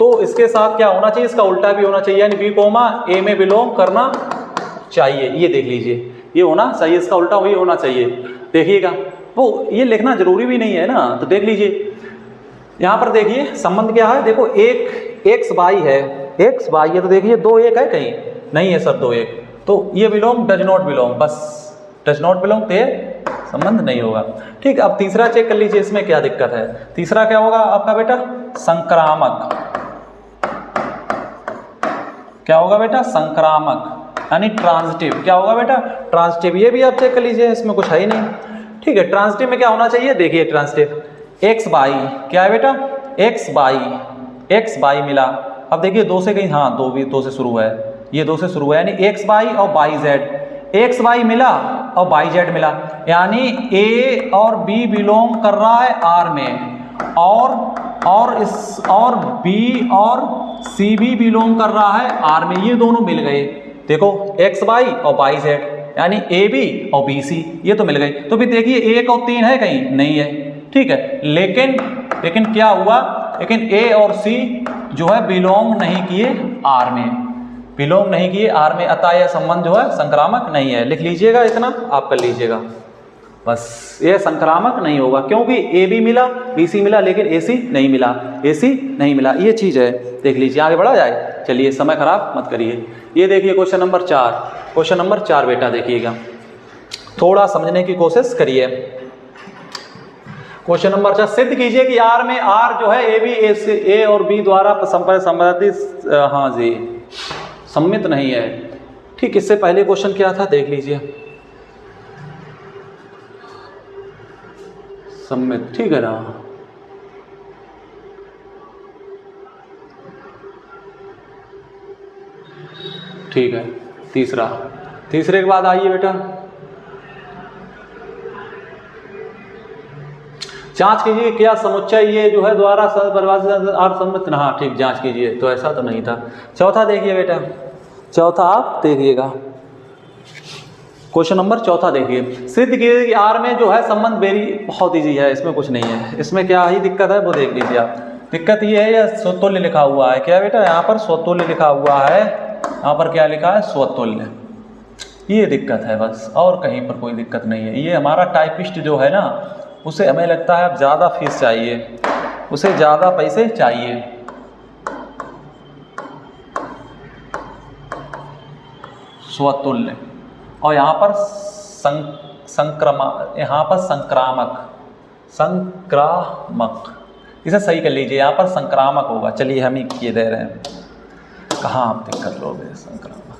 तो इसके साथ क्या होना चाहिए, इसका उल्टा भी होना चाहिए, यानी B, A में बिलोंग करना चाहिए। ये देख लीजिए, ये होना चाहिए, इसका उल्टा वही होना चाहिए। देखिएगा वो ये लिखना जरूरी भी नहीं है ना, तो देख लीजिए यहाँ पर देखिए संबंध क्या है, देखो एक x y है, x y है, तो देखिए 2 1 है, कहीं नहीं है सर 2 1, तो ये बिलोंग डज नॉट बिलोंग, बस डज नॉट बिलोंग, तो संबंध नहीं होगा। ठीक, अब तीसरा चेक कर लीजिए, इसमें क्या दिक्कत है। तीसरा क्या होगा आपका बेटा, संक्रामक, क्या होगा बेटा, संक्रामक, यानी ट्रांजिटिव, क्या होगा बेटा, ट्रांजिटिव। ये भी आप चेक कर लीजिए, इसमें कुछ है ही नहीं। ठीक है, ट्रांजिटिव में क्या होना चाहिए, देखिए ट्रांजिटिव x y, क्या है बेटा, x y मिला। अब देखिए 2 से कहीं, हाँ 2 से शुरू है, ये 2 से शुरू है, यानी x y और y z, x y मिला और y z मिला, यानी a और b बिलोंग कर रहा है R में, और b और c भी बिलोंग कर रहा है R में, ये दोनों मिल गए। देखो x y और y z, यानी a b और b c, ये तो मिल गए। तो फिर देखिए 1 और 3 है कहीं, नहीं है, ठीक है। लेकिन क्या हुआ, लेकिन A और C जो है बिलोंग नहीं किए R में, बिलोंग नहीं किए R में, अतः यह संबंध जो है संक्रामक नहीं है। लिख लीजिएगा, इतना आप कर लीजिएगा, बस ये संक्रामक नहीं होगा, क्योंकि AB मिला, BC मिला, लेकिन AC नहीं मिला, AC नहीं मिला, ये चीज़ है। देख लीजिए, आगे बढ़ा जाए, चलिए समय खराब मत करिए। ये देखिए क्वेश्चन नंबर 4, क्वेश्चन नंबर 4 बेटा देखिएगा, थोड़ा समझने की कोशिश करिए। क्वेश्चन नंबर 4, सिद्ध कीजिए कि आर में आर जो है ए बी ए और बी द्वारा संबंधित, हाँ जी, सम्मित नहीं है। ठीक, इससे पहले क्वेश्चन क्या था देख लीजिए। सम्मित, ठीक है ना। ठीक है, तीसरे के बाद आइए बेटा, जांच कीजिए क्या समुच्चय ये जो है द्वारा परिभाषित आर सम्मित, हाँ ठीक, जांच कीजिए। तो ऐसा तो नहीं था। चौथा देखिए बेटा, चौथा आप देखिएगा, क्वेश्चन नंबर 4 देखिए। सिद्ध कीजिए कि आर में जो है संबंध वेरी, बहुत ईजी है, इसमें कुछ नहीं है। इसमें क्या ही दिक्कत है वो देख लीजिए आप। दिक्कत ये है, यह स्वतुल्य लिखा हुआ है। क्या बेटा, यहाँ पर स्वतुल्य लिखा हुआ है, यहाँ पर क्या लिखा है, स्वतुल्य। ये दिक्कत है बस, और कहीं पर कोई दिक्कत नहीं है। ये हमारा टाइपिस्ट जो है ना, उसे हमें लगता है अब ज़्यादा फीस चाहिए, उसे ज़्यादा पैसे चाहिए। स्वतुल्य, और यहाँ पर संक्रामक, इसे सही कर लीजिए, यहाँ पर संक्रामक होगा। चलिए हम ही ये दे रहे हैं, कहाँ आप दिक्कत लोगे, संक्रामक।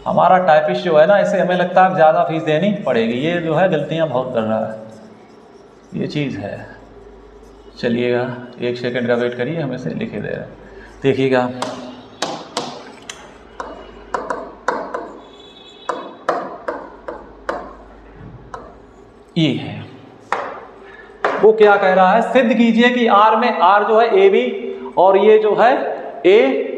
हमारा टाइपिस्ट जो है ना, इसे हमें लगता है ज़्यादा फीस देनी पड़ेगी। ये जो है गलतियाँ बहुत कर रहा है, ये चीज़ है। चलिएगा 1 सेकंड का वेट करिए, हम इसे लिखे दे रहे हैं, देखिएगा। ये है, वो क्या कह रहा है, सिद्ध कीजिए कि आर में, आर जो है ए बी और ये जो है ए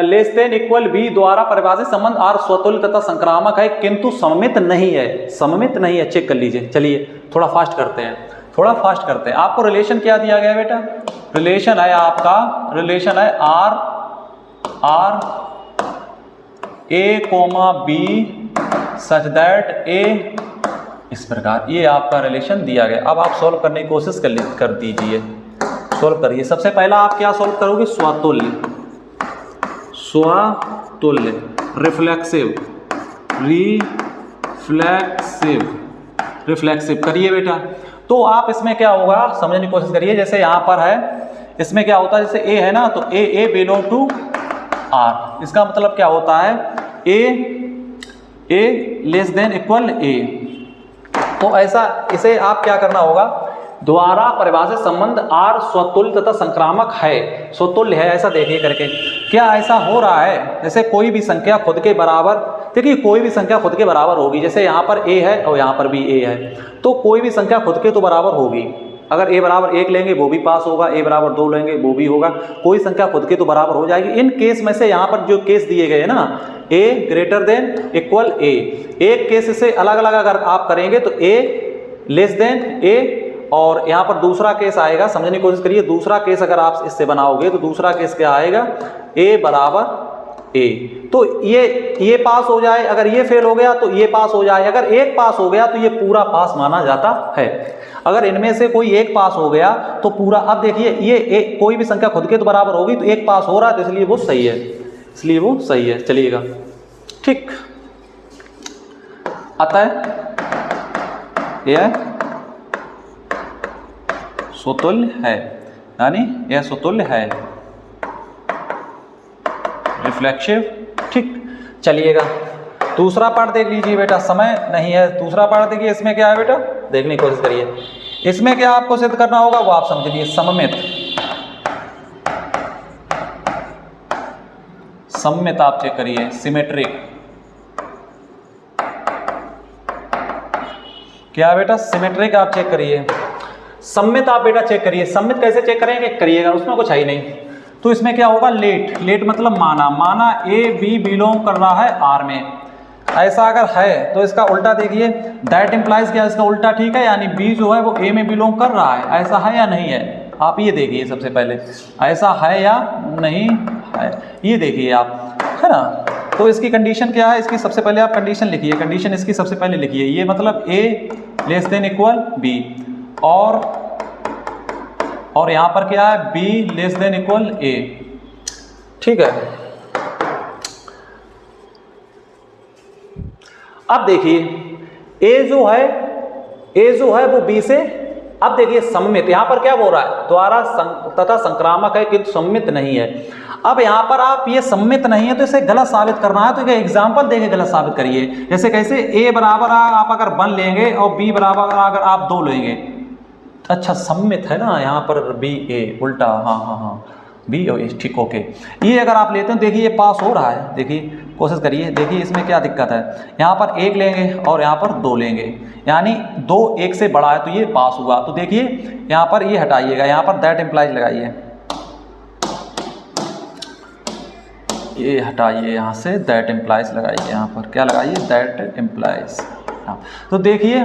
लेस देन इक्वल बी द्वारा परिभाषित संबंध आर स्वतुल्य तथा संक्रामक है, किंतु सममित नहीं है। सममित नहीं है, चेक कर लीजिए। चलिए थोड़ा फास्ट करते हैं, आपको रिलेशन क्या दिया गया बेटा, रिलेशन है आपका, रिलेशन है R A comma B such that A, इस प्रकार ये आपका रिलेशन दिया गया। अब आप सॉल्व करने की कोशिश कर दीजिए, सॉल्व करिए। सबसे पहला आप क्या सॉल्व करोगे, स्वतुल्य, रिफ्लेक्सिव करिए बेटा। तो आप इसमें क्या होगा समझने की कोशिश करिए। जैसे यहाँ पर है, इसमें क्या होता है, जैसे ए है ना, तो ए बिलोंग टू आर, इसका मतलब क्या होता है, ए लेस देन इक्वल ए। तो ऐसा, इसे आप क्या करना होगा, द्वारा परिभाषित संबंध आर स्वतुल्य तथा संक्रामक है, स्वतुल्य है, ऐसा देखिए करके। क्या ऐसा हो रहा है, जैसे कोई भी संख्या खुद के बराबर, देखिए कोई भी संख्या खुद के बराबर होगी। जैसे यहाँ पर a है और यहाँ पर भी a है, तो कोई भी संख्या खुद के तो बराबर होगी। अगर a बराबर 1 लेंगे वो भी पास होगा, a बराबर 2 लेंगे वो भी होगा, कोई संख्या खुद के तो बराबर हो जाएगी। इन केस में से यहाँ पर जो केस दिए गए ना, a greater than equal a, एक केस से अलग अलग अगर आप करेंगे तो a लेस देन a, और यहाँ पर दूसरा केस आएगा, समझने की कोशिश करिए। दूसरा केस अगर आप इससे बनाओगे तो दूसरा केस क्या आएगा, a बराबर a। तो ये पास हो जाए, अगर ये फेल हो गया तो ये पास हो जाए, अगर एक पास हो गया तो ये पूरा पास माना जाता है। अगर इनमें से कोई एक पास हो गया तो पूरा, अब देखिए ये कोई भी संख्या खुद के तो बराबर होगी, तो एक पास हो रहा है तो इसलिए वो सही है, इसलिए वो सही है। चलिएगा, ठीक, अतः यह स्वतुल्य है, यानी यह स्वतुल्य है, रिफ्लेक्सिव। ठीक, चलिएगा दूसरा पार्ट देख लीजिए बेटा, समय नहीं है। दूसरा पार्ट देखिए, इसमें क्या है बेटा, देखने की कोशिश करिए। इसमें क्या आपको सिद्ध करना होगा वो आप समझिए। सममित आप चेक करिए, सिमेट्रिक। क्या बेटा, सिमेट्रिक आप चेक करिए। सम्मित आप बेटा चेक करिए। सम्मित कैसे चेक करेंगे, करिएगा, उसमें कुछ है ही नहीं। तो इसमें क्या होगा, लेट मतलब माना ए बी बिलोंग कर रहा है आर में, ऐसा अगर है तो इसका उल्टा देखिए, दैट इंप्लाइज क्या, इसका उल्टा, ठीक है, यानी बी जो है वो ए में बिलोंग कर रहा है, ऐसा है या नहीं है, आप ये देखिए सबसे पहले, ऐसा है या नहीं है, ये देखिए आप, है ना। तो इसकी कंडीशन क्या है, इसकी सबसे पहले आप कंडीशन लिखिए, कंडीशन इसकी सबसे पहले लिखिए, ये मतलब ए लेस देन इक्वल बी, और यहाँ पर क्या है, बी लेस देन इक्वल ए, ठीक है। अब देखिए ए जो है वो बी से अब देखिए सममित, यहाँ पर क्या बोल रहा है, द्वारा तथा संक्रामक है किंतु सममित नहीं है। अब यहाँ पर आप ये सममित नहीं है तो इसे गलत साबित करना है, तो एक एग्जाम्पल देके गलत साबित करिए। जैसे कैसे, ए बराबर आप अगर 1 लेंगे और बी बराबर अगर आप 2 लेंगे, अच्छा सममित है ना यहाँ पर, बी ए उल्टा, हाँ बी ओ ए, ठीक ओके। ये अगर आप लेते हैं देखिए ये पास हो रहा है, देखिए कोशिश करिए, देखिए इसमें क्या दिक्कत है, यहाँ पर 1 लेंगे और यहाँ पर 2 लेंगे, यानी 2 1 से बड़ा है तो ये पास हुआ। तो देखिए यहाँ पर ये हटाइएगा, यहाँ पर दैट इम्प्लाइज लगाइए, ये हटाइए यहाँ से, दैट इम्प्लाइज लगाइए, यहाँ पर क्या लगाइए, दैट इम्प्लाइज। हाँ तो देखिए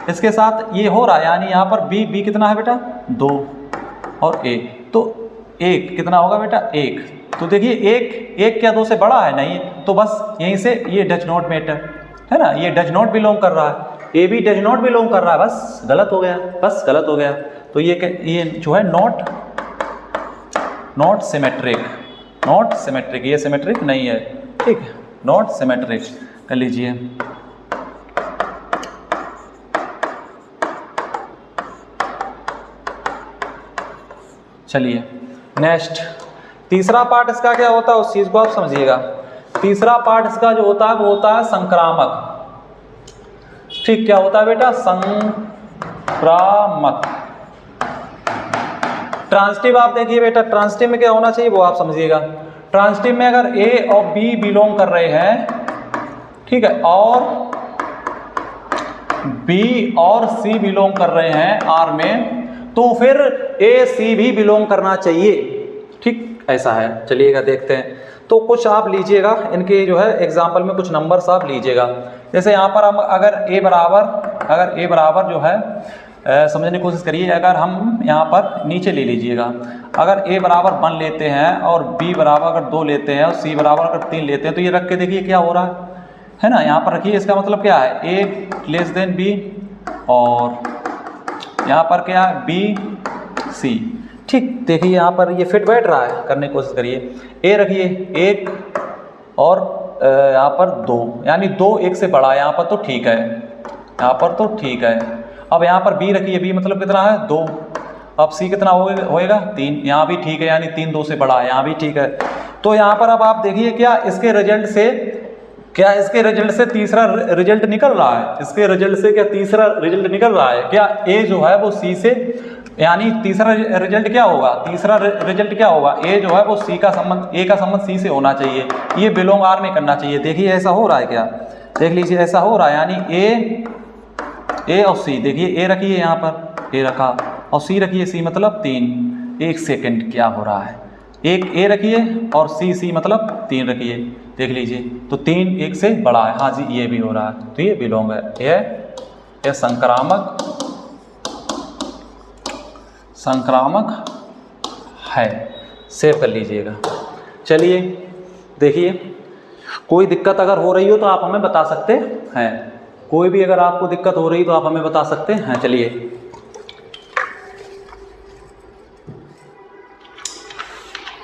इसके साथ ये हो रहा है, यानी यहाँ पर बी कितना है बेटा 2 और ए, तो 1 कितना होगा बेटा 1। तो देखिए 1 क्या 2 से बड़ा है, नहीं, तो बस यहीं से ये डज नॉट मैटर है ना, ये डज नॉट बिलोंग कर रहा है, ए भी डज नॉट बिलोंग कर रहा है, बस गलत हो गया, बस गलत हो गया। तो ये जो है नॉट सिमेट्रिक, ये सिमेट्रिक नहीं है, ठीक है, नॉट सिमेट्रिक कर लीजिए। चलिए नेक्स्ट, तीसरा पार्ट इसका क्या होता है उस चीज को आप समझिएगा। तीसरा पार्ट इसका जो होता है वो होता है संक्रामक। ठीक, क्या होता है बेटा, संक्रामक। ट्रांसिटिव आप देखिए बेटा, ट्रांसिटिव में क्या होना चाहिए वो आप समझिएगा। ट्रांसिटिव में अगर ए और बी बिलोंग कर रहे हैं, ठीक है, और बी और सी बिलोंग कर रहे हैं आर में, तो फिर ए सी भी बिलोंग करना चाहिए। ठीक, ऐसा है। चलिएगा देखते हैं, तो कुछ आप लीजिएगा इनके जो है एग्जाम्पल में कुछ नंबर्स आप लीजिएगा। जैसे यहाँ पर हम अगर ए बराबर जो है समझने की कोशिश करिए, अगर हम यहाँ पर नीचे ले लीजिएगा, अगर ए बराबर 1 लेते हैं और बी बराबर अगर 2 लेते हैं और सी बराबर अगर 3 लेते हैं, तो ये रख के देखिए क्या हो रहा है ना, यहाँ पर रखिए, इसका मतलब क्या है, ए लेस देन बी, और यहाँ पर क्या है, बी सी। ठीक, देखिए यहाँ पर ये फिट बैठ रहा है, करने की कोशिश करिए। ए रखिए 1 और यहाँ पर 2, यानी 2 1 से बड़ा है, यहाँ पर तो ठीक है, यहाँ पर तो ठीक है। अब यहाँ पर बी रखिए, बी मतलब कितना है 2, अब सी कितना होएगा 3, यहाँ भी ठीक है, यानी 3 2 से बड़ा है, यहाँ भी ठीक है। तो यहाँ पर अब आप देखिए क्या इसके रिजल्ट से तीसरा रिजल्ट निकल रहा है, इसके रिजल्ट से क्या तीसरा रिजल्ट निकल रहा है, क्या ए जो है वो सी से, यानी तीसरा रिजल्ट क्या होगा, तीसरा रिजल्ट क्या होगा, ए जो है वो सी का संबंध, ए का संबंध सी से होना चाहिए, ये बिलोंग आर में करना चाहिए। देखिए ऐसा हो रहा है क्या, देख लीजिए ऐसा हो रहा है, यानी ए और सी, देखिए ए रखिए यहाँ पर, ए रखा और सी रखिए, सी मतलब 3। 1 सेकेंड, क्या हो रहा है, एक ए रखिए और सी मतलब 3 रखिए, देख लीजिए, तो 3 1 से बड़ा है, हाँ जी ये भी हो रहा है, तो ये बिलोंग है, ये संक्रामक है। सेव कर लीजिएगा। चलिए देखिए, कोई दिक्कत अगर हो रही हो तो आप हमें बता सकते हैं, कोई भी अगर आपको दिक्कत हो रही तो आप हमें बता सकते हैं। चलिए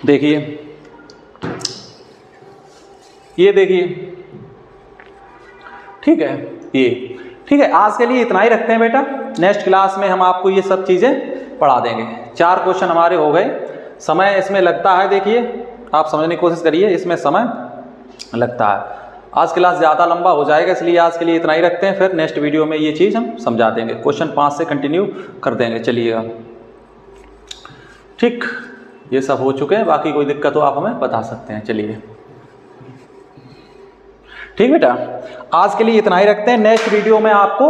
देखिए, ये देखिए, ठीक है, ये ठीक है। आज के लिए इतना ही रखते हैं बेटा, नेक्स्ट क्लास में हम आपको ये सब चीज़ें पढ़ा देंगे। 4 क्वेश्चन हमारे हो गए, समय इसमें लगता है, देखिए आप समझने की कोशिश करिए, इसमें समय लगता है। आज क्लास ज़्यादा लंबा हो जाएगा, इसलिए आज के लिए इतना ही रखते हैं, फिर नेक्स्ट वीडियो में ये चीज़ हम समझा देंगे, क्वेश्चन 5 से कंटिन्यू कर देंगे। चलिएगा, ठीक, ये सब हो चुके हैं, बाकी कोई दिक्कत हो आप हमें बता सकते हैं। चलिए ठीक बेटा, आज के लिए इतना ही रखते हैं, नेक्स्ट वीडियो में आपको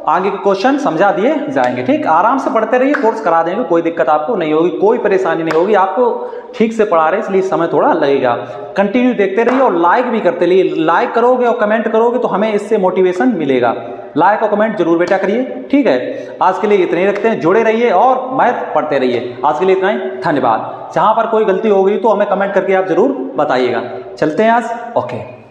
आगे के क्वेश्चन समझा दिए जाएंगे। ठीक, आराम से पढ़ते रहिए, कोर्स करा देंगे, कोई दिक्कत आपको नहीं होगी, कोई परेशानी नहीं होगी, आपको ठीक से पढ़ा रहे इसलिए समय थोड़ा लगेगा। कंटिन्यू देखते रहिए और लाइक भी करते रहिए, लाइक करोगे और कमेंट करोगे तो हमें इससे मोटिवेशन मिलेगा। लाइक और कमेंट जरूर बेटा करिए। ठीक है, आज के लिए इतने ही रखते हैं, जुड़े रहिए और मैथ पढ़ते रहिए। आज के लिए इतना ही, धन्यवाद। जहाँ पर कोई गलती हो गई तो हमें कमेंट करके आप जरूर बताइएगा। चलते हैं आज, ओके।